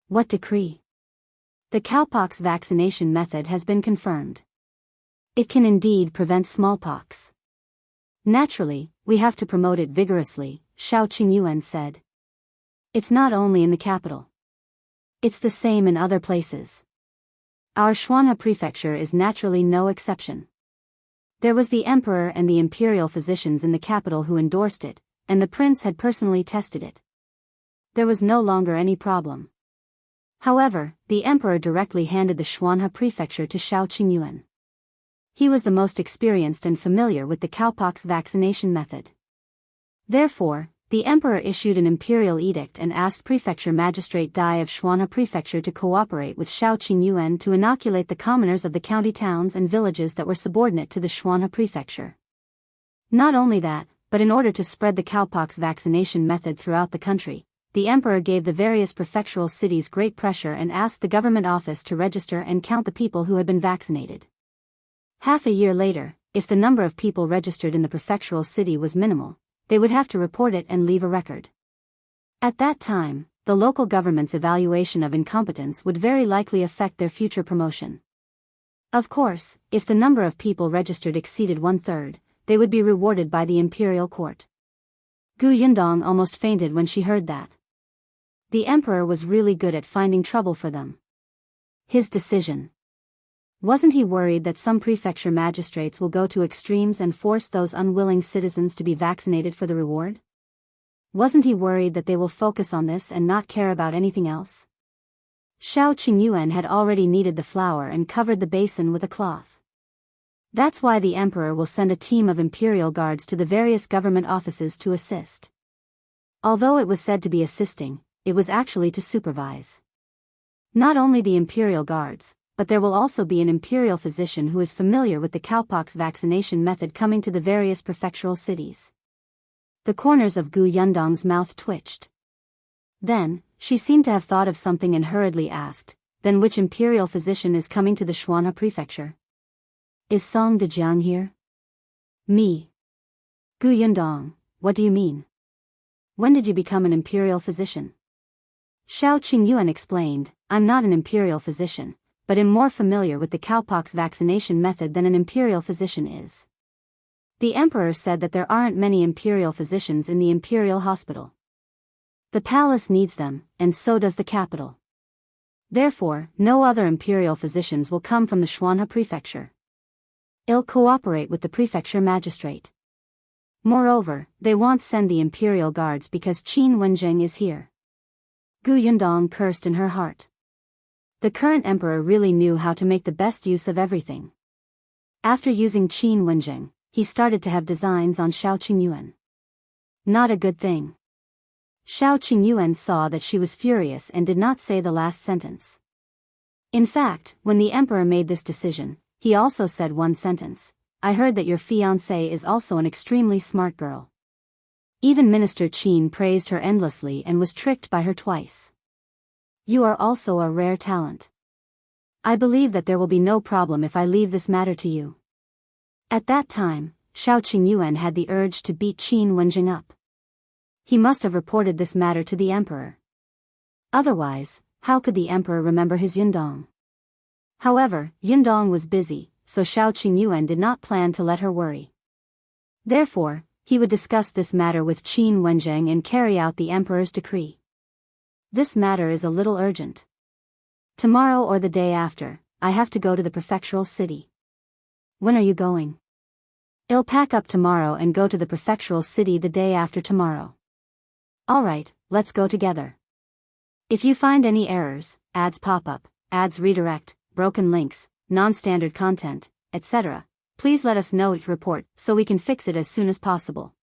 What decree? The cowpox vaccination method has been confirmed. It can indeed prevent smallpox. Naturally, we have to promote it vigorously, Shao Qingyuan said. It's not only in the capital. It's the same in other places. Our Shuangzi Prefecture is naturally no exception. There was the emperor and the imperial physicians in the capital who endorsed it, and the prince had personally tested it. There was no longer any problem. However, the emperor directly handed the Xuanhe prefecture to Shao Qingyuan. He was the most experienced and familiar with the cowpox vaccination method. Therefore, the emperor issued an imperial edict and asked Prefecture Magistrate Dai of Xuanhe Prefecture to cooperate with Shao Qingyuan to inoculate the commoners of the county towns and villages that were subordinate to the Xuanhe Prefecture. Not only that, but in order to spread the cowpox vaccination method throughout the country, the emperor gave the various prefectural cities great pressure and asked the government office to register and count the people who had been vaccinated. Half a year later, if the number of people registered in the prefectural city was minimal, they would have to report it and leave a record. At that time, the local government's evaluation of incompetence would very likely affect their future promotion. Of course, if the number of people registered exceeded 1/3, they would be rewarded by the imperial court. Gu Yundong almost fainted when she heard that. The emperor was really good at finding trouble for them. His decision. Wasn't he worried that some prefecture magistrates will go to extremes and force those unwilling citizens to be vaccinated for the reward? Wasn't he worried that they will focus on this and not care about anything else? Shao Qingyuan had already kneaded the flour and covered the basin with a cloth. That's why the emperor will send a team of imperial guards to the various government offices to assist. Although it was said to be assisting, it was actually to supervise. Not only the imperial guards, but there will also be an imperial physician who is familiar with the cowpox vaccination method coming to the various prefectural cities. The corners of Gu Yundong's mouth twitched. Then, she seemed to have thought of something and hurriedly asked, "Then which imperial physician is coming to the Xuanhe prefecture? Is Song Dajiang here?" "Me." "Gu Yundong, what do you mean? When did you become an imperial physician?" Shao Qingyuan explained, "I'm not an imperial physician, but am more familiar with the cowpox vaccination method than an imperial physician is." The emperor said that there aren't many imperial physicians in the imperial hospital. The palace needs them, and so does the capital. Therefore, no other imperial physicians will come from the Xuanhe prefecture. I'll cooperate with the prefecture magistrate. Moreover, they won't send the imperial guards because Qin Wenjing is here. Gu Yundong cursed in her heart. The current emperor really knew how to make the best use of everything. After using Qin Wenjing, he started to have designs on Shao Qingyuan. Not a good thing. Shao Qingyuan saw that she was furious and did not say the last sentence. In fact, when the emperor made this decision, he also said one sentence: "I heard that your fiancée is also an extremely smart girl." Even Minister Qin praised her endlessly and was tricked by her twice. "You are also a rare talent. I believe that there will be no problem if I leave this matter to you." At that time, Shao Qingyuan had the urge to beat Qin Wenjing up. He must have reported this matter to the emperor. Otherwise, how could the emperor remember his Yundong? However, Yundong was busy, so Shao Qingyuan did not plan to let her worry. Therefore, he would discuss this matter with Qin Wenjing and carry out the emperor's decree. "This matter is a little urgent. Tomorrow or the day after, I have to go to the prefectural city." "When are you going?" "I'll pack up tomorrow and go to the prefectural city the day after tomorrow." "All right, let's go together. If you find any errors, ads pop up, ads redirect, broken links, non-standard content, etc., please let us know it report so we can fix it as soon as possible."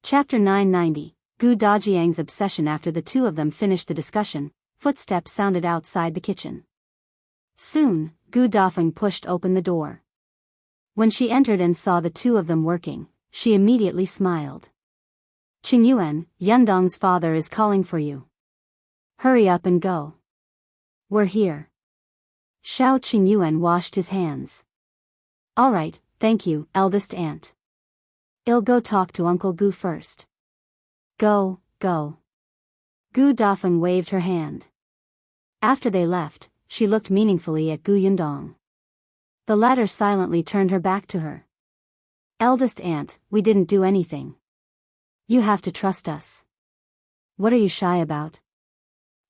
Chapter 990, Gu Dajiang's obsession. After the two of them finished the discussion, footsteps sounded outside the kitchen. Soon, Gu Dafeng pushed open the door. When she entered and saw the two of them working, she immediately smiled. "Qingyuan, Yundong's father is calling for you. Hurry up and go." "We're here." Shao Qingyuan washed his hands. "All right, thank you, eldest aunt. I'll go talk to Uncle Gu first." Go. Gu Dafeng waved her hand. After they left, she looked meaningfully at Gu Yundong. The latter silently turned her back to her. "Eldest aunt, we didn't do anything. You have to trust us." "What are you shy about?"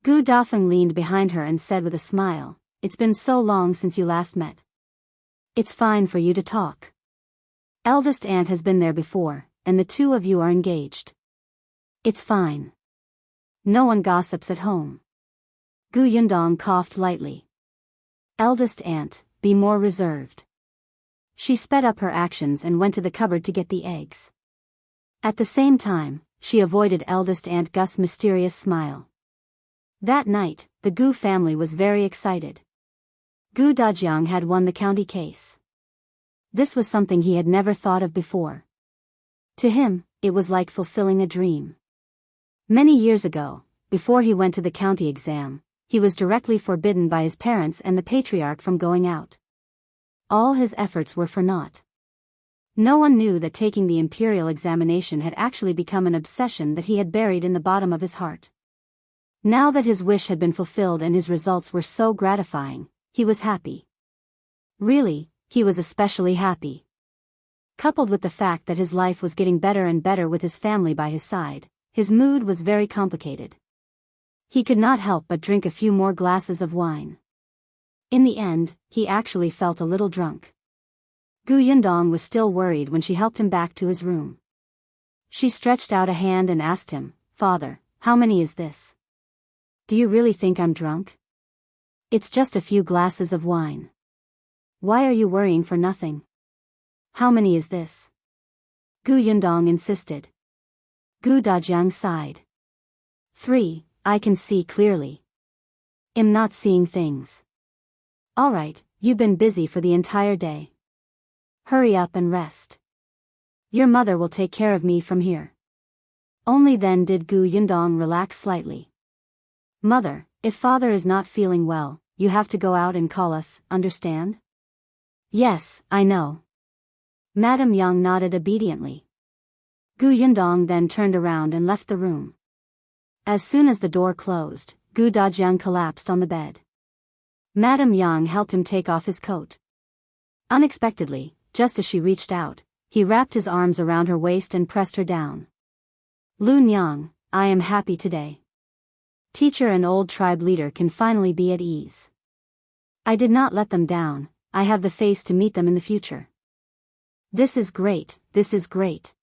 Gu Dafeng leaned behind her and said with a smile, "It's been so long since you last met. It's fine for you to talk. Eldest aunt has been there before, and the two of you are engaged. It's fine. No one gossips at home." Gu Yundong coughed lightly. Eldest aunt, be more reserved. She sped up her actions and went to the cupboard to get the eggs. At the same time, she avoided eldest aunt Gus' mysterious smile. That night, the Gu family was very excited. Gu Dajiang had won the county case. This was something he had never thought of before. To him, it was like fulfilling a dream. Many years ago, before he went to the county exam, he was directly forbidden by his parents and the patriarch from going out. All his efforts were for naught. No one knew that taking the imperial examination had actually become an obsession that he had buried in the bottom of his heart. Now that his wish had been fulfilled and his results were so gratifying, he was happy. Really, he was especially happy. Coupled with the fact that his life was getting better and better with his family by his side, his mood was very complicated. He could not help but drink a few more glasses of wine. In the end, he actually felt a little drunk. Gu Yundong was still worried when she helped him back to his room. She stretched out a hand and asked him, "Father, how many is this? Do you really think I'm drunk? It's just a few glasses of wine. Why are you worrying for nothing? How many is this?" Gu Yundong insisted. Gu Dajiang sighed. 3, I can see clearly. I'm not seeing things. Alright, you've been busy for the entire day. Hurry up and rest. Your mother will take care of me from here. Only then did Gu Yundong relax slightly. Mother, if father is not feeling well, you have to go out and call us, understand? Yes, I know. Madame Yang nodded obediently. Gu Yundong then turned around and left the room. As soon as the door closed, Gu Dajiang collapsed on the bed. Madame Yang helped him take off his coat. Unexpectedly, just as she reached out, he wrapped his arms around her waist and pressed her down. Lun Yang, I am happy today. Teacher and old tribe leader can finally be at ease. I did not let them down, I have the face to meet them in the future. This is great, this is great.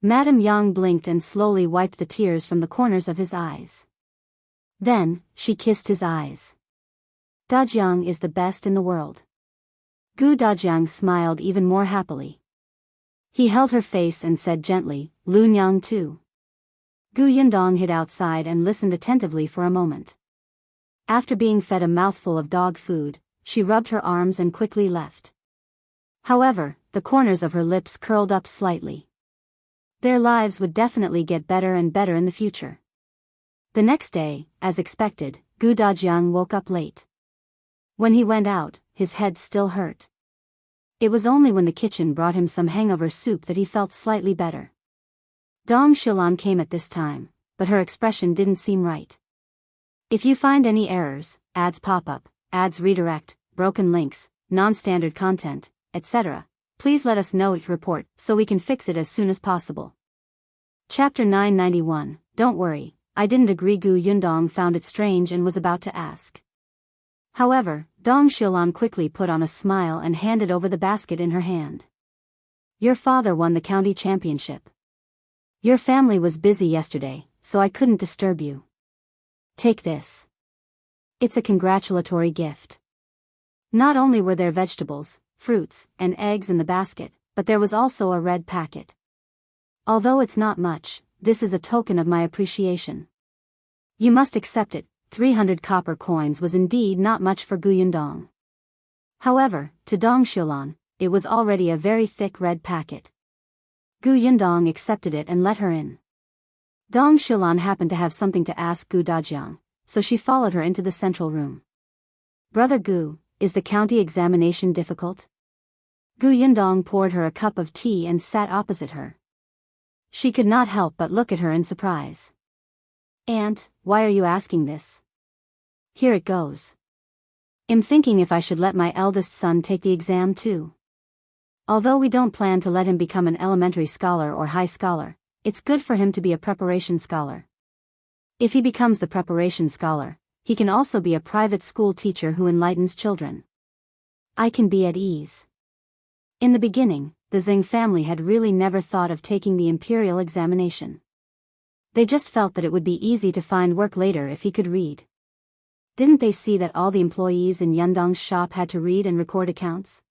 Madame Yang blinked and slowly wiped the tears from the corners of his eyes. Then, she kissed his eyes. Dajiang is the best in the world. Gu Dajiang smiled even more happily. He held her face and said gently, Lun Yang too. Gu Yundong hid outside and listened attentively for a moment. After being fed a mouthful of dog food, she rubbed her arms and quickly left. However, the corners of her lips curled up slightly. Their lives would definitely get better and better in the future. The next day, as expected, Gu Dajiang woke up late. When he went out, his head still hurt. It was only when the kitchen brought him some hangover soup that he felt slightly better. Dong Shilan came at this time, but her expression didn't seem right. If you find any errors, ads pop up, ads redirect, broken links, non-standard content, etc., please let us know your report so we can fix it as soon as possible. Chapter 991, Don't worry, I didn't agree. Gu Yundong found it strange and was about to ask. However, Dong Shilan quickly put on a smile and handed over the basket in her hand. Your father won the county championship. Your family was busy yesterday, so I couldn't disturb you. Take this. It's a congratulatory gift. Not only were there vegetables, fruits, and eggs in the basket, but there was also a red packet. Although it's not much, this is a token of my appreciation. You must accept it. 300 copper coins was indeed not much for Gu Yundong. However, to Dong Shilan, it was already a very thick red packet. Gu Yundong accepted it and let her in. Dong Shilan happened to have something to ask Gu Dajiang, so she followed her into the central room. Brother Gu, is the county examination difficult? Gu Yundong poured her a cup of tea and sat opposite her. She could not help but look at her in surprise. Aunt, why are you asking this? Here it goes. I'm thinking if I should let my eldest son take the exam too. Although we don't plan to let him become an elementary scholar or high scholar, it's good for him to be a preparation scholar. If he becomes the preparation scholar, he can also be a private school teacher who enlightens children. I can be at ease. In the beginning, the Zhang family had really never thought of taking the imperial examination. They just felt that it would be easy to find work later if he could read. Didn't they see that all the employees in Yundong's shop had to read and record accounts?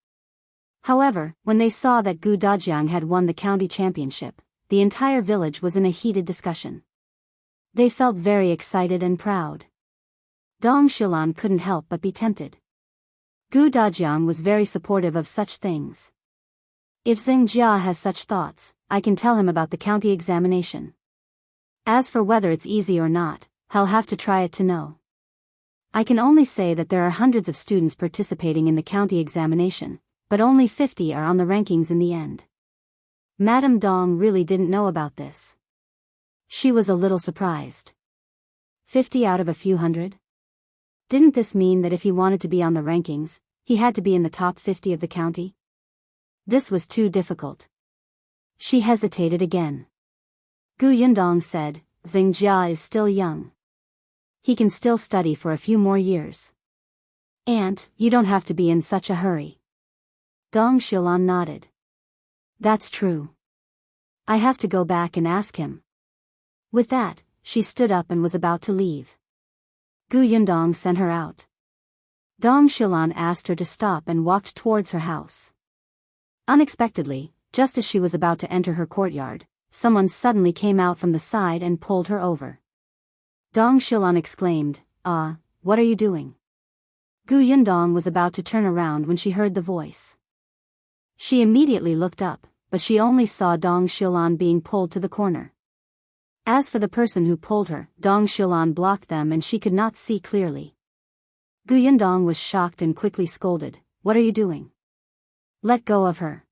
However, when they saw that Gu Dajiang had won the county championship, the entire village was in a heated discussion. They felt very excited and proud. Dong Xilan couldn't help but be tempted. Gu Dajiang was very supportive of such things. If Xing Jia has such thoughts, I can tell him about the county examination. As for whether it's easy or not, I'll have to try it to know. I can only say that there are hundreds of students participating in the county examination, but only 50 are on the rankings in the end. Madame Dong really didn't know about this. She was a little surprised. 50 out of a few hundred? Didn't this mean that if he wanted to be on the rankings, he had to be in the top 50 of the county? This was too difficult. She hesitated again. Gu Yundong said, Xing Jia is still young. He can still study for a few more years. And, you don't have to be in such a hurry. Dong Xilan nodded. That's true. I have to go back and ask him. With that, she stood up and was about to leave. Gu Yundong sent her out. Dong Xilan asked her to stop and walked towards her house. Unexpectedly, just as she was about to enter her courtyard, someone suddenly came out from the side and pulled her over. Dong Xilan exclaimed, what are you doing? Gu Yundong was about to turn around when she heard the voice. She immediately looked up, but she only saw Dong Xilan being pulled to the corner. As for the person who pulled her, Dong Xilan blocked them and she could not see clearly. Gu Yundong was shocked and quickly scolded, what are you doing? Let go of her.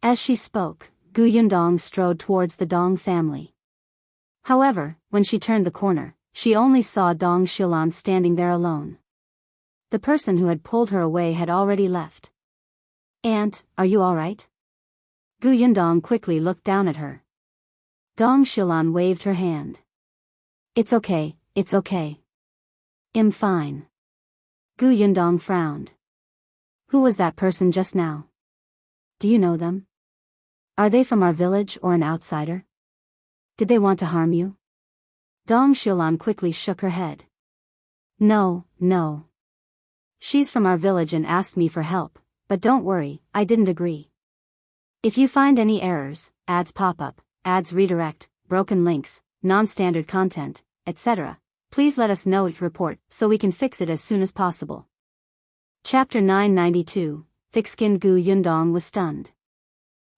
As she spoke, Gu Yundong strode towards the Dong family. However, when she turned the corner, she only saw Dong Xilan standing there alone. The person who had pulled her away had already left. Aunt, are you all right? Gu Yundong quickly looked down at her. Dong Xilan waved her hand. It's okay, it's okay. I'm fine. Gu Yundong frowned. Who was that person just now? Do you know them? Are they from our village or an outsider? Did they want to harm you? Dong Xilan quickly shook her head. No. She's from our village and asked me for help, but don't worry, I didn't agree. If you find any errors, ads pop up, ads redirect, broken links, non-standard content, etc., please let us know it report so we can fix it as soon as possible. Chapter 992, Thick-skinned Gu Yundong was stunned.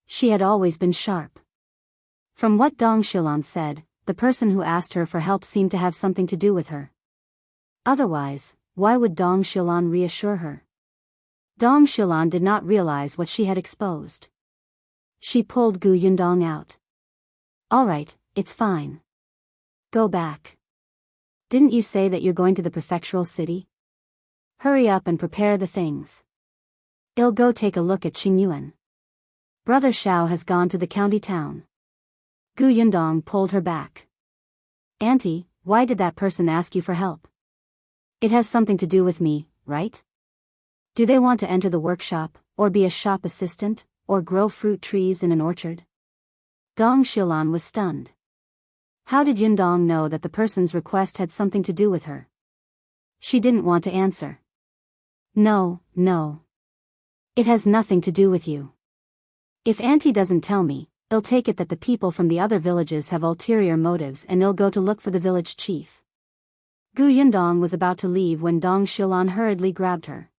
She had always been sharp. From what Dong Xilan said, the person who asked her for help seemed to have something to do with her. Otherwise, why would Dong Xilan reassure her? Dong Xilan did not realize what she had exposed. She pulled Gu Yundong out. All right, it's fine. Go back. Didn't you say that you're going to the prefectural city? Hurry up and prepare the things. I'll go take a look at Qingyuan. Brother Shao has gone to the county town. Gu Yundong pulled her back. Auntie, why did that person ask you for help? It has something to do with me, right? Do they want to enter the workshop, or be a shop assistant, or grow fruit trees in an orchard? Dong Xilan was stunned. How did Yundong know that the person's request had something to do with her? She didn't want to answer. No. It has nothing to do with you. If Auntie doesn't tell me, I'll take it that the people from the other villages have ulterior motives and I'll go to look for the village chief. Gu Yundong was about to leave when Dong Xilan hurriedly grabbed her.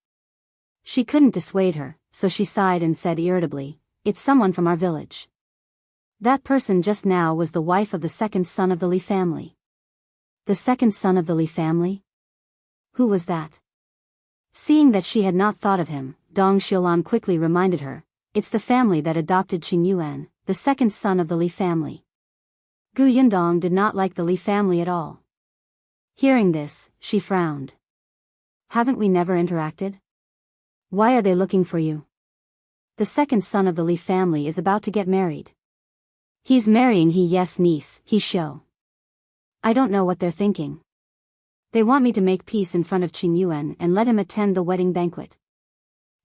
She couldn't dissuade her, so she sighed and said irritably, it's someone from our village. That person just now was the wife of the second son of the Li family. The second son of the Li family? Who was that? Seeing that she had not thought of him, Dong Xilan quickly reminded her, it's the family that adopted Qingyuan, the second son of the Li family. Gu Yundong did not like the Li family at all. Hearing this, she frowned. Haven't we never interacted? Why are they looking for you? The second son of the Li family is about to get married. He's marrying Yes niece, Shao. I don't know what they're thinking. They want me to make peace in front of Qingyuan and let him attend the wedding banquet.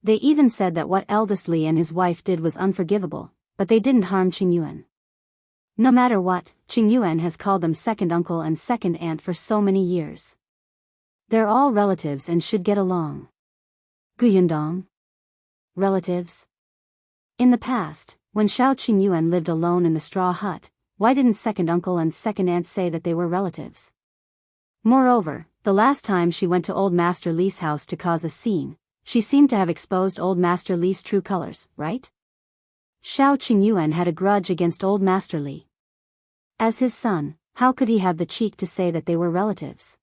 They even said that what Eldest Li and his wife did was unforgivable, but they didn't harm Qingyuan. No matter what, Qingyuan has called them second uncle and second aunt for so many years. They're all relatives and should get along. Gu Yundong? Relatives? In the past, when Shao Qingyuan lived alone in the straw hut, why didn't second uncle and second aunt say that they were relatives? Moreover, the last time she went to old Master Li's house to cause a scene, she seemed to have exposed old Master Li's true colors, right? Shao Qingyuan had a grudge against old Master Li. As his son, how could he have the cheek to say that they were relatives?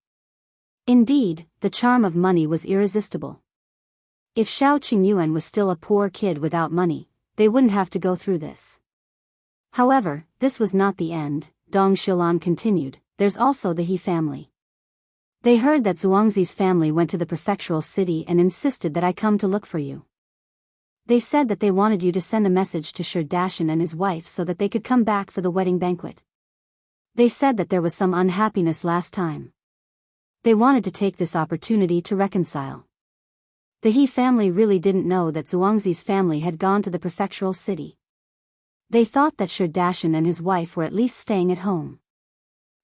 Indeed, the charm of money was irresistible. If Shao Qingyuan was still a poor kid without money, they wouldn't have to go through this. However, this was not the end, Dong Xilan continued, there's also the He family. They heard that Zhuangzi's family went to the prefectural city and insisted that I come to look for you. They said that they wanted you to send a message to Her and his wife so that they could come back for the wedding banquet. They said that there was some unhappiness last time. They wanted to take this opportunity to reconcile. The He family really didn't know that Zhuangzi's family had gone to the prefectural city. They thought that Her and his wife were at least staying at home.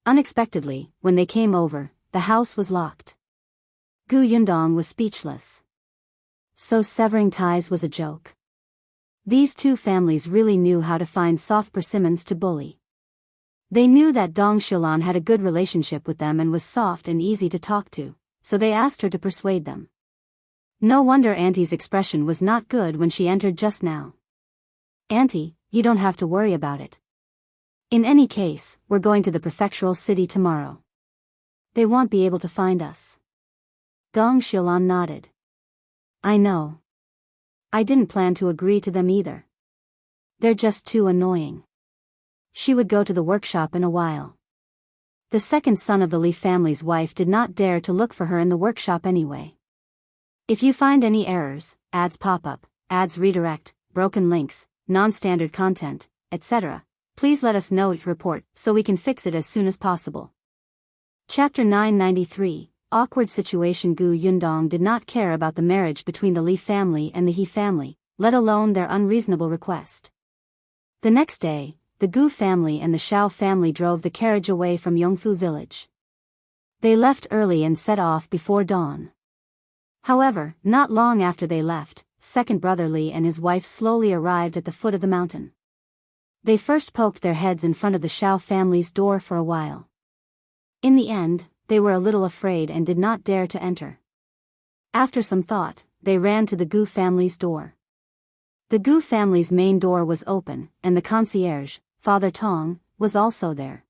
Unexpectedly, when they came over, the house was locked. Gu Yundong was speechless. So severing ties was a joke. These two families really knew how to find soft persimmons to bully. They knew that Dong Xilan had a good relationship with them and was soft and easy to talk to, so they asked her to persuade them. No wonder Auntie's expression was not good when she entered just now. Auntie, you don't have to worry about it. In any case, we're going to the prefectural city tomorrow. They won't be able to find us. Dong Xilan nodded. I know. I didn't plan to agree to them either. They're just too annoying. She would go to the workshop in a while. The second son of the Li family's wife did not dare to look for her in the workshop anyway. If you find any errors, ads pop up, ads redirect, broken links, non-standard content, etc., please let us know each report so we can fix it as soon as possible. Chapter 993, Awkward Situation. Gu Yundong did not care about the marriage between the Li family and the He family, let alone their unreasonable request. The next day, the Gu family and the Shao family drove the carriage away from Yongfu village. They left early and set off before dawn. However, not long after they left, second brother Li and his wife slowly arrived at the foot of the mountain. They first poked their heads in front of the Shao family's door for a while. In the end, they were a little afraid and did not dare to enter. After some thought, they ran to the Gu family's door. The Gu family's main door was open, and the concierge, Father Tong, was also there.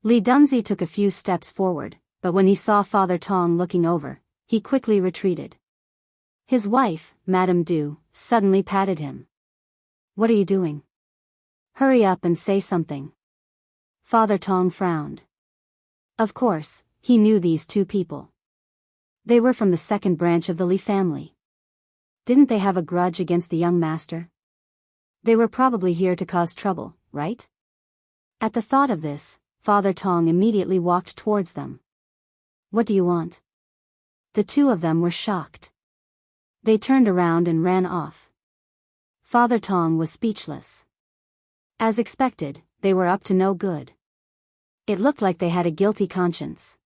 Li Dunzi took a few steps forward, but when he saw Father Tong looking over, he quickly retreated. His wife, Madame Du, suddenly patted him. What are you doing? Hurry up and say something. Father Tong frowned. Of course, he knew these two people. They were from the second branch of the Li family. Didn't they have a grudge against the young master? They were probably here to cause trouble, right? At the thought of this, Father Tong immediately walked towards them. What do you want? The two of them were shocked. They turned around and ran off. Father Tong was speechless. As expected, they were up to no good. It looked like they had a guilty conscience.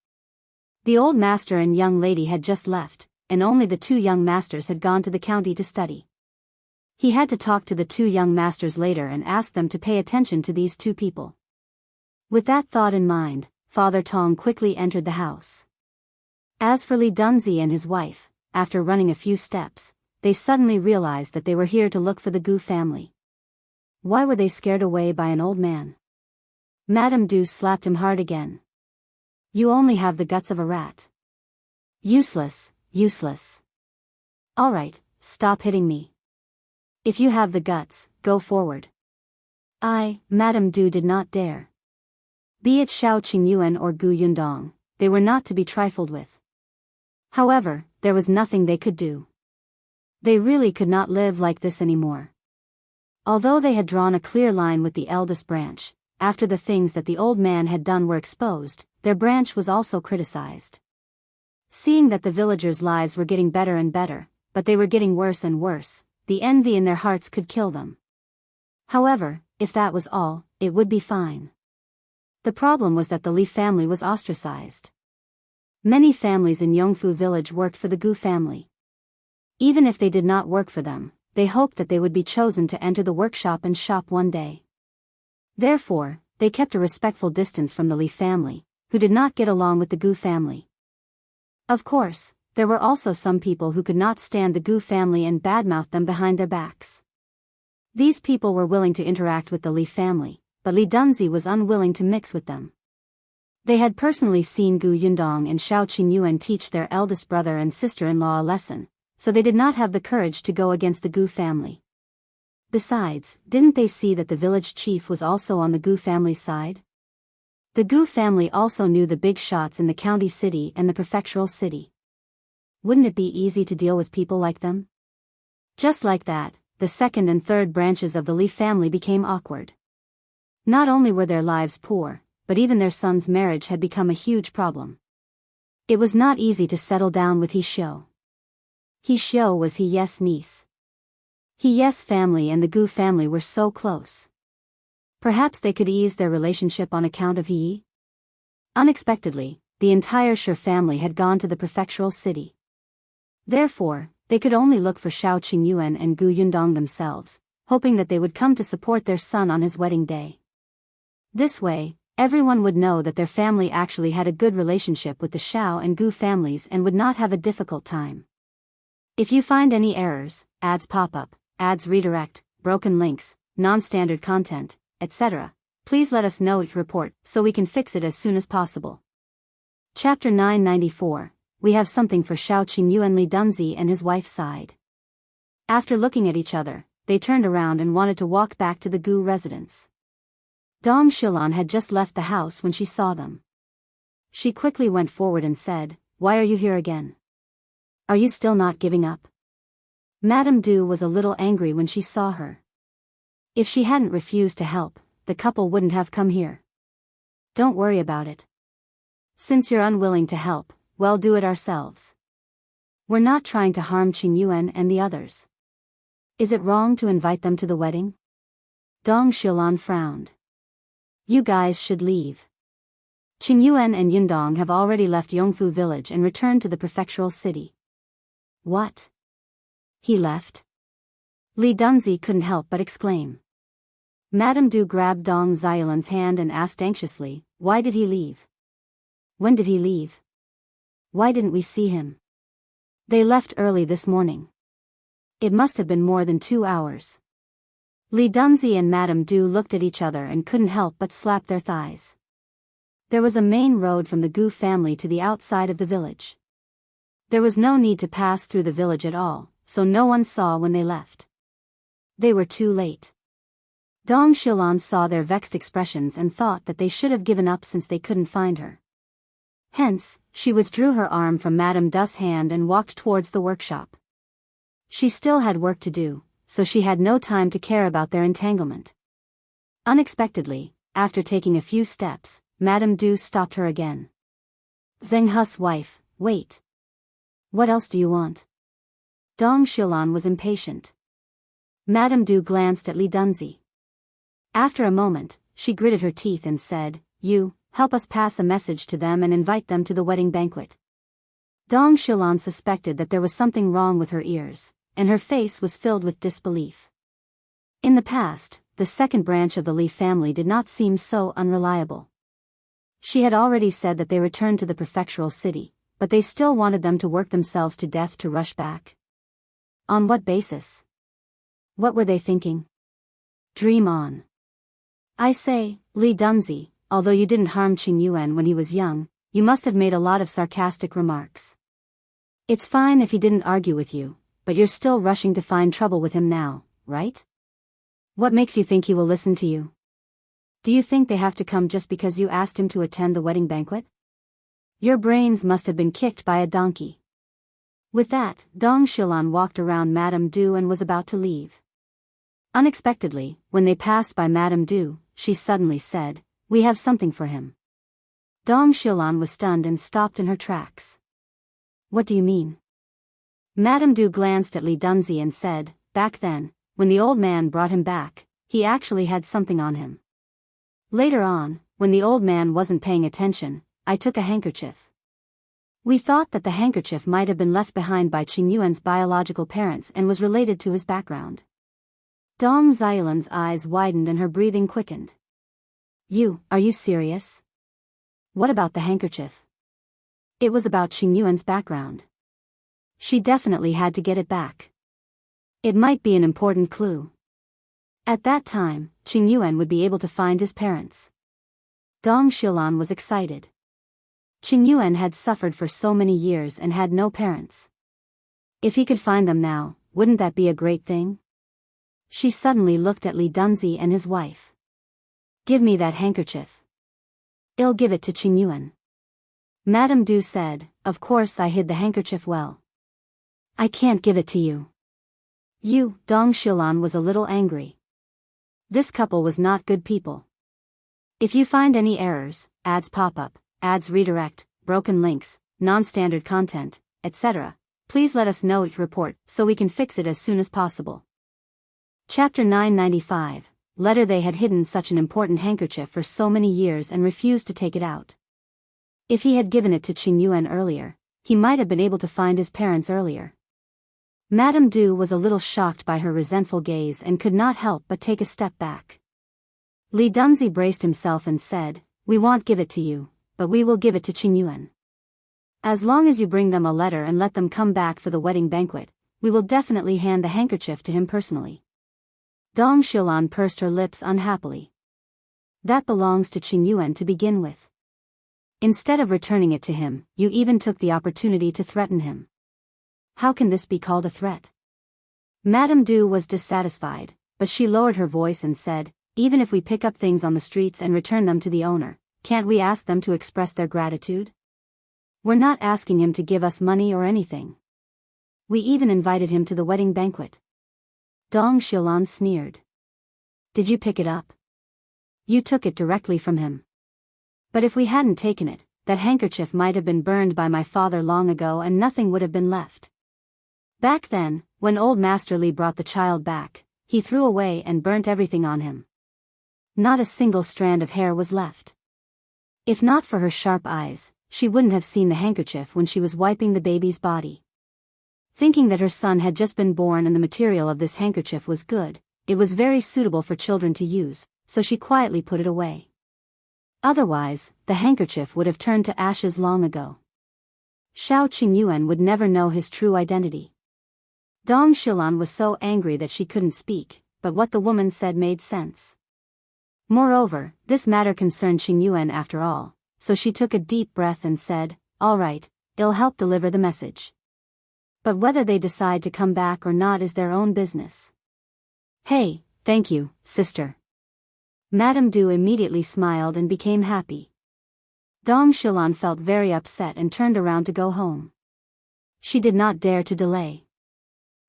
The old master and young lady had just left, and only the two young masters had gone to the county to study. He had to talk to the two young masters later and ask them to pay attention to these two people. With that thought in mind, Father Tong quickly entered the house. As for Li Dunzi and his wife, after running a few steps, they suddenly realized that they were here to look for the Gu family. Why were they scared away by an old man? Madame Du slapped him hard again. You only have the guts of a rat. Useless, useless. All right, stop hitting me. If you have the guts, go forward. Madame Du did not dare. Be it Shao Qingyuan or Gu Yundong, they were not to be trifled with. However, there was nothing they could do. They really could not live like this anymore. Although they had drawn a clear line with the eldest branch, after the things that the old man had done were exposed, their branch was also criticized. Seeing that the villagers' lives were getting better and better, but they were getting worse and worse, the envy in their hearts could kill them. However, if that was all, it would be fine. The problem was that the Li family was ostracized. Many families in Yongfu village worked for the Gu family. Even if they did not work for them, they hoped that they would be chosen to enter the workshop and shop one day. Therefore, they kept a respectful distance from the Li family, who did not get along with the Gu family. Of course, there were also some people who could not stand the Gu family and badmouthed them behind their backs. These people were willing to interact with the Li family, but Li Dunzi was unwilling to mix with them. They had personally seen Gu Yundong and Shao Qingyuan teach their eldest brother and sister-in-law a lesson, so they did not have the courage to go against the Gu family. Besides, didn't they see that the village chief was also on the Gu family's side? The Gu family also knew the big shots in the county city and the prefectural city. Wouldn't it be easy to deal with people like them? Just like that, the second and third branches of the Li family became awkward. Not only were their lives poor, but even their son's marriage had become a huge problem. It was not easy to settle down with He Xiu. He Xiu was He Yes' niece. He Yes' family and the Gu family were so close. Perhaps they could ease their relationship on account of He Yi? Unexpectedly, the entire Shi family had gone to the prefectural city. Therefore, they could only look for Shao Qingyuan and Gu Yundong themselves, hoping that they would come to support their son on his wedding day. This way, everyone would know that their family actually had a good relationship with the Shao and Gu families and would not have a difficult time. If you find any errors, ads pop up, ads redirect, broken links, non-standard content, etc., please let us know each report so we can fix it as soon as possible. Chapter 994, we have something for Shao Qingyuan Li Dunzi and his wife's side. After looking at each other, they turned around and wanted to walk back to the Gu residence. Dong Shilan had just left the house when she saw them. She quickly went forward and said, "Why are you here again? Are you still not giving up?" Madame Du was a little angry when she saw her. If she hadn't refused to help, the couple wouldn't have come here. "Don't worry about it. Since you're unwilling to help, we'll do it ourselves. We're not trying to harm Qingyuan and the others. Is it wrong to invite them to the wedding?" Dong Shilan frowned. "You guys should leave. Qingyuan and Yundong have already left Yongfu village and returned to the prefectural city." "What? He left?" Li Dunzi couldn't help but exclaim. Madame Du grabbed Dong Xiaolan's hand and asked anxiously, "Why did he leave? When did he leave? Why didn't we see him?" "They left early this morning. It must have been more than 2 hours." Li Dunzi and Madame Du looked at each other and couldn't help but slap their thighs. There was a main road from the Gu family to the outside of the village. There was no need to pass through the village at all, so no one saw when they left. They were too late. Dong Shilan saw their vexed expressions and thought that they should have given up since they couldn't find her. Hence, she withdrew her arm from Madame Du's hand and walked towards the workshop. She still had work to do, so she had no time to care about their entanglement. Unexpectedly, after taking a few steps, Madame Du stopped her again. "Zheng He's wife, wait. What else do you want?" Dong Shilan was impatient. Madame Du glanced at Li Dunzi. After a moment, she gritted her teeth and said, "You, help us pass a message to them and invite them to the wedding banquet." Dong Shilan suspected that there was something wrong with her ears, and her face was filled with disbelief. In the past, the second branch of the Li family did not seem so unreliable. She had already said that they returned to the prefectural city, but they still wanted them to work themselves to death to rush back. On what basis? What were they thinking? Dream on. I say, Li Dunzi, although you didn't harm Qingyuan when he was young, you must have made a lot of sarcastic remarks. It's fine if he didn't argue with you, but you're still rushing to find trouble with him now, right? What makes you think he will listen to you? Do you think they have to come just because you asked him to attend the wedding banquet? Your brains must have been kicked by a donkey. With that, Dong Shilan walked around Madame Du and was about to leave. Unexpectedly, when they passed by Madame Du, she suddenly said, "We have something for him." Dong Shilan was stunned and stopped in her tracks. "What do you mean?" Madame Du glanced at Li Dunzi and said, "Back then, when the old man brought him back, he actually had something on him. Later on, when the old man wasn't paying attention, I took a handkerchief. We thought that the handkerchief might have been left behind by Qingyuan's biological parents and was related to his background. Dong Xiaolan's eyes widened and her breathing quickened. Are you serious? What about the handkerchief? It was about Qingyuan's background. She definitely had to get it back. It might be an important clue. At that time, Qingyuan would be able to find his parents. Dong Xiaolan was excited. Qingyuan had suffered for so many years and had no parents. If he could find them now, wouldn't that be a great thing? She suddenly looked at Li Dunzi and his wife. Give me that handkerchief. I'll give it to Qingyuan. Madame Du said, of course I hid the handkerchief well. I can't give it to you. Dong Xiaolan was a little angry. This couple was not good people. If you find any errors, ads pop up, ads redirect, broken links, non-standard content, etc., please let us know each report so we can fix it as soon as possible. Chapter 995, Letter. They had hidden such an important handkerchief for so many years and refused to take it out. If he had given it to Qingyuan earlier, he might have been able to find his parents earlier. Madame Du was a little shocked by her resentful gaze and could not help but take a step back. Li Dunzi braced himself and said, we won't give it to you, but we will give it to Qingyuan. As long as you bring them a letter and let them come back for the wedding banquet, we will definitely hand the handkerchief to him personally. Dong Xiaolan pursed her lips unhappily. That belongs to Qingyuan to begin with. Instead of returning it to him, you even took the opportunity to threaten him. How can this be called a threat? Madame Du was dissatisfied, but she lowered her voice and said, even if we pick up things on the streets and return them to the owner, can't we ask them to express their gratitude? We're not asking him to give us money or anything. We even invited him to the wedding banquet. Dong Xiaolan sneered. Did you pick it up? You took it directly from him. But if we hadn't taken it, that handkerchief might have been burned by my father long ago and nothing would have been left. Back then, when old Master Li brought the child back, he threw away and burnt everything on him. Not a single strand of hair was left. If not for her sharp eyes, she wouldn't have seen the handkerchief when she was wiping the baby's body. Thinking that her son had just been born and the material of this handkerchief was good, it was very suitable for children to use, so she quietly put it away. Otherwise, the handkerchief would have turned to ashes long ago. Shao Qingyuan would never know his true identity. Dong Xiaolan was so angry that she couldn't speak, but what the woman said made sense. Moreover, this matter concerned Qingyuan after all, so she took a deep breath and said, all right, I'll help deliver the message. But whether they decide to come back or not is their own business. Hey, thank you, sister. Madame Du immediately smiled and became happy. Dong Xiaolan felt very upset and turned around to go home. She did not dare to delay.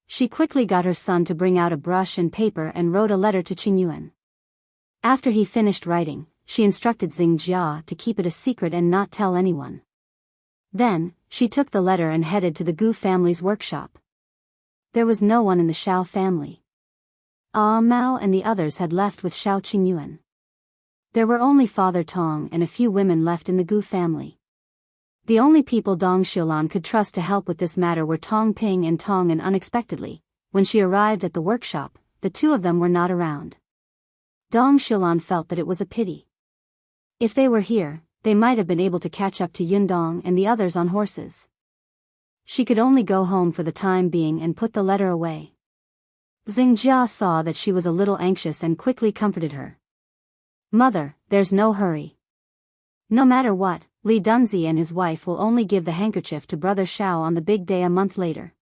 She quickly got her son to bring out a brush and paper and wrote a letter to Qingyuan. After he finished writing, she instructed Xingjia to keep it a secret and not tell anyone. Then, she took the letter and headed to the Gu family's workshop. There was no one in the Shao family. Mao and the others had left with Shao Qingyuan. There were only Father Tong and a few women left in the Gu family. The only people Dong Xiaolan could trust to help with this matter were Tong Ping and Tong, and unexpectedly, when she arrived at the workshop, the two of them were not around. Dong Xiaolan felt that it was a pity. If they were here, they might have been able to catch up to Yundong and the others on horses. She could only go home for the time being and put the letter away. Xingjia saw that she was a little anxious and quickly comforted her. Mother, there's no hurry. No matter what, Li Dunzi and his wife will only give the handkerchief to Brother Shao on the big day a month later.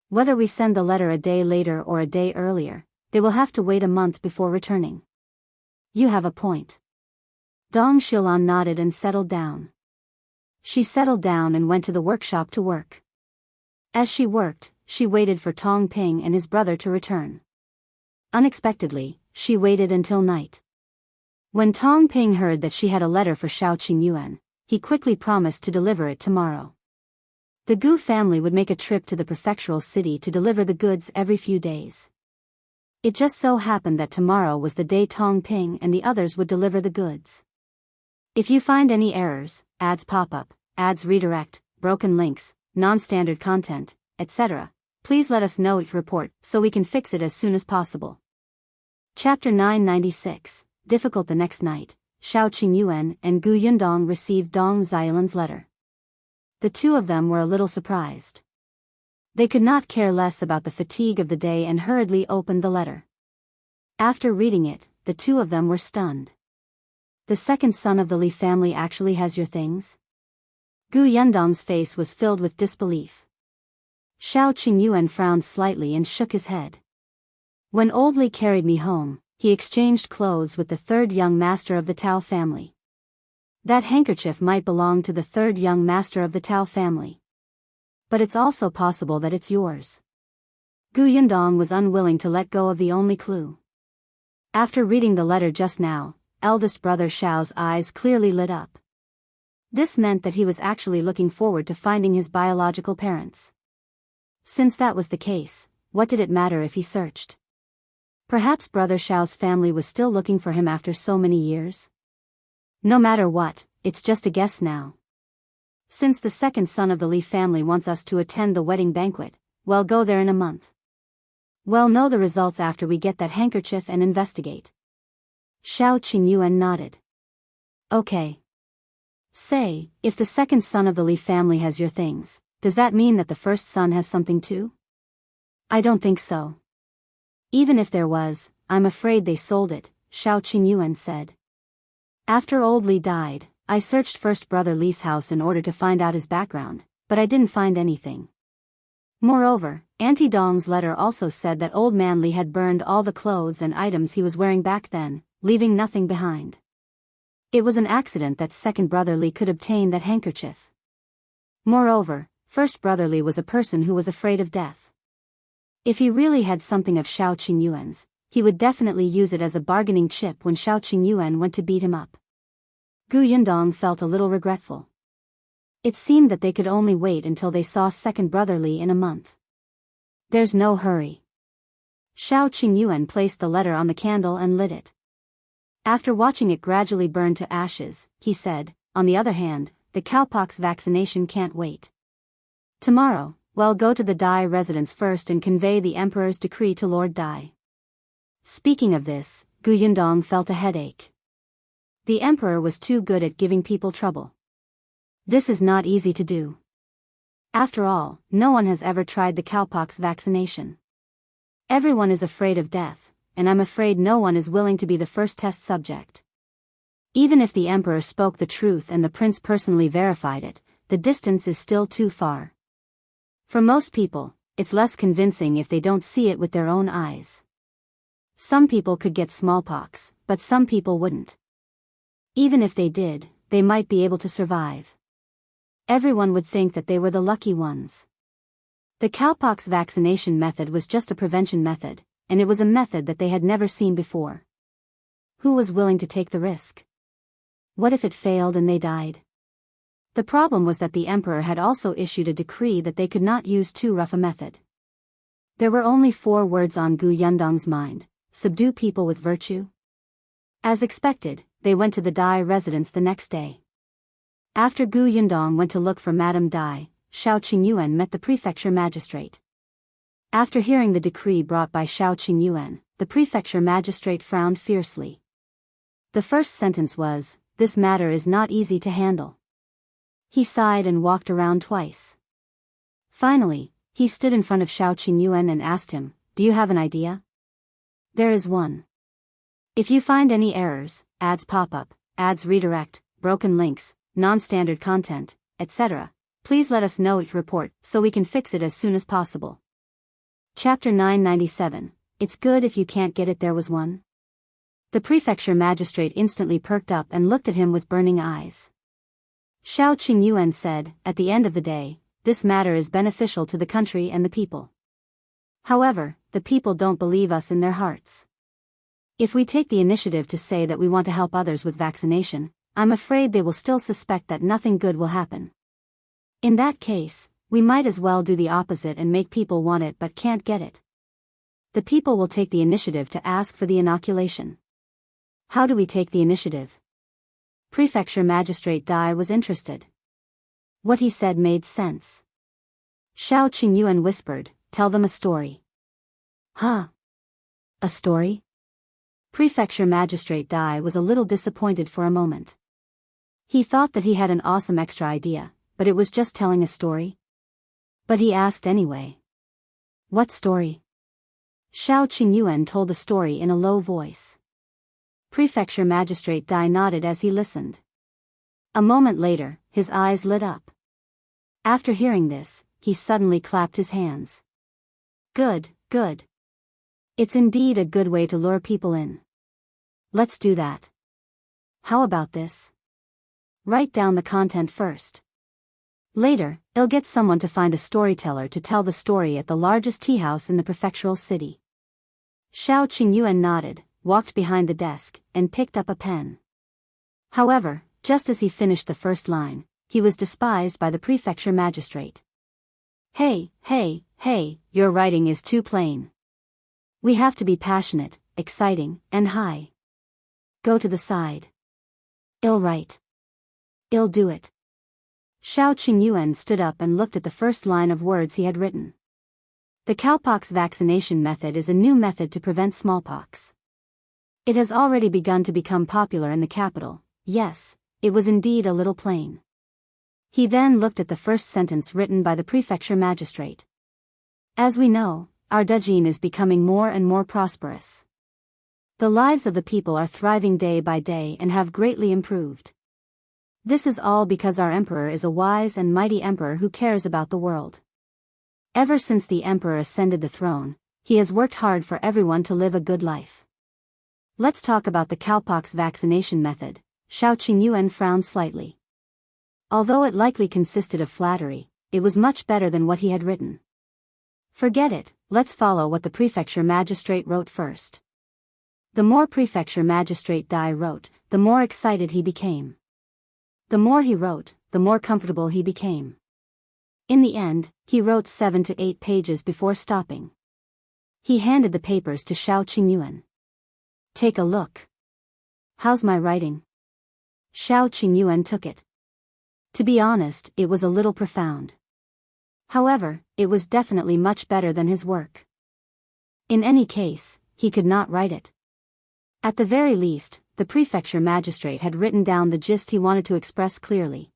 Whether we send the letter a day later or a day earlier, they will have to wait a month before returning. You have a point. Dong Xiaolan nodded and settled down. She settled down and went to the workshop to work. As she worked, she waited for Tong Ping and his brother to return. Unexpectedly, she waited until night. When Tong Ping heard that she had a letter for Shao Qingyuan, he quickly promised to deliver it tomorrow. The Gu family would make a trip to the prefectural city to deliver the goods every few days. It just so happened that tomorrow was the day Tong Ping and the others would deliver the goods. If you find any errors, ads pop up, ads redirect, broken links, non-standard content, etc. Please let us know each report so we can fix it as soon as possible. Chapter 996, Difficult. The next night, Shao Qingyuan and Gu Yundong received Dong Xiaolan's letter. The two of them were a little surprised. They could not care less about the fatigue of the day and hurriedly opened the letter. After reading it, the two of them were stunned. The second son of the Li family actually has your things? Gu Yundong's face was filled with disbelief. Shao Qingyuan frowned slightly and shook his head. When old Li carried me home, he exchanged clothes with the third young master of the Tao family. That handkerchief might belong to the third young master of the Tao family. But it's also possible that it's yours. Gu Yundong was unwilling to let go of the only clue. After reading the letter just now, eldest brother Shao's eyes clearly lit up. This meant that he was actually looking forward to finding his biological parents. Since that was the case, what did it matter if he searched? Perhaps brother Shao's family was still looking for him after so many years? No matter what, it's just a guess now. Since the second son of the Li family wants us to attend the wedding banquet, we'll go there in a month. We'll know the results after we get that handkerchief and investigate. Shao Qingyuan nodded. Okay. Say, if the second son of the Li family has your things, does that mean that the first son has something too? I don't think so. Even if there was, I'm afraid they sold it, Shao Qingyuan said. After old Li died, I searched first brother Li's house in order to find out his background, but I didn't find anything. Moreover, Auntie Dong's letter also said that old man Li had burned all the clothes and items he was wearing back then, leaving nothing behind. It was an accident that second brother Li could obtain that handkerchief. Moreover, first brother Li was a person who was afraid of death. If he really had something of Shao Qingyuan's, he would definitely use it as a bargaining chip when Shao Qingyuan went to beat him up. Gu Yundong felt a little regretful. It seemed that they could only wait until they saw second brother Li in a month. There's no hurry. Shao Qingyuan placed the letter on the candle and lit it. After watching it gradually burn to ashes, he said, on the other hand, the cowpox vaccination can't wait. Tomorrow, we'll go to the Dai residence first and convey the emperor's decree to Lord Dai. Speaking of this, Gu Yundong felt a headache. The emperor was too good at giving people trouble. This is not easy to do. After all, no one has ever tried the cowpox vaccination. Everyone is afraid of death, and I'm afraid no one is willing to be the first test subject. Even if the emperor spoke the truth and the prince personally verified it, the distance is still too far. For most people, it's less convincing if they don't see it with their own eyes. Some people could get smallpox, but some people wouldn't. Even if they did, they might be able to survive. Everyone would think that they were the lucky ones. The cowpox vaccination method was just a prevention method, and it was a method that they had never seen before. Who was willing to take the risk? What if it failed and they died? The problem was that the emperor had also issued a decree that they could not use too rough a method. There were only 4 words on Gu Yundong's mind: subdue people with virtue. As expected, they went to the Dai residence the next day. After Gu Yundong went to look for Madame Dai, Shao Qingyuan met the Prefecture Magistrate. After hearing the decree brought by Shao Qingyuan, the Prefecture Magistrate frowned fiercely. The first sentence was, "This matter is not easy to handle." He sighed and walked around twice. Finally, he stood in front of Shao Qingyuan and asked him, "Do you have an idea?" "There is one. If you find any errors, ads pop-up, ads redirect, broken links, non-standard content, etc., please let us know each report so we can fix it as soon as possible." Chapter 997, It's good if you can't get it. There was one. The Prefecture Magistrate instantly perked up and looked at him with burning eyes. Shao Qingyuan said, "At the end of the day, this matter is beneficial to the country and the people. However, the people don't believe us in their hearts. If we take the initiative to say that we want to help others with vaccination, I'm afraid they will still suspect that nothing good will happen. In that case, we might as well do the opposite and make people want it but can't get it. The people will take the initiative to ask for the inoculation. How do we take the initiative?" Prefecture Magistrate Dai was interested. What he said made sense. Shao Qingyuan whispered, "Tell them a story." Huh? A story? Prefecture Magistrate Dai was a little disappointed for a moment. He thought that he had an awesome extra idea, but it was just telling a story. But he asked anyway. What story? Shao Qingyuan told the story in a low voice. Prefecture Magistrate Dai nodded as he listened. A moment later, his eyes lit up. After hearing this, he suddenly clapped his hands. Good, good. It's indeed a good way to lure people in. Let's do that. How about this? Write down the content first. Later, I'll get someone to find a storyteller to tell the story at the largest tea house in the prefectural city. Shao Qingyuan nodded, walked behind the desk, and picked up a pen. However, just as he finished the first line, he was despised by the prefecture magistrate. Hey, your writing is too plain. We have to be passionate, exciting, and high. Go to the side. I'll write. I'll do it. Shao Qingyuan stood up and looked at the first line of words he had written. The cowpox vaccination method is a new method to prevent smallpox. It has already begun to become popular in the capital. Yes, it was indeed a little plain. He then looked at the first sentence written by the prefecture magistrate. As we know, our Dajiang is becoming more and more prosperous. The lives of the people are thriving day by day and have greatly improved. This is all because our emperor is a wise and mighty emperor who cares about the world. Ever since the emperor ascended the throne, he has worked hard for everyone to live a good life. Let's talk about the cowpox vaccination method. Shao Qingyuan frowned slightly. Although it likely consisted of flattery, it was much better than what he had written. Forget it, let's follow what the prefecture magistrate wrote first. The more prefecture magistrate Dai wrote, the more excited he became. The more he wrote, the more comfortable he became. In the end, he wrote 7 to 8 pages before stopping. He handed the papers to Shao Qingyuan. Take a look. How's my writing? Shao Qingyuan took it. To be honest, it was a little profound. However, it was definitely much better than his work. In any case, he could not write it. At the very least, the prefecture magistrate had written down the gist he wanted to express clearly.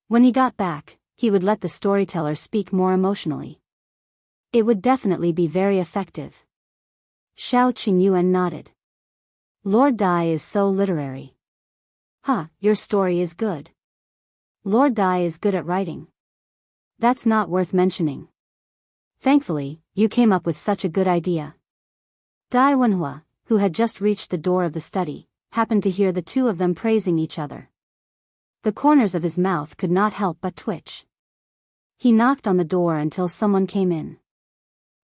When he got back, he would let the storyteller speak more emotionally. It would definitely be very effective. Shao Qingyuan nodded. Lord Dai is so literary. Your story is good. Lord Dai is good at writing. That's not worth mentioning. Thankfully, you came up with such a good idea. Dai Wenhua, who had just reached the door of the study, happened to hear the two of them praising each other. The corners of his mouth could not help but twitch. He knocked on the door until someone came in.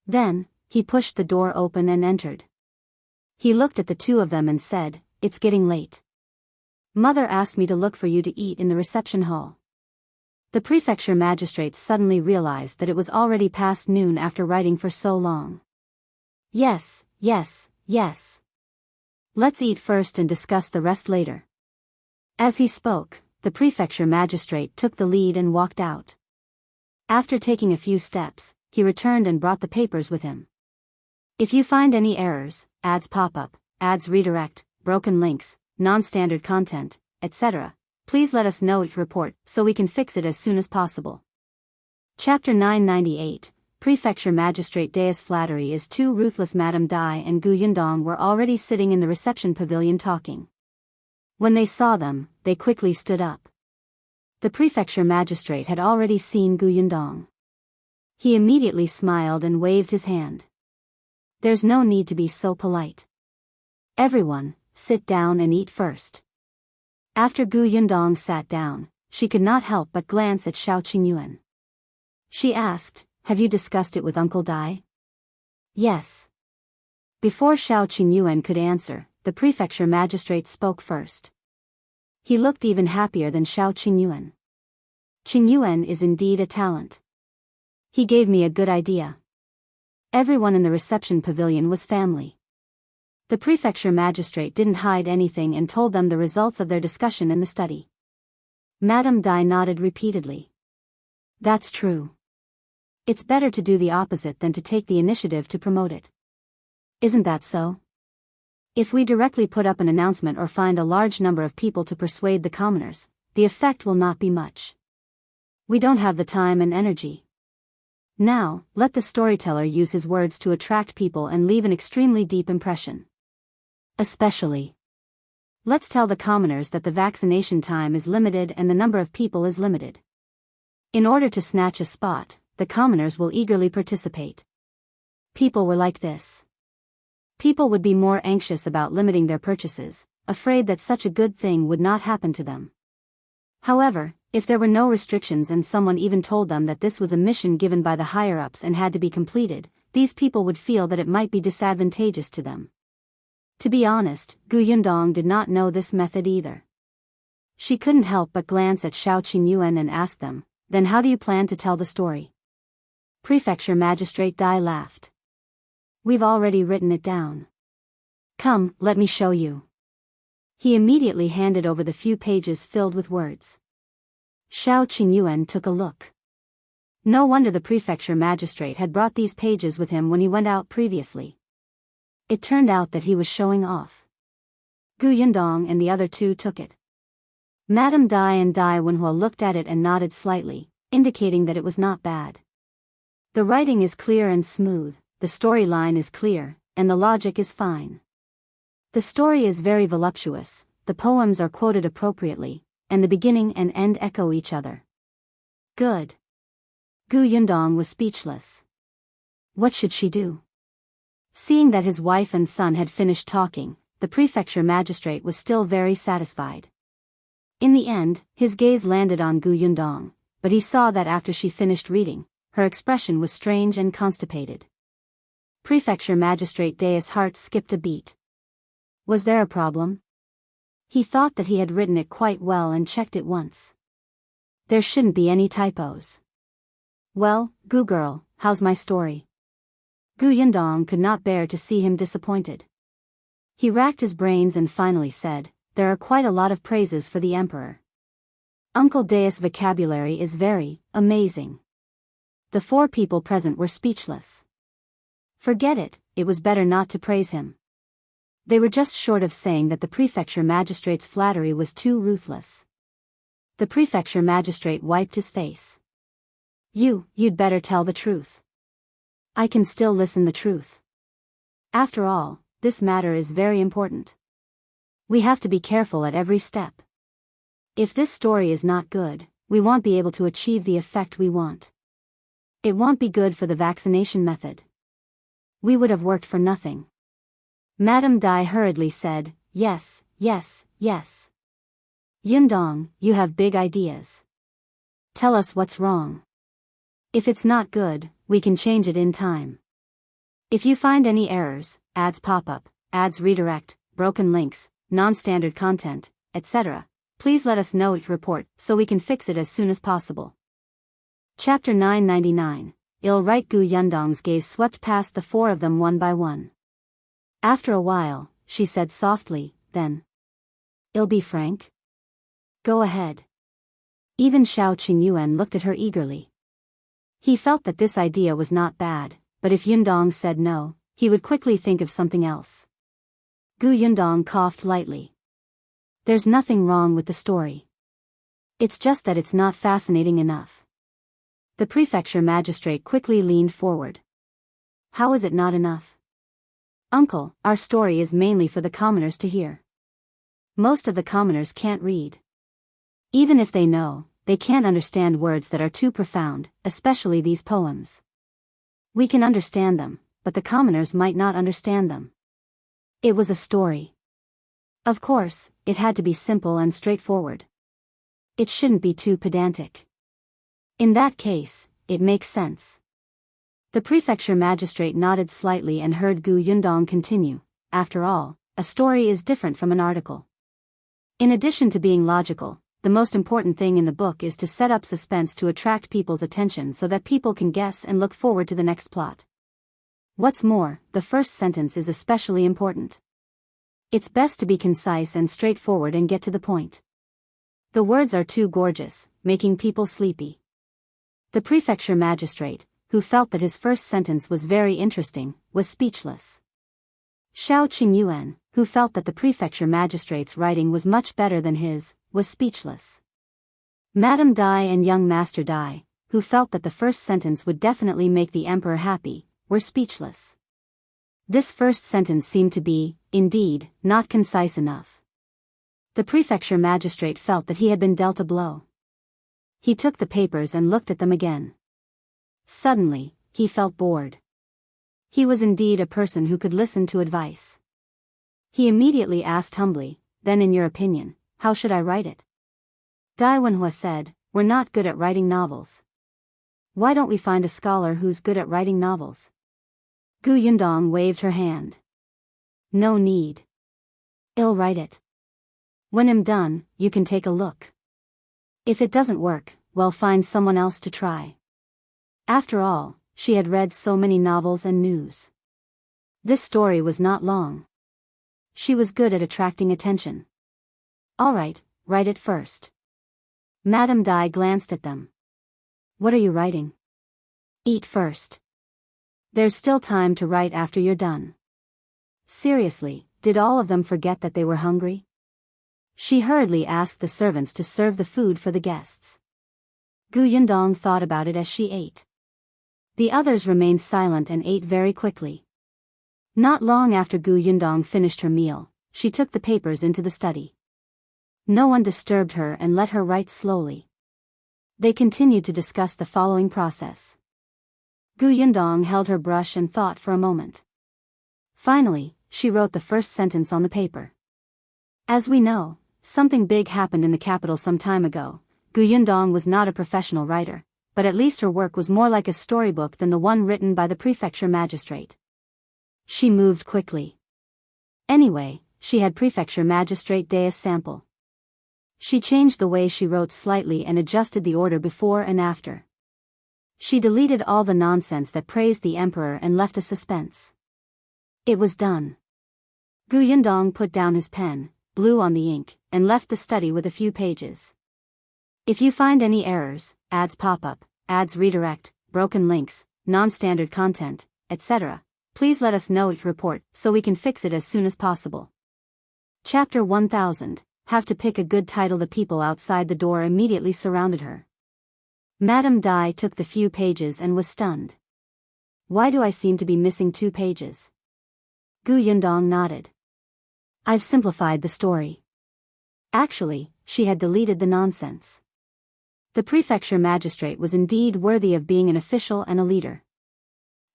Then, he pushed the door open and entered. He looked at the two of them and said, "It's getting late. Mother asked me to look for you to eat in the reception hall." The prefecture magistrate suddenly realized that it was already past noon after writing for so long. Yes. Let's eat first and discuss the rest later. As he spoke, the prefecture magistrate took the lead and walked out. After taking a few steps, he returned and brought the papers with him. If you find any errors, ads pop up, ads redirect, broken links, non-standard content, etc., please let us know it report so we can fix it as soon as possible. Chapter 998, Prefecture Magistrate Dai's Flattery is too ruthless. Madame Dai and Gu Yundong were already sitting in the reception pavilion talking. When they saw them, they quickly stood up. The prefecture magistrate had already seen Gu Yundong. He immediately smiled and waved his hand. There's no need to be so polite. Everyone, sit down and eat first. After Gu Yundong sat down, she could not help but glance at Shao Qingyuan. She asked, "Have you discussed it with Uncle Dai?" "Yes." Before Shao Qingyuan could answer, the prefecture magistrate spoke first. He looked even happier than Shao Qingyuan. "Qingyuan is indeed a talent. He gave me a good idea." Everyone in the reception pavilion was family. The prefecture magistrate didn't hide anything and told them the results of their discussion in the study. Madame Dai nodded repeatedly. That's true. It's better to do the opposite than to take the initiative to promote it. Isn't that so? If we directly put up an announcement or find a large number of people to persuade the commoners, the effect will not be much. We don't have the time and energy. Now, let the storyteller use his words to attract people and leave an extremely deep impression. Especially, let's tell the commoners that the vaccination time is limited and the number of people is limited. In order to snatch a spot, the commoners will eagerly participate. People were like this. People would be more anxious about limiting their purchases, afraid that such a good thing would not happen to them. However, if there were no restrictions and someone even told them that this was a mission given by the higher-ups and had to be completed, these people would feel that it might be disadvantageous to them. To be honest, Gu Yundong did not know this method either. She couldn't help but glance at Shao Qingyuan and ask them, "Then how do you plan to tell the story?" Prefecture Magistrate Dai laughed. "We've already written it down. Come, let me show you." He immediately handed over the few pages filled with words. Shao Qingyuan took a look. No wonder the prefecture magistrate had brought these pages with him when he went out previously. It turned out that he was showing off. Gu Yundong and the other two took it. Madame Dai and Dai Wenhua looked at it and nodded slightly, indicating that it was not bad. The writing is clear and smooth, the storyline is clear, and the logic is fine. The story is very voluptuous, the poems are quoted appropriately, and the beginning and end echo each other. Good. Gu Yundong was speechless. What should she do? Seeing that his wife and son had finished talking, the prefecture magistrate was still very satisfied. In the end, his gaze landed on Gu Yundong, but he saw that after she finished reading, her expression was strange and constipated. Prefecture Magistrate Dai's heart skipped a beat. Was there a problem? He thought that he had written it quite well and checked it once. There shouldn't be any typos. Well, Gu girl, how's my story? Gu Yundong could not bear to see him disappointed. He racked his brains and finally said, "There are quite a lot of praises for the emperor. Uncle Dai's vocabulary is very amazing." The four people present were speechless. Forget it, it was better not to praise him. They were just short of saying that the prefecture magistrate's flattery was too ruthless. The prefecture magistrate wiped his face. You'd better tell the truth. I can still listen the truth. After all, this matter is very important. We have to be careful at every step. If this story is not good, we won't be able to achieve the effect we want. It won't be good for the vaccination method. We would have worked for nothing. Madame Dai hurriedly said, "Yes, yes, yes. Yundong, you have big ideas. Tell us what's wrong. If it's not good, we can change it in time. If you find any errors, ads pop up, ads redirect, broken links, non-standard content, etc., please let us know it report so we can fix it as soon as possible." Chapter 999. Ill-right. Gu Yundong's gaze swept past the four of them one by one. After a while, she said softly, "Then I'll be frank? Go ahead." Even Shao Qingyuan looked at her eagerly. He felt that this idea was not bad, but if Yundong said no, he would quickly think of something else. Gu Yundong coughed lightly. "There's nothing wrong with the story. It's just that it's not fascinating enough." The prefecture magistrate quickly leaned forward. "How is it not enough?" "Uncle, our story is mainly for the commoners to hear. Most of the commoners can't read. Even if they know, they can't understand words that are too profound, especially these poems. We can understand them, but the commoners might not understand them. It was a story. Of course, it had to be simple and straightforward. It shouldn't be too pedantic. In that case, it makes sense." The prefecture magistrate nodded slightly and heard Gu Yundong continue, "After all, a story is different from an article. In addition to being logical, the most important thing in the book is to set up suspense to attract people's attention so that people can guess and look forward to the next plot. What's more, the first sentence is especially important. It's best to be concise and straightforward and get to the point. The words are too gorgeous, making people sleepy. The prefecture magistrate, who felt that his first sentence was very interesting, was speechless. Shao Qingyuan, who felt that the prefecture magistrate's writing was much better than his, was speechless. Madame Dai and young Master Dai, who felt that the first sentence would definitely make the emperor happy, were speechless. This first sentence seemed to be, indeed, not concise enough. The prefecture magistrate felt that he had been dealt a blow. He took the papers and looked at them again. Suddenly, he felt bored. He was indeed a person who could listen to advice. He immediately asked humbly, "Then in your opinion, how should I write it?" Dai Wenhua said, "We're not good at writing novels. Why don't we find a scholar who's good at writing novels?" Gu Yundong waved her hand. "No need. I'll write it. When I'm done, you can take a look. If it doesn't work, well, find someone else to try." After all, she had read so many novels and news. This story was not long. She was good at attracting attention. "All right, write it first." Madame Dai glanced at them. "What are you writing?" "Eat first. There's still time to write after you're done." Seriously, did all of them forget that they were hungry? She hurriedly asked the servants to serve the food for the guests. Gu Yundong thought about it as she ate. The others remained silent and ate very quickly. Not long after Gu Yundong finished her meal, she took the papers into the study. No one disturbed her and let her write slowly. They continued to discuss the following process. Gu Yundong held her brush and thought for a moment. Finally, she wrote the first sentence on the paper. As we know, something big happened in the capital some time ago. Gu Yundong was not a professional writer, but at least her work was more like a storybook than the one written by the prefecture magistrate. She moved quickly. Anyway, she had prefecture magistrate Dai's sample. She changed the way she wrote slightly and adjusted the order before and after. She deleted all the nonsense that praised the emperor and left a suspense. It was done. Gu Yundong put down his pen, blew on the ink, and left the study with a few pages. If you find any errors, ads pop up, ads redirect, broken links, non-standard content, etc., please let us know each report so we can fix it as soon as possible. Chapter 1000, Have to pick a good title. The people outside the door immediately surrounded her. Madame Dai took the few pages and was stunned. Why do I seem to be missing 2 pages? Gu Yundong nodded. I've simplified the story. Actually, she had deleted the nonsense. The prefecture magistrate was indeed worthy of being an official and a leader.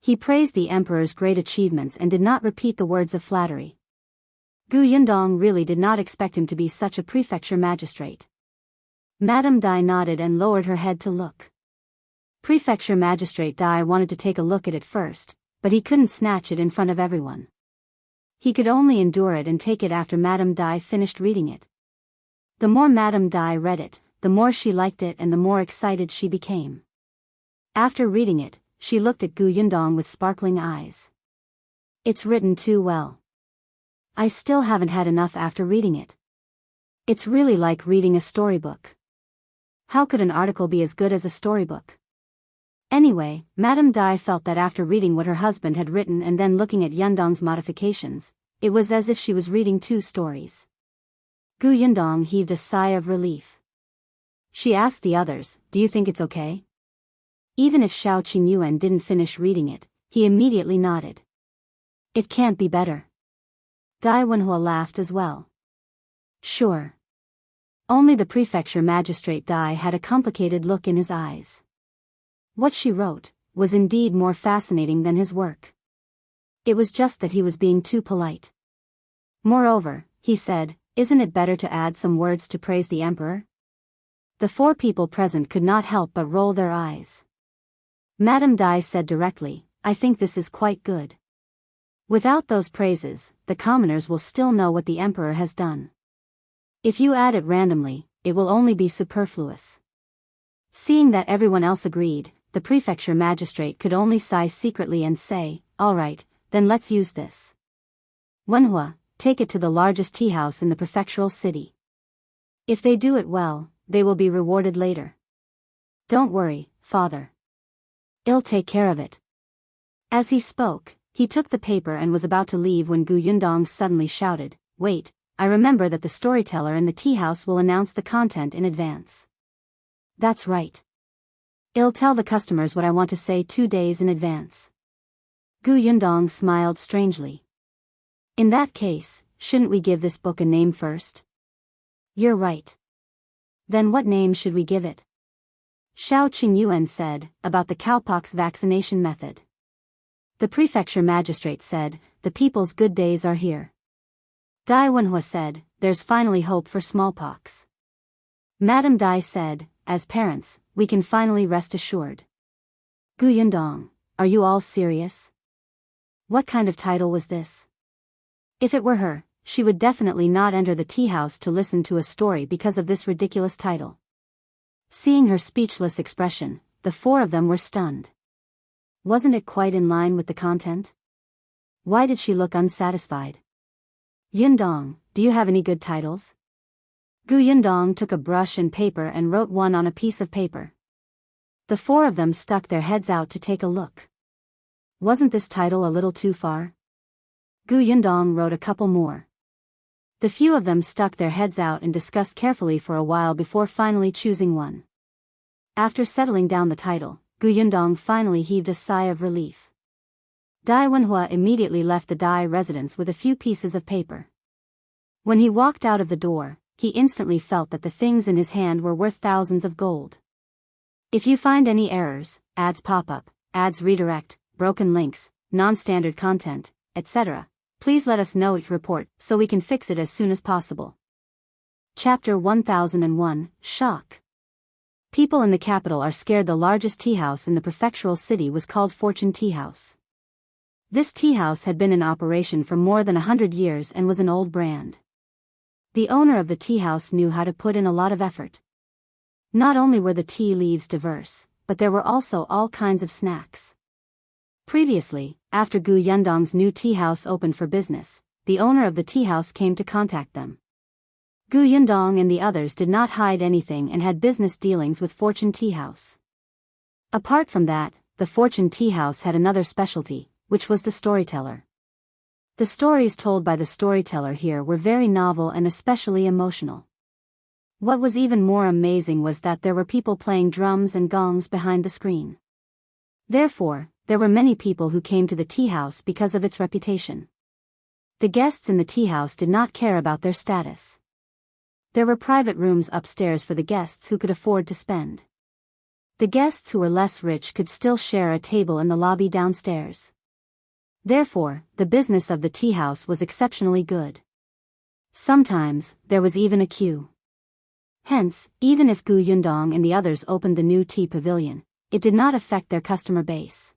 He praised the emperor's great achievements and did not repeat the words of flattery. Gu Yundong really did not expect him to be such a prefecture magistrate. Madame Dai nodded and lowered her head to look. Prefecture magistrate Dai wanted to take a look at it first, but he couldn't snatch it in front of everyone. He could only endure it and take it after Madame Dai finished reading it. The more Madame Dai read it, the more she liked it and the more excited she became. After reading it, she looked at Gu Yundong with sparkling eyes. It's written too well. I still haven't had enough after reading it. It's really like reading a storybook. How could an article be as good as a storybook? Anyway, Madame Dai felt that after reading what her husband had written and then looking at Yundong's modifications, it was as if she was reading 2 stories. Gu Yundong heaved a sigh of relief. She asked the others, "Do you think it's okay?" Even if Shao Qingyuan didn't finish reading it, he immediately nodded. It can't be better. Dai Wenhua laughed as well. Sure. Only the prefecture magistrate Dai had a complicated look in his eyes. What she wrote was indeed more fascinating than his work. It was just that he was being too polite. Moreover, he said, "Isn't it better to add some words to praise the emperor?" The 4 people present could not help but roll their eyes. Madame Dai said directly, "I think this is quite good. Without those praises, the commoners will still know what the emperor has done. If you add it randomly, it will only be superfluous." Seeing that everyone else agreed, the prefecture magistrate could only sigh secretly and say, "All right, then let's use this. Wenhua, take it to the largest tea house in the prefectural city. If they do it well, they will be rewarded later." Don't worry, father. I'll take care of it. As he spoke, he took the paper and was about to leave when Gu Yundong suddenly shouted, Wait, I remember that the storyteller in the tea house will announce the content in advance. That's right. I'll tell the customers what I want to say 2 days in advance. Gu Yundong smiled strangely. In that case, shouldn't we give this book a name first? You're right. Then what name should we give it? Shao Qingyuan said, about the cowpox vaccination method. The Prefecture Magistrate said, the people's good days are here. Dai Wenhua said, there's finally hope for smallpox. Madame Dai said, as parents, we can finally rest assured. Gu Yundong, are you all serious? What kind of title was this? If it were her, she would definitely not enter the tea house to listen to a story because of this ridiculous title. Seeing her speechless expression, the 4 of them were stunned. Wasn't it quite in line with the content? Why did she look unsatisfied? Yundong, do you have any good titles? Gu Yundong took a brush and paper and wrote one on a piece of paper. The 4 of them stuck their heads out to take a look. Wasn't this title a little too far? Gu Yundong wrote a couple more. The few of them stuck their heads out and discussed carefully for a while before finally choosing one. After settling down the title, Gu Yundong finally heaved a sigh of relief. Dai Wenhua immediately left the Dai residence with a few pieces of paper. When he walked out of the door, he instantly felt that the things in his hand were worth thousands of gold. If you find any errors, ads pop up, ads redirect, broken links, non-standard content, etc., please let us know each report so we can fix it as soon as possible. Chapter 1001, Shock. People in the capital are scared. The largest tea house in the prefectural city was called Fortune Tea House. This tea house had been in operation for more than 100 years and was an old brand. The owner of the tea house knew how to put in a lot of effort. Not only were the tea leaves diverse, but there were also all kinds of snacks. Previously, after Gu Yundong's new tea house opened for business, the owner of the tea house came to contact them. Gu Yundong and the others did not hide anything and had business dealings with Fortune Tea House. Apart from that, the Fortune Tea House had another specialty, which was the storyteller. The stories told by the storyteller here were very novel and especially emotional. What was even more amazing was that there were people playing drums and gongs behind the screen. Therefore, there were many people who came to the tea house because of its reputation. The guests in the tea house did not care about their status. There were private rooms upstairs for the guests who could afford to spend. The guests who were less rich could still share a table in the lobby downstairs. Therefore, the business of the tea house was exceptionally good. Sometimes, there was even a queue. Hence, even if Gu Yundong and the others opened the new tea pavilion, it did not affect their customer base.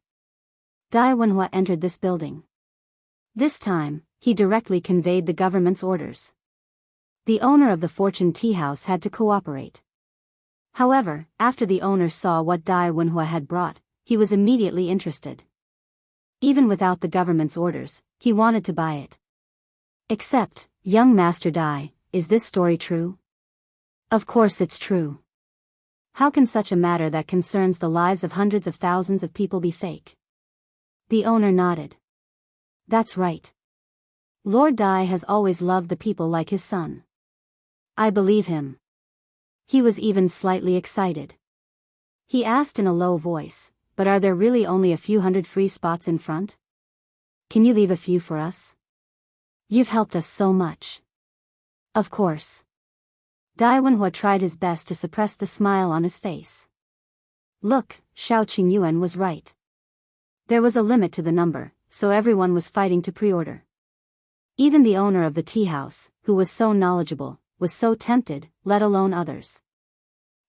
Dai Wenhua entered this building. This time, he directly conveyed the government's orders. The owner of the Fortune Tea House had to cooperate. However, after the owner saw what Dai Wenhua had brought, he was immediately interested. Even without the government's orders, he wanted to buy it. Except, young Master Dai, is this story true? Of course it's true. How can such a matter that concerns the lives of hundreds of thousands of people be fake? The owner nodded. That's right. Lord Dai has always loved the people like his son. I believe him. He was even slightly excited. He asked in a low voice, but are there really only a few hundred free spots in front? Can you leave a few for us? You've helped us so much. Of course. Dai Wenhua tried his best to suppress the smile on his face. Look, Shao Qingyuan was right. There was a limit to the number, so everyone was fighting to pre-order. Even the owner of the tea house, who was so knowledgeable, was so tempted, let alone others.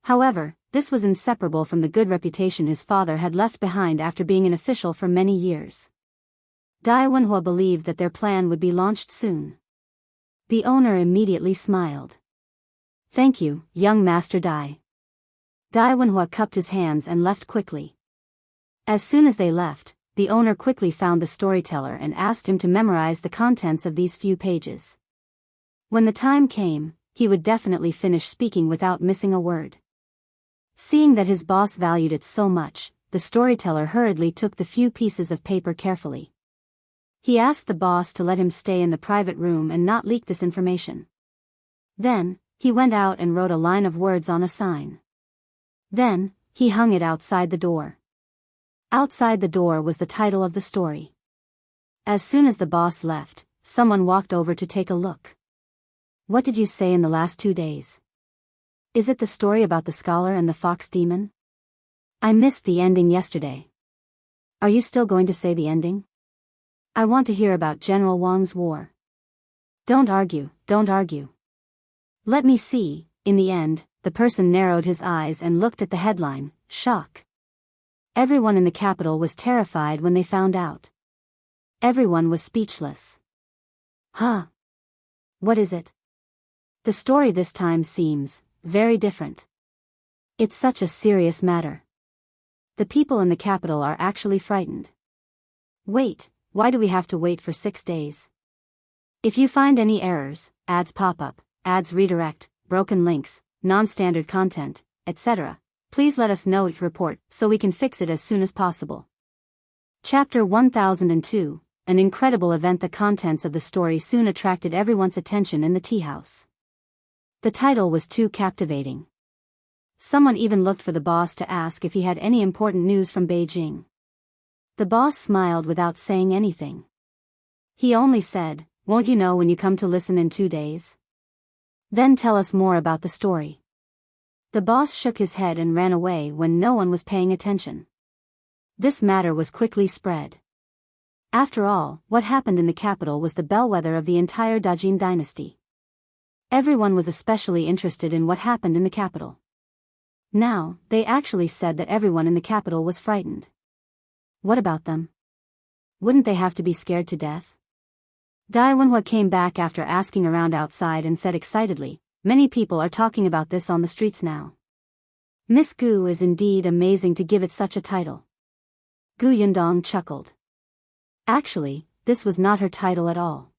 However, this was inseparable from the good reputation his father had left behind after being an official for many years. Dai Wenhua believed that their plan would be launched soon. The owner immediately smiled. Thank you, young Master Dai. Dai Wenhua cupped his hands and left quickly. As soon as they left, the owner quickly found the storyteller and asked him to memorize the contents of these few pages. When the time came, he would definitely finish speaking without missing a word. Seeing that his boss valued it so much, the storyteller hurriedly took the few pieces of paper carefully. He asked the boss to let him stay in the private room and not leak this information. Then, he went out and wrote a line of words on a sign. Then, he hung it outside the door. Outside the door was the title of the story. As soon as the boss left, someone walked over to take a look. What did you say in the last 2 days? Is it the story about the scholar and the fox demon? I missed the ending yesterday. Are you still going to say the ending? I want to hear about General Wang's war. Don't argue, don't argue. Let me see. In the end, the person narrowed his eyes and looked at the headline, shock. Everyone in the capital was terrified when they found out. Everyone was speechless. Huh? What is it? The story this time seems very different. It's such a serious matter. The people in the capital are actually frightened. Wait, why do we have to wait for 6 days? If you find any errors, ads pop up, ads redirect, broken links, non-standard content, etc., please let us know each report so we can fix it as soon as possible. Chapter 1002, an incredible event. The contents of the story soon attracted everyone's attention in the tea house. The title was too captivating. Someone even looked for the boss to ask if he had any important news from Beijing. The boss smiled without saying anything. He only said, "Won't you know when you come to listen in 2 days? Then tell us more about the story." The boss shook his head and ran away when no one was paying attention. This matter was quickly spread. After all, what happened in the capital was the bellwether of the entire Dajiang dynasty. Everyone was especially interested in what happened in the capital. Now, they actually said that everyone in the capital was frightened. What about them? Wouldn't they have to be scared to death? Dai Wenhua came back after asking around outside and said excitedly, "Many people are talking about this on the streets now. Miss Gu is indeed amazing to give it such a title." Gu Yundong chuckled. Actually, this was not her title at all.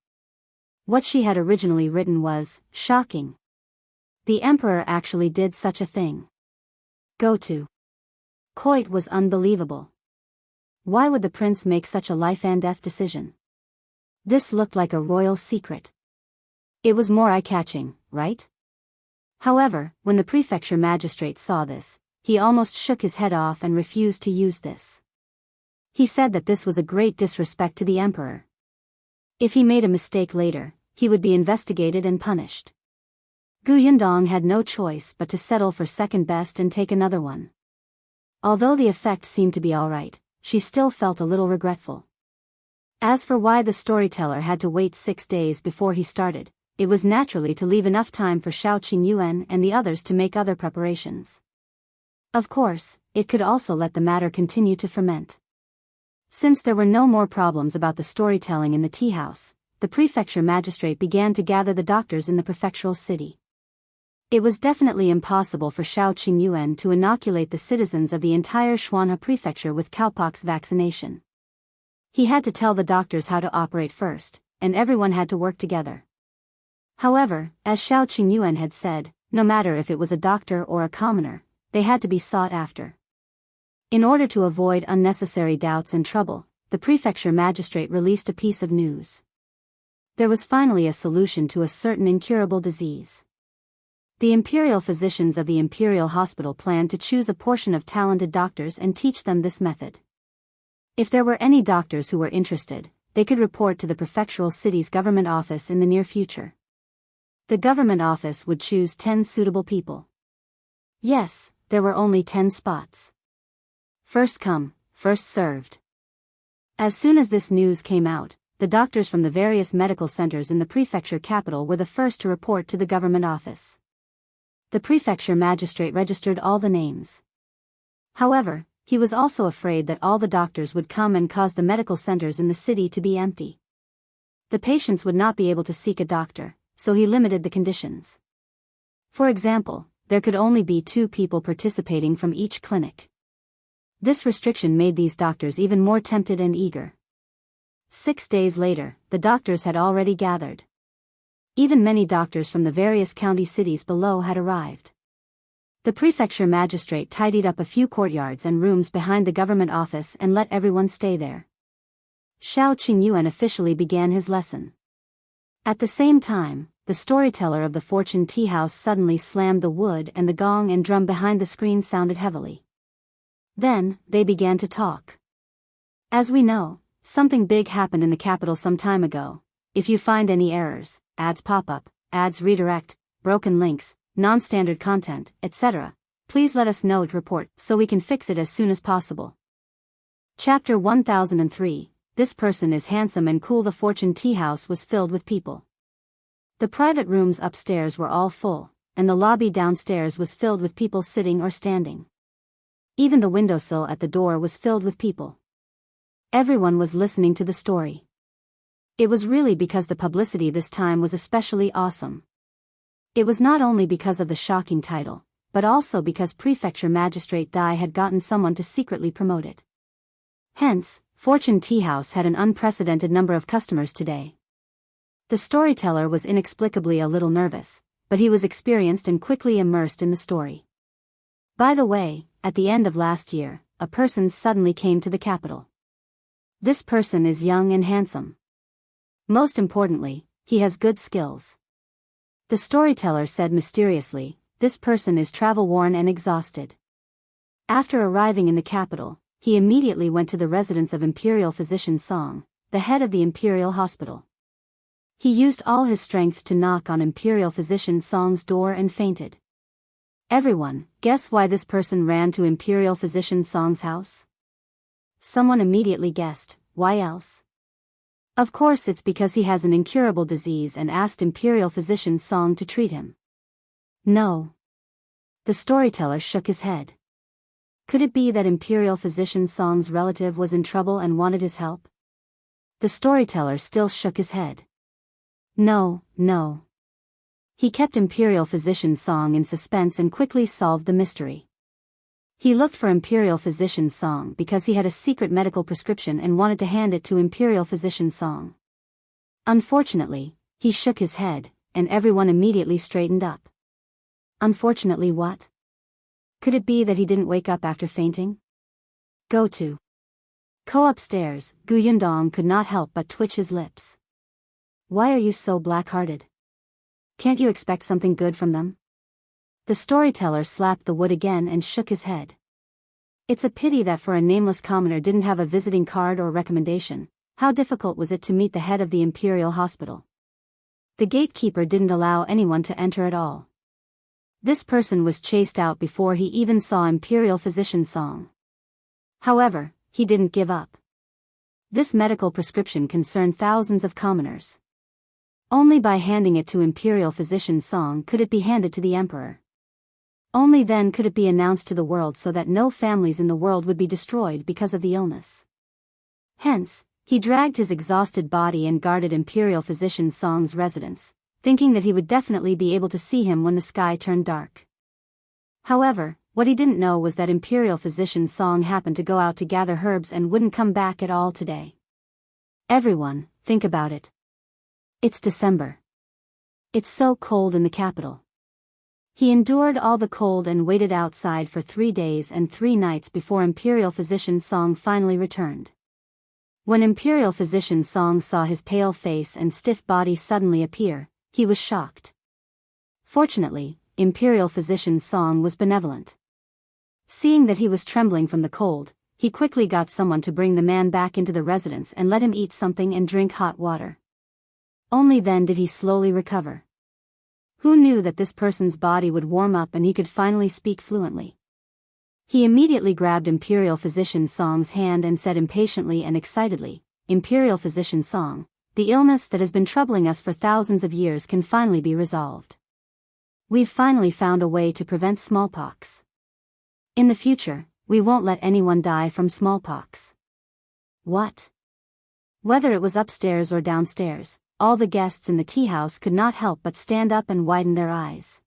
What she had originally written was, "Shocking. The emperor actually did such a thing. Go to Coit was unbelievable. Why would the prince make such a life and death decision? This looked like a royal secret. It was more eye-catching, right?" However, when the prefecture magistrate saw this, he almost shook his head off and refused to use this. He said that this was a great disrespect to the emperor. If he made a mistake later, he would be investigated and punished. Gu Yundong had no choice but to settle for second best and take another one. Although the effect seemed to be alright, she still felt a little regretful. As for why the storyteller had to wait 6 days before he started, it was naturally to leave enough time for Shao, Qingyuan and the others to make other preparations. Of course, it could also let the matter continue to ferment. Since there were no more problems about the storytelling in the tea house, the prefecture magistrate began to gather the doctors in the prefectural city. It was definitely impossible for Shao Qingyuan to inoculate the citizens of the entire Shuanhe prefecture with cowpox vaccination. He had to tell the doctors how to operate first, and everyone had to work together. However, as Shao Qingyuan had said, no matter if it was a doctor or a commoner, they had to be sought after. In order to avoid unnecessary doubts and trouble, the prefecture magistrate released a piece of news. There was finally a solution to a certain incurable disease. The imperial physicians of the imperial hospital planned to choose a portion of talented doctors and teach them this method. If there were any doctors who were interested, they could report to the prefectural city's government office in the near future. The government office would choose 10 suitable people. Yes, there were only 10 spots. First come, first served. As soon as this news came out, the doctors from the various medical centers in the prefecture capital were the first to report to the government office. The prefecture magistrate registered all the names. However, he was also afraid that all the doctors would come and cause the medical centers in the city to be empty. The patients would not be able to seek a doctor, so he limited the conditions. For example, there could only be 2 people participating from each clinic. This restriction made these doctors even more tempted and eager. 6 days later, the doctors had already gathered. Even many doctors from the various county cities below had arrived. The Prefecture Magistrate tidied up a few courtyards and rooms behind the government office and let everyone stay there. Shao Qingyuan officially began his lesson. At the same time, the storyteller of the fortune tea house suddenly slammed the wood and the gong and drum behind the screen sounded heavily. Then, they began to talk. As we know, something big happened in the capital some time ago. If you find any errors, ads pop up, ads redirect, broken links, non-standard content, etc., please let us know it report so we can fix it as soon as possible. Chapter 1003, This person is handsome and cool. The fortune tea house was filled with people. The private rooms upstairs were all full, and the lobby downstairs was filled with people sitting or standing. Even the windowsill at the door was filled with people. Everyone was listening to the story. It was really because the publicity this time was especially awesome. It was not only because of the shocking title, but also because Prefecture Magistrate Dai had gotten someone to secretly promote it. Hence, Fortune Tea House had an unprecedented number of customers today. The storyteller was inexplicably a little nervous, but he was experienced and quickly immersed in the story. By the way, at the end of last year, a person suddenly came to the capital. This person is young and handsome. Most importantly, he has good skills. The storyteller said mysteriously, this person is travel-worn and exhausted. After arriving in the capital, he immediately went to the residence of Imperial Physician Song, the head of the Imperial Hospital. He used all his strength to knock on Imperial Physician Song's door and fainted. Everyone, guess why this person ran to Imperial Physician Song's house? Someone immediately guessed, why else? Of course it's because he has an incurable disease and asked Imperial Physician Song to treat him. No. The storyteller shook his head. Could it be that Imperial Physician Song's relative was in trouble and wanted his help? The storyteller still shook his head. No. He kept Imperial Physician Song in suspense and quickly solved the mystery. He looked for Imperial Physician Song because he had a secret medical prescription and wanted to hand it to Imperial Physician Song. Unfortunately, he shook his head, and everyone immediately straightened up. Unfortunately what? Could it be that he didn't wake up after fainting? Go upstairs. Gu Yundong could not help but twitch his lips. Why are you so black-hearted? Can't you expect something good from them? The storyteller slapped the wood again and shook his head. It's a pity that for a nameless commoner didn't have a visiting card or recommendation. How difficult was it to meet the head of the Imperial Hospital? The gatekeeper didn't allow anyone to enter at all. This person was chased out before he even saw Imperial Physician Song. However, he didn't give up. This medical prescription concerned thousands of commoners. Only by handing it to Imperial Physician Song could it be handed to the emperor. Only then could it be announced to the world so that no families in the world would be destroyed because of the illness. Hence, he dragged his exhausted body and guarded Imperial Physician Song's residence, thinking that he would definitely be able to see him when the sky turned dark. However, what he didn't know was that Imperial Physician Song happened to go out to gather herbs and wouldn't come back at all today. Everyone, think about it. It's December. It's so cold in the capital. He endured all the cold and waited outside for 3 days and 3 nights before Imperial Physician Song finally returned. When Imperial Physician Song saw his pale face and stiff body suddenly appear, he was shocked. Fortunately, Imperial Physician Song was benevolent. Seeing that he was trembling from the cold, he quickly got someone to bring the man back into the residence and let him eat something and drink hot water. Only then did he slowly recover. Who knew that this person's body would warm up and he could finally speak fluently? He immediately grabbed Imperial Physician Song's hand and said impatiently and excitedly, Imperial Physician Song, the illness that has been troubling us for thousands of years can finally be resolved. We've finally found a way to prevent smallpox. In the future, we won't let anyone die from smallpox. What? Whether it was upstairs or downstairs, all the guests in the tea house could not help but stand up and widen their eyes.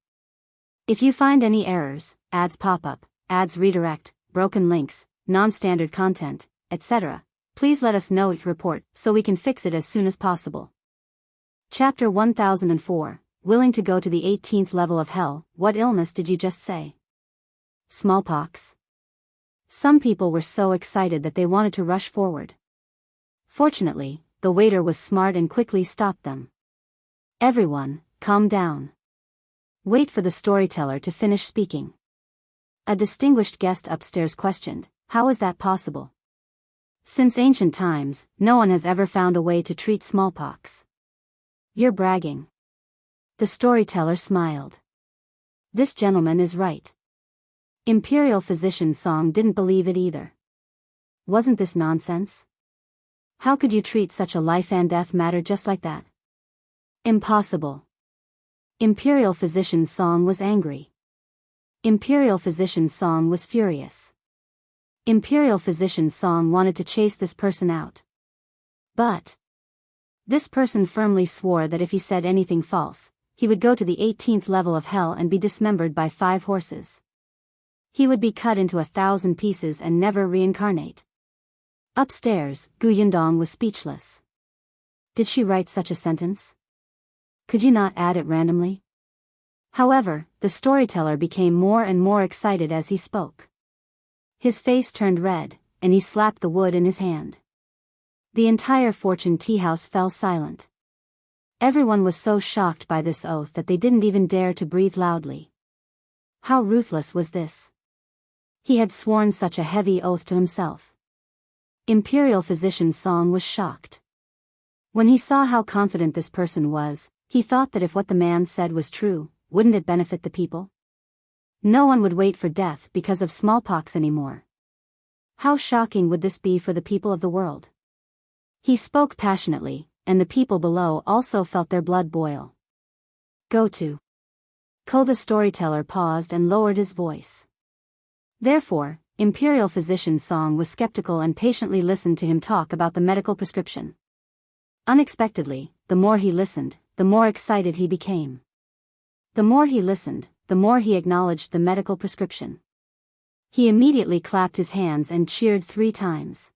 If you find any errors, ads pop up, ads redirect, broken links, non-standard content, etc., please let us know each report so we can fix it as soon as possible. Chapter 1004, Willing to go to the 18th level of hell. What illness did you just say? Smallpox? Some people were so excited that they wanted to rush forward. Fortunately, the waiter was smart and quickly stopped them. Everyone, calm down. Wait for the storyteller to finish speaking. A distinguished guest upstairs questioned, "How is that possible? Since ancient times, no one has ever found a way to treat smallpox." "You're bragging." The storyteller smiled. "This gentleman is right." Imperial physician Song didn't believe it either. Wasn't this nonsense? How could you treat such a life and death matter just like that? Impossible. Imperial physician Song was angry. Imperial physician Song was furious. Imperial physician Song wanted to chase this person out. But this person firmly swore that if he said anything false, he would go to the 18th level of hell and be dismembered by 5 horses. He would be cut into 1,000 pieces and never reincarnate. Upstairs, Gu Yundong was speechless. Did she write such a sentence? Could you not add it randomly? However, the storyteller became more and more excited as he spoke. His face turned red, and he slapped the wood in his hand. The entire Fortune Tea House fell silent. Everyone was so shocked by this oath that they didn't even dare to breathe loudly. How ruthless was this? He had sworn such a heavy oath to himself. Imperial physician Song was shocked. When he saw how confident this person was, he thought that if what the man said was true, wouldn't it benefit the people? No one would wait for death because of smallpox anymore. How shocking would this be for the people of the world? He spoke passionately, and the people below also felt their blood boil. Go to. Ko the storyteller paused and lowered his voice. Therefore, Imperial physician Song was skeptical and patiently listened to him talk about the medical prescription. Unexpectedly, the more he listened, the more excited he became. The more he listened, the more he acknowledged the medical prescription. He immediately clapped his hands and cheered 3 times.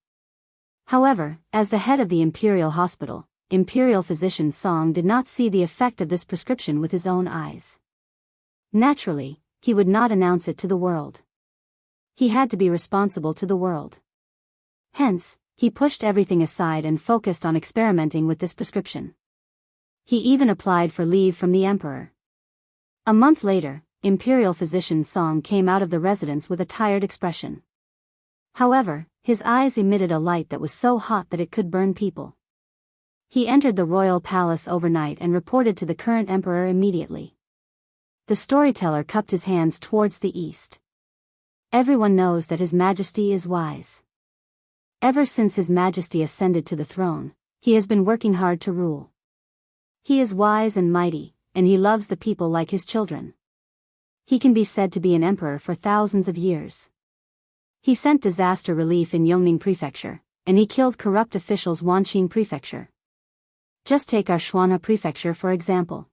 However, as the head of the Imperial Hospital, Imperial physician Song did not see the effect of this prescription with his own eyes. Naturally, he would not announce it to the world. He had to be responsible to the world. Hence, he pushed everything aside and focused on experimenting with this prescription. He even applied for leave from the emperor. A month later, Imperial physician Song came out of the residence with a tired expression. However, his eyes emitted a light that was so hot that it could burn people. He entered the royal palace overnight and reported to the current emperor immediately. The storyteller cupped his hands towards the east. Everyone knows that His Majesty is wise. Ever since His Majesty ascended to the throne, he has been working hard to rule. He is wise and mighty, and he loves the people like his children. He can be said to be an emperor for thousands of years. He sent disaster relief in Yongning Prefecture, and he killed corrupt officials Wanqing Prefecture. Just take our Shuana Prefecture for example.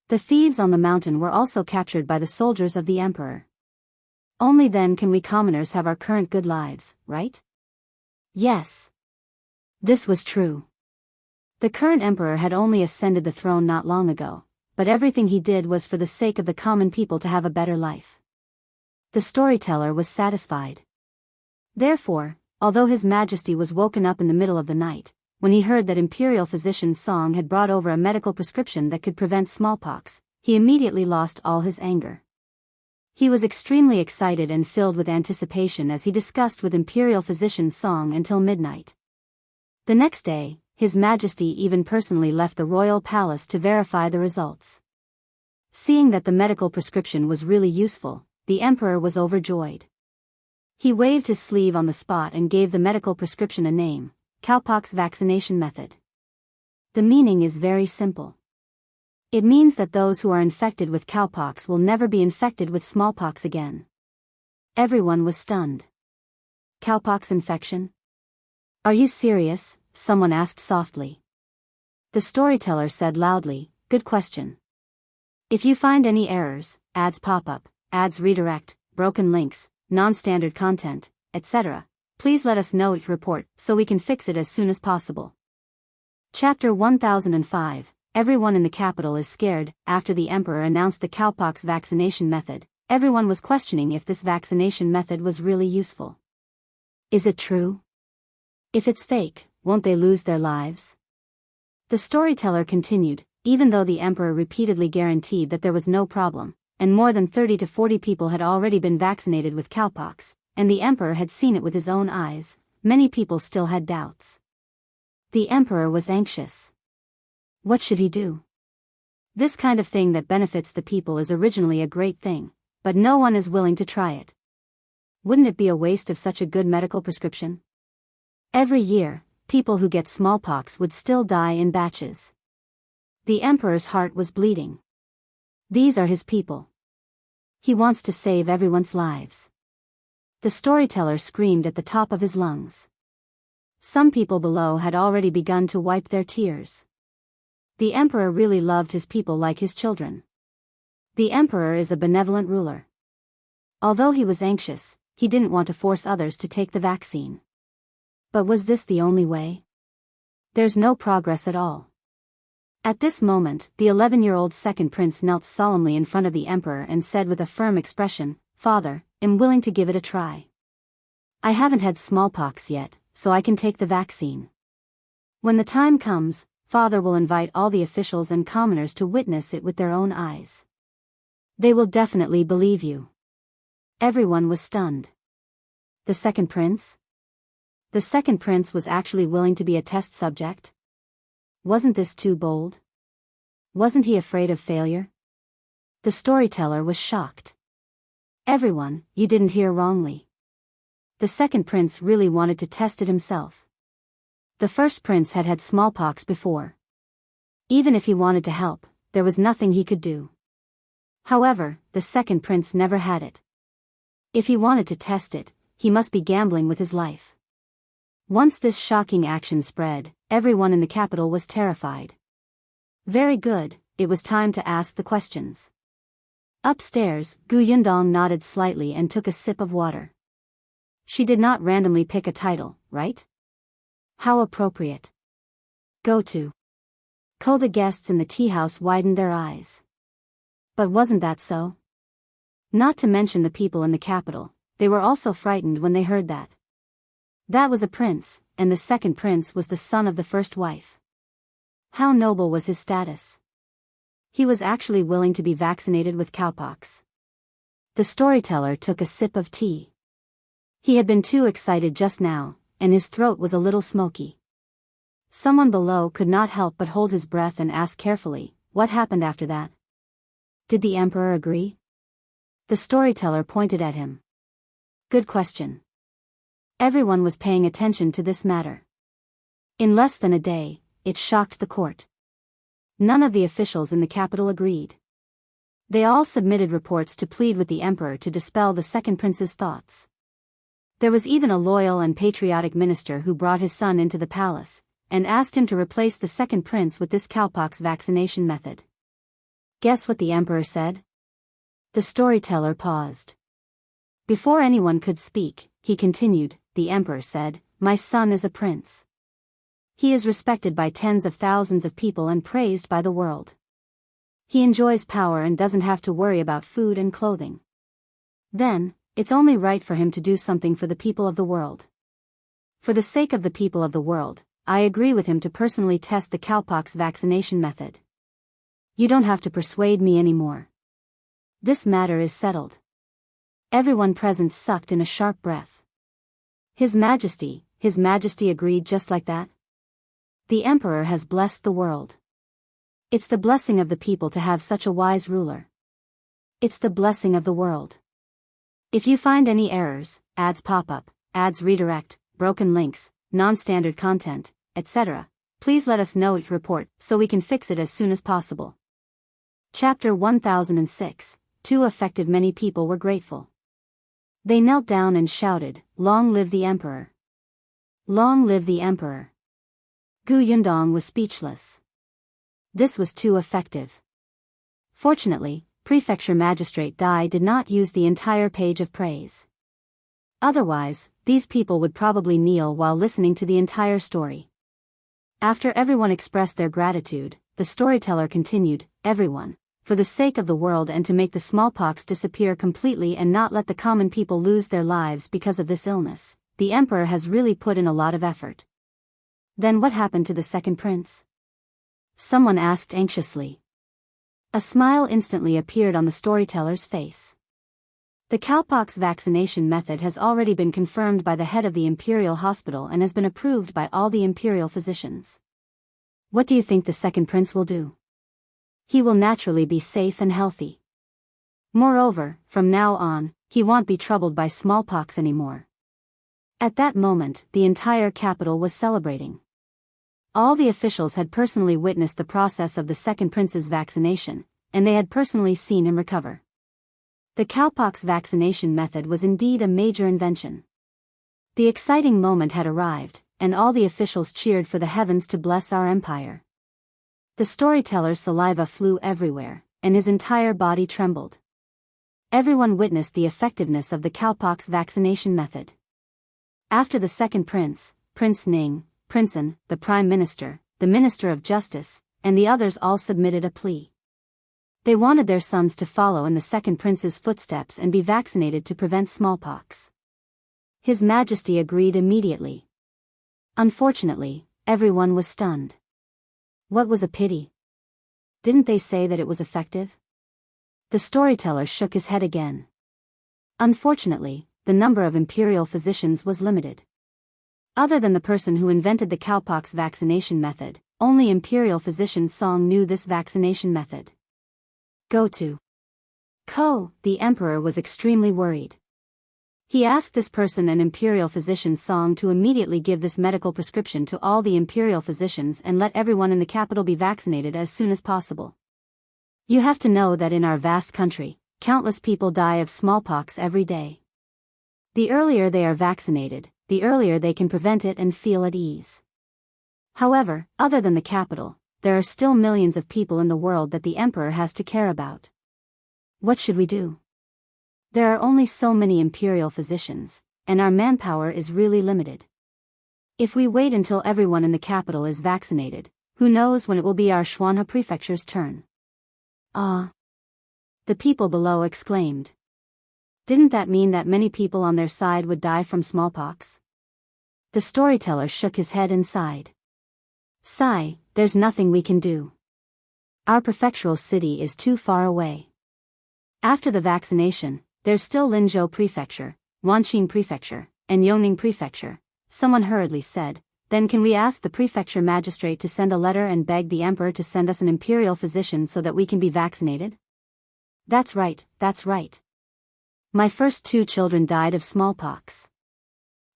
The thieves on the mountain were also captured by the soldiers of the emperor. Only then can we commoners have our current good lives, right? Yes. This was true. The current emperor had only ascended the throne not long ago, but everything he did was for the sake of the common people to have a better life. The storyteller was satisfied. Therefore, although His Majesty was woken up in the middle of the night, when he heard that Imperial physician Song had brought over a medical prescription that could prevent smallpox, he immediately lost all his anger. He was extremely excited and filled with anticipation as he discussed with Imperial physician Song until midnight. The next day, His Majesty even personally left the royal palace to verify the results. Seeing that the medical prescription was really useful, the emperor was overjoyed. He waved his sleeve on the spot and gave the medical prescription a name, cowpox vaccination method. The meaning is very simple. It means that those who are infected with cowpox will never be infected with smallpox again. Everyone was stunned. Cowpox infection? Are you serious? Someone asked softly. The storyteller said loudly, good question. If you find any errors, ads pop up, ads redirect, broken links, non-standard content, etc., please let us know each report so we can fix it as soon as possible. Chapter 1005. Everyone in the capital is scared. After the emperor announced the cowpox vaccination method, Everyone was questioning if this vaccination method was really useful. Is it true? If it's fake, won't they lose their lives? The storyteller continued, even though the emperor repeatedly guaranteed that there was no problem, and more than 30 to 40 people had already been vaccinated with cowpox, and the emperor had seen it with his own eyes, many people still had doubts. The emperor was anxious. What should he do? This kind of thing that benefits the people is originally a great thing, but no one is willing to try it. Wouldn't it be a waste of such a good medical prescription? Every year, people who get smallpox would still die in batches. The emperor's heart was bleeding. These are his people. He wants to save everyone's lives. The storyteller screamed at the top of his lungs. Some people below had already begun to wipe their tears. The emperor really loved his people like his children. The emperor is a benevolent ruler. Although he was anxious, he didn't want to force others to take the vaccine. But was this the only way? There's no progress at all. At this moment, the 11-year-old second prince knelt solemnly in front of the emperor and said with a firm expression, "Father, I'm willing to give it a try. I haven't had smallpox yet, so I can take the vaccine. When the time comes, Father will invite all the officials and commoners to witness it with their own eyes. They will definitely believe you." Everyone was stunned. The second prince? The second prince was actually willing to be a test subject? Wasn't this too bold? Wasn't he afraid of failure? The storyteller was shocked. Everyone, you didn't hear wrongly. The second prince really wanted to test it himself. The first prince had had smallpox before. Even if he wanted to help, there was nothing he could do. However, the second prince never had it. If he wanted to test it, he must be gambling with his life. Once this shocking action spread, everyone in the capital was terrified. Very good, it was time to ask the questions. Upstairs, Gu Yundong nodded slightly and took a sip of water. She did not randomly pick a title, right? How appropriate. Go to. Ko. The guests in the tea house widened their eyes. But wasn't that so? Not to mention the people in the capital, they were also frightened when they heard that. That was a prince, and the second prince was the son of the first wife. How noble was his status? He was actually willing to be vaccinated with cowpox. The storyteller took a sip of tea. He had been too excited just now, and his throat was a little smoky. Someone below could not help but hold his breath and ask carefully, what happened after that? Did the emperor agree? The storyteller pointed at him. Good question. Everyone was paying attention to this matter. In less than a day, it shocked the court. None of the officials in the capital agreed. They all submitted reports to plead with the emperor to dispel the second prince's thoughts. There was even a loyal and patriotic minister who brought his son into the palace, and asked him to replace the second prince with this cowpox vaccination method. Guess what the emperor said? The storyteller paused. Before anyone could speak, he continued, the emperor said, "My son is a prince. He is respected by tens of thousands of people and praised by the world. He enjoys power and doesn't have to worry about food and clothing. Then, it's only right for him to do something for the people of the world. For the sake of the people of the world, I agree with him to personally test the cowpox vaccination method. You don't have to persuade me anymore. This matter is settled." Everyone present sucked in a sharp breath. His Majesty agreed just like that? The emperor has blessed the world. It's the blessing of the people to have such a wise ruler. It's the blessing of the world. If you find any errors, ads pop up, ads redirect, broken links, non-standard content, etc., please let us know at report so we can fix it as soon as possible. Chapter 1006, Too effective. Many people were grateful. They knelt down and shouted, "Long live the emperor! Long live the emperor!" Gu Yundong was speechless. This was too effective. Fortunately, Prefecture Magistrate Dai did not use the entire page of praise. Otherwise, these people would probably kneel while listening to the entire story. After everyone expressed their gratitude, the storyteller continued, "Everyone, for the sake of the world and to make the smallpox disappear completely and not let the common people lose their lives because of this illness, the emperor has really put in a lot of effort. Then what happened to the second prince? Someone asked anxiously. A smile instantly appeared on the storyteller's face. The cowpox vaccination method has already been confirmed by the head of the imperial hospital and has been approved by all the imperial physicians. What do you think the second prince will do? He will naturally be safe and healthy. Moreover, from now on, he won't be troubled by smallpox anymore. At that moment, the entire capital was celebrating. All the officials had personally witnessed the process of the second prince's vaccination, and they had personally seen him recover. The cowpox vaccination method was indeed a major invention. The exciting moment had arrived, and all the officials cheered for the heavens to bless our empire. The storyteller's saliva flew everywhere, and his entire body trembled. Everyone witnessed the effectiveness of the cowpox vaccination method. After the second prince, Prince Ning, Princeton, the Prime Minister, the Minister of Justice, and the others all submitted a plea. They wanted their sons to follow in the second prince's footsteps and be vaccinated to prevent smallpox. His Majesty agreed immediately. Unfortunately, everyone was stunned. What was a pity? Didn't they say that it was effective? The storyteller shook his head again. Unfortunately, the number of imperial physicians was limited. Other than the person who invented the cowpox vaccination method, only imperial physician Song knew this vaccination method. Go to Ko, the emperor was extremely worried. He asked this person and imperial physician Song to immediately give this medical prescription to all the imperial physicians and let everyone in the capital be vaccinated as soon as possible. You have to know that in our vast country, countless people die of smallpox every day. The earlier they are vaccinated, the earlier they can prevent it and feel at ease. However, other than the capital, there are still millions of people in the world that the emperor has to care about. What should we do? There are only so many imperial physicians, and our manpower is really limited. If we wait until everyone in the capital is vaccinated, who knows when it will be our Shuanhe Prefecture's turn? Ah! The people below exclaimed. Didn't that mean that many people on their side would die from smallpox? The storyteller shook his head and sighed. Sigh, there's nothing we can do. Our prefectural city is too far away. After the vaccination, there's still Linzhou Prefecture, Wanqing Prefecture, and Yongning Prefecture, someone hurriedly said. Then can we ask the Prefecture Magistrate to send a letter and beg the Emperor to send us an imperial physician so that we can be vaccinated? That's right, that's right. My first 2 children died of smallpox.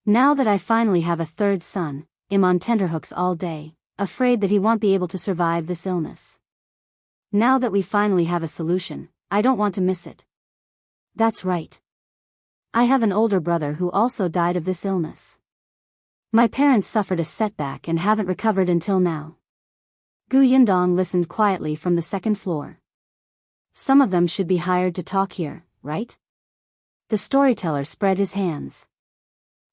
Now that I finally have a third son, I'm on tenterhooks all day, afraid that he won't be able to survive this illness. Now that we finally have a solution, I don't want to miss it. That's right. I have an older brother who also died of this illness. My parents suffered a setback and haven't recovered until now. Gu Yundong listened quietly from the second floor. Some of them should be hired to talk here, right? The storyteller spread his hands.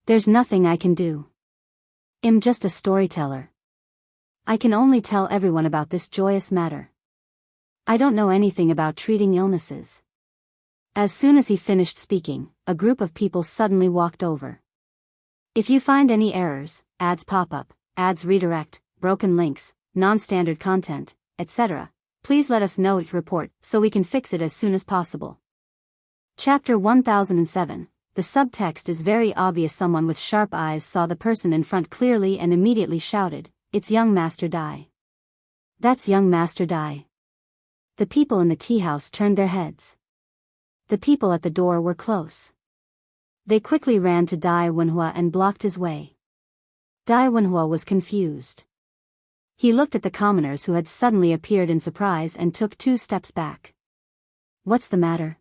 There's nothing I can do. I'm just a storyteller. I can only tell everyone about this joyous matter. I don't know anything about treating illnesses. As soon as he finished speaking, a group of people suddenly walked over. If you find any errors, ads pop up, ads redirect, broken links, non-standard content, etc., please let us know your report so we can fix it as soon as possible. Chapter 1007. The subtext is very obvious. Someone with sharp eyes saw the person in front clearly and immediately shouted, "It's young Master Dai." That's young Master Dai. The people in the tea house turned their heads. The people at the door were close. They quickly ran to Dai Wenhua and blocked his way. Dai Wenhua was confused. He looked at the commoners who had suddenly appeared in surprise and took 2 steps back. What's the matter?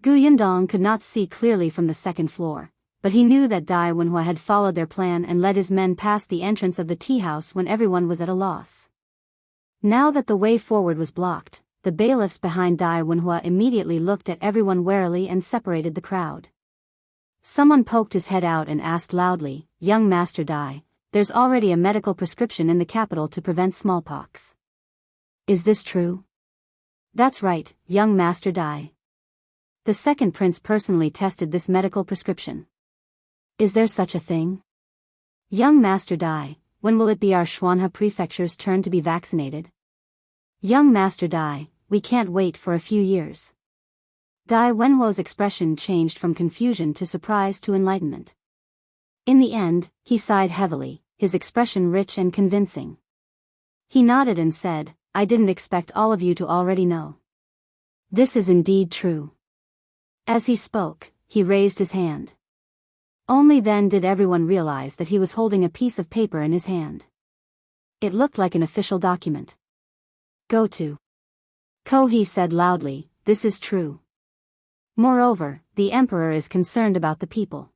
Gu Yundong could not see clearly from the second floor, but he knew that Dai Wenhua had followed their plan and led his men past the entrance of the tea house when everyone was at a loss. Now that the way forward was blocked, the bailiffs behind Dai Wenhua immediately looked at everyone warily and separated the crowd. Someone poked his head out and asked loudly, "Young Master Dai, there's already a medical prescription in the capital to prevent smallpox. Is this true?" That's right, young Master Dai. The second prince personally tested this medical prescription. Is there such a thing? Young Master Dai, when will it be our Shuanhe Prefecture's turn to be vaccinated? Young Master Dai, we can't wait for a few years. Dai Wenhuo's expression changed from confusion to surprise to enlightenment. In the end, he sighed heavily, his expression rich and convincing. He nodded and said, I didn't expect all of you to already know. This is indeed true. As he spoke, he raised his hand. Only then did everyone realize that he was holding a piece of paper in his hand. It looked like an official document. Go to. Kohi said loudly, this is true. Moreover, the emperor is concerned about the people.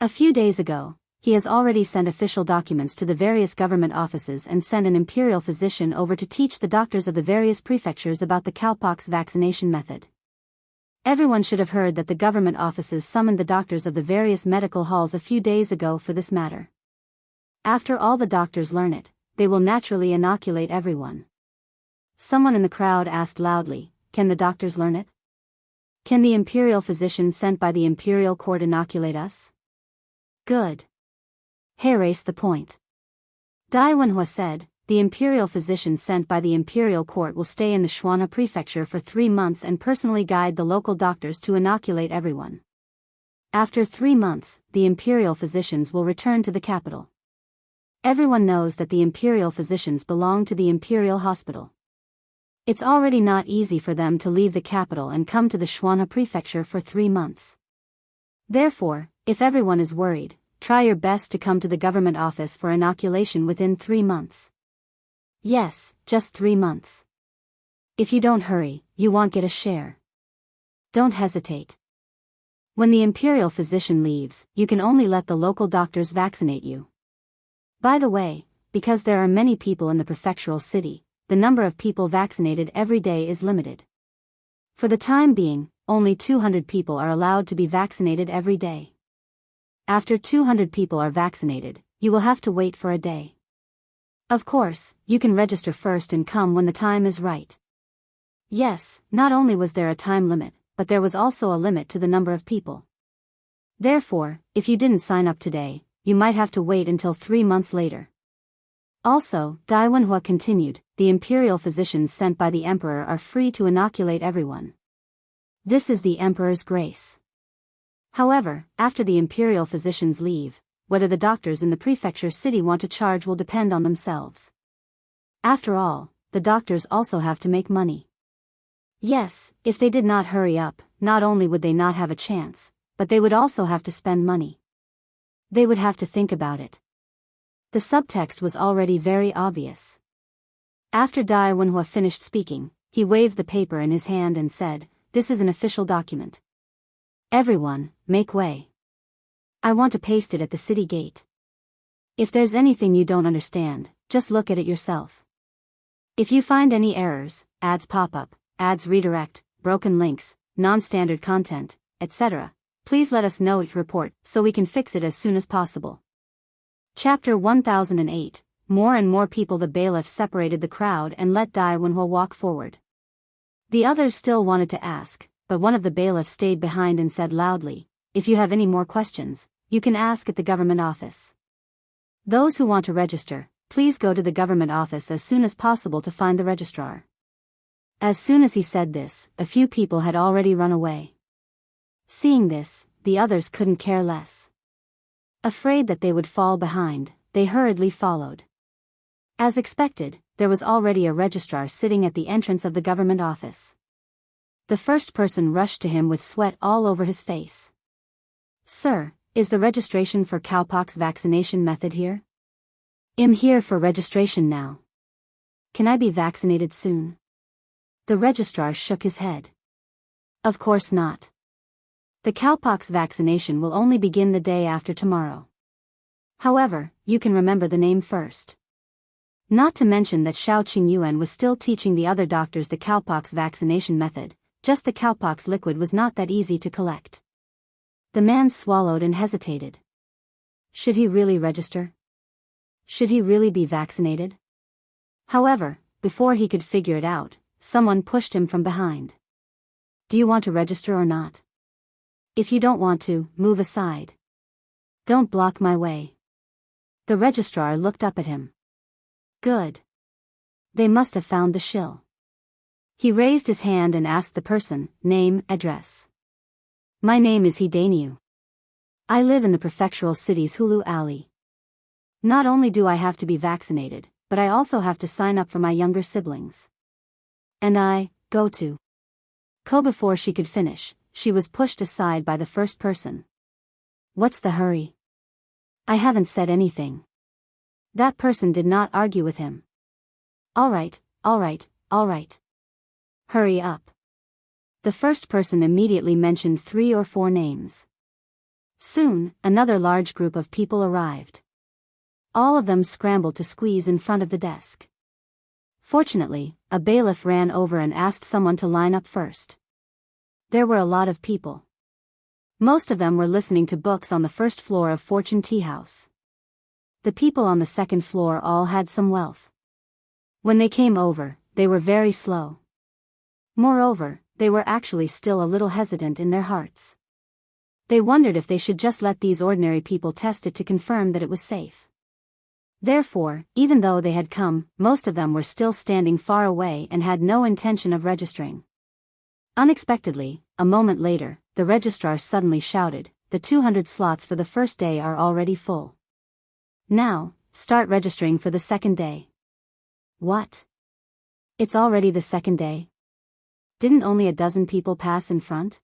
A few days ago, he has already sent official documents to the various government offices and sent an imperial physician over to teach the doctors of the various prefectures about the cowpox vaccination method. Everyone should have heard that the government offices summoned the doctors of the various medical halls a few days ago for this matter. After all the doctors learn it, they will naturally inoculate everyone. Someone in the crowd asked loudly, can the doctors learn it? Can the imperial physician sent by the imperial court inoculate us? Good. He raised the point. Dai Wenhua said, the imperial physician sent by the imperial court will stay in the Shuanhe prefecture for 3 months and personally guide the local doctors to inoculate everyone. After 3 months, the imperial physicians will return to the capital. Everyone knows that the imperial physicians belong to the imperial hospital. It's already not easy for them to leave the capital and come to the Shuanhe prefecture for 3 months. Therefore, if everyone is worried, try your best to come to the government office for inoculation within 3 months. Yes, just 3 months. If you don't hurry, you won't get a share. Don't hesitate. When the imperial physician leaves, you can only let the local doctors vaccinate you. By the way, because there are many people in the prefectural city, the number of people vaccinated every day is limited. For the time being, only 200 people are allowed to be vaccinated every day. After 200 people are vaccinated, you will have to wait for a day. Of course, you can register first and come when the time is right. Yes, not only was there a time limit, but there was also a limit to the number of people. Therefore, if you didn't sign up today, you might have to wait until 3 months later. Also, Dai Wenhua continued, the imperial physicians sent by the emperor are free to inoculate everyone. This is the emperor's grace. However, after the imperial physicians leave, whether the doctors in the prefecture city want to charge will depend on themselves. After all, the doctors also have to make money. Yes, if they did not hurry up, not only would they not have a chance, but they would also have to spend money. They would have to think about it. The subtext was already very obvious. After Dai Wenhua finished speaking, he waved the paper in his hand and said, this is an official document. Everyone, make way. I want to paste it at the city gate. If there's anything you don't understand, just look at it yourself. If you find any errors, ads pop up, ads redirect, broken links, non-standard content, etc., please let us know it report so we can fix it as soon as possible. Chapter 1008, More and more people. The bailiff separated the crowd and let Dai Wenhua walk forward. The others still wanted to ask, but one of the bailiffs stayed behind and said loudly, if you have any more questions, you can ask at the government office. Those who want to register, please go to the government office as soon as possible to find the registrar. As soon as he said this, a few people had already run away. Seeing this, the others couldn't care less. Afraid that they would fall behind, they hurriedly followed. As expected, there was already a registrar sitting at the entrance of the government office. The first person rushed to him with sweat all over his face. Sir, is the registration for cowpox vaccination method here? I'm here for registration now. Can I be vaccinated soon? The registrar shook his head. Of course not. The cowpox vaccination will only begin the day after tomorrow. However, you can remember the name first. Not to mention that Shao Qingyuan was still teaching the other doctors the cowpox vaccination method, just the cowpox liquid was not that easy to collect. The man swallowed and hesitated. Should he really register? Should he really be vaccinated? However, before he could figure it out, someone pushed him from behind. Do you want to register or not? If you don't want to, move aside. Don't block my way. The registrar looked up at him. Good. They must have found the shill. He raised his hand and asked the person, name, address. My name is Hidaniu. I live in the prefectural city's Hulu Alley. Not only do I have to be vaccinated, but I also have to sign up for my younger siblings. And I go to. Before she could finish, she was pushed aside by the first person. What's the hurry? I haven't said anything. That person did not argue with him. All right. Hurry up. The first person immediately mentioned 3 or 4 names. Soon, another large group of people arrived. All of them scrambled to squeeze in front of the desk. Fortunately, a bailiff ran over and asked someone to line up first. There were a lot of people. Most of them were listening to books on the first floor of Fortune Tea House. The people on the second floor all had some wealth. When they came over, they were very slow. Moreover, they were actually still a little hesitant in their hearts. They wondered if they should just let these ordinary people test it to confirm that it was safe. Therefore, even though they had come, most of them were still standing far away and had no intention of registering. Unexpectedly, a moment later, the registrar suddenly shouted, "The 200 slots for the first day are already full. Now, start registering for the second day." What? It's already the second day? Didn't only a dozen people pass in front?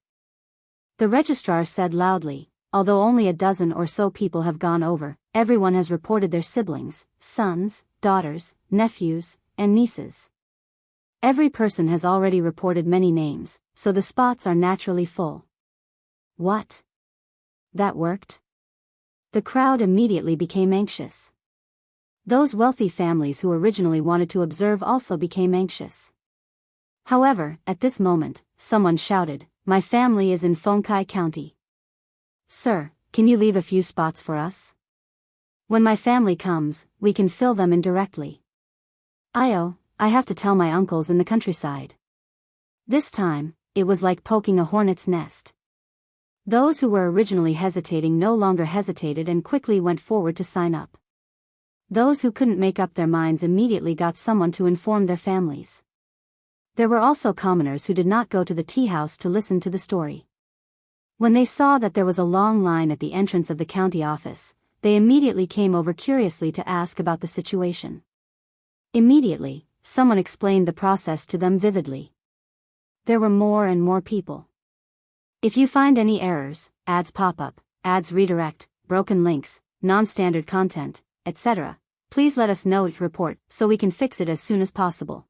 The registrar said loudly, although only a dozen or so people have gone over, everyone has reported their siblings, sons, daughters, nephews, and nieces. Every person has already reported many names, so the spots are naturally full. What? That worked? The crowd immediately became anxious. Those wealthy families who originally wanted to observe also became anxious. However, at this moment, someone shouted, "My family is in Fengkai County. Sir, can you leave a few spots for us? When my family comes, we can fill them in directly. I have to tell my uncles in the countryside." This time, it was like poking a hornet's nest. Those who were originally hesitating no longer hesitated and quickly went forward to sign up. Those who couldn't make up their minds immediately got someone to inform their families. There were also commoners who did not go to the tea house to listen to the story. When they saw that there was a long line at the entrance of the county office, they immediately came over curiously to ask about the situation. Immediately, someone explained the process to them vividly. There were more and more people. If you find any errors, ads pop up, ads redirect, broken links, non-standard content, etc., please let us know each report so we can fix it as soon as possible.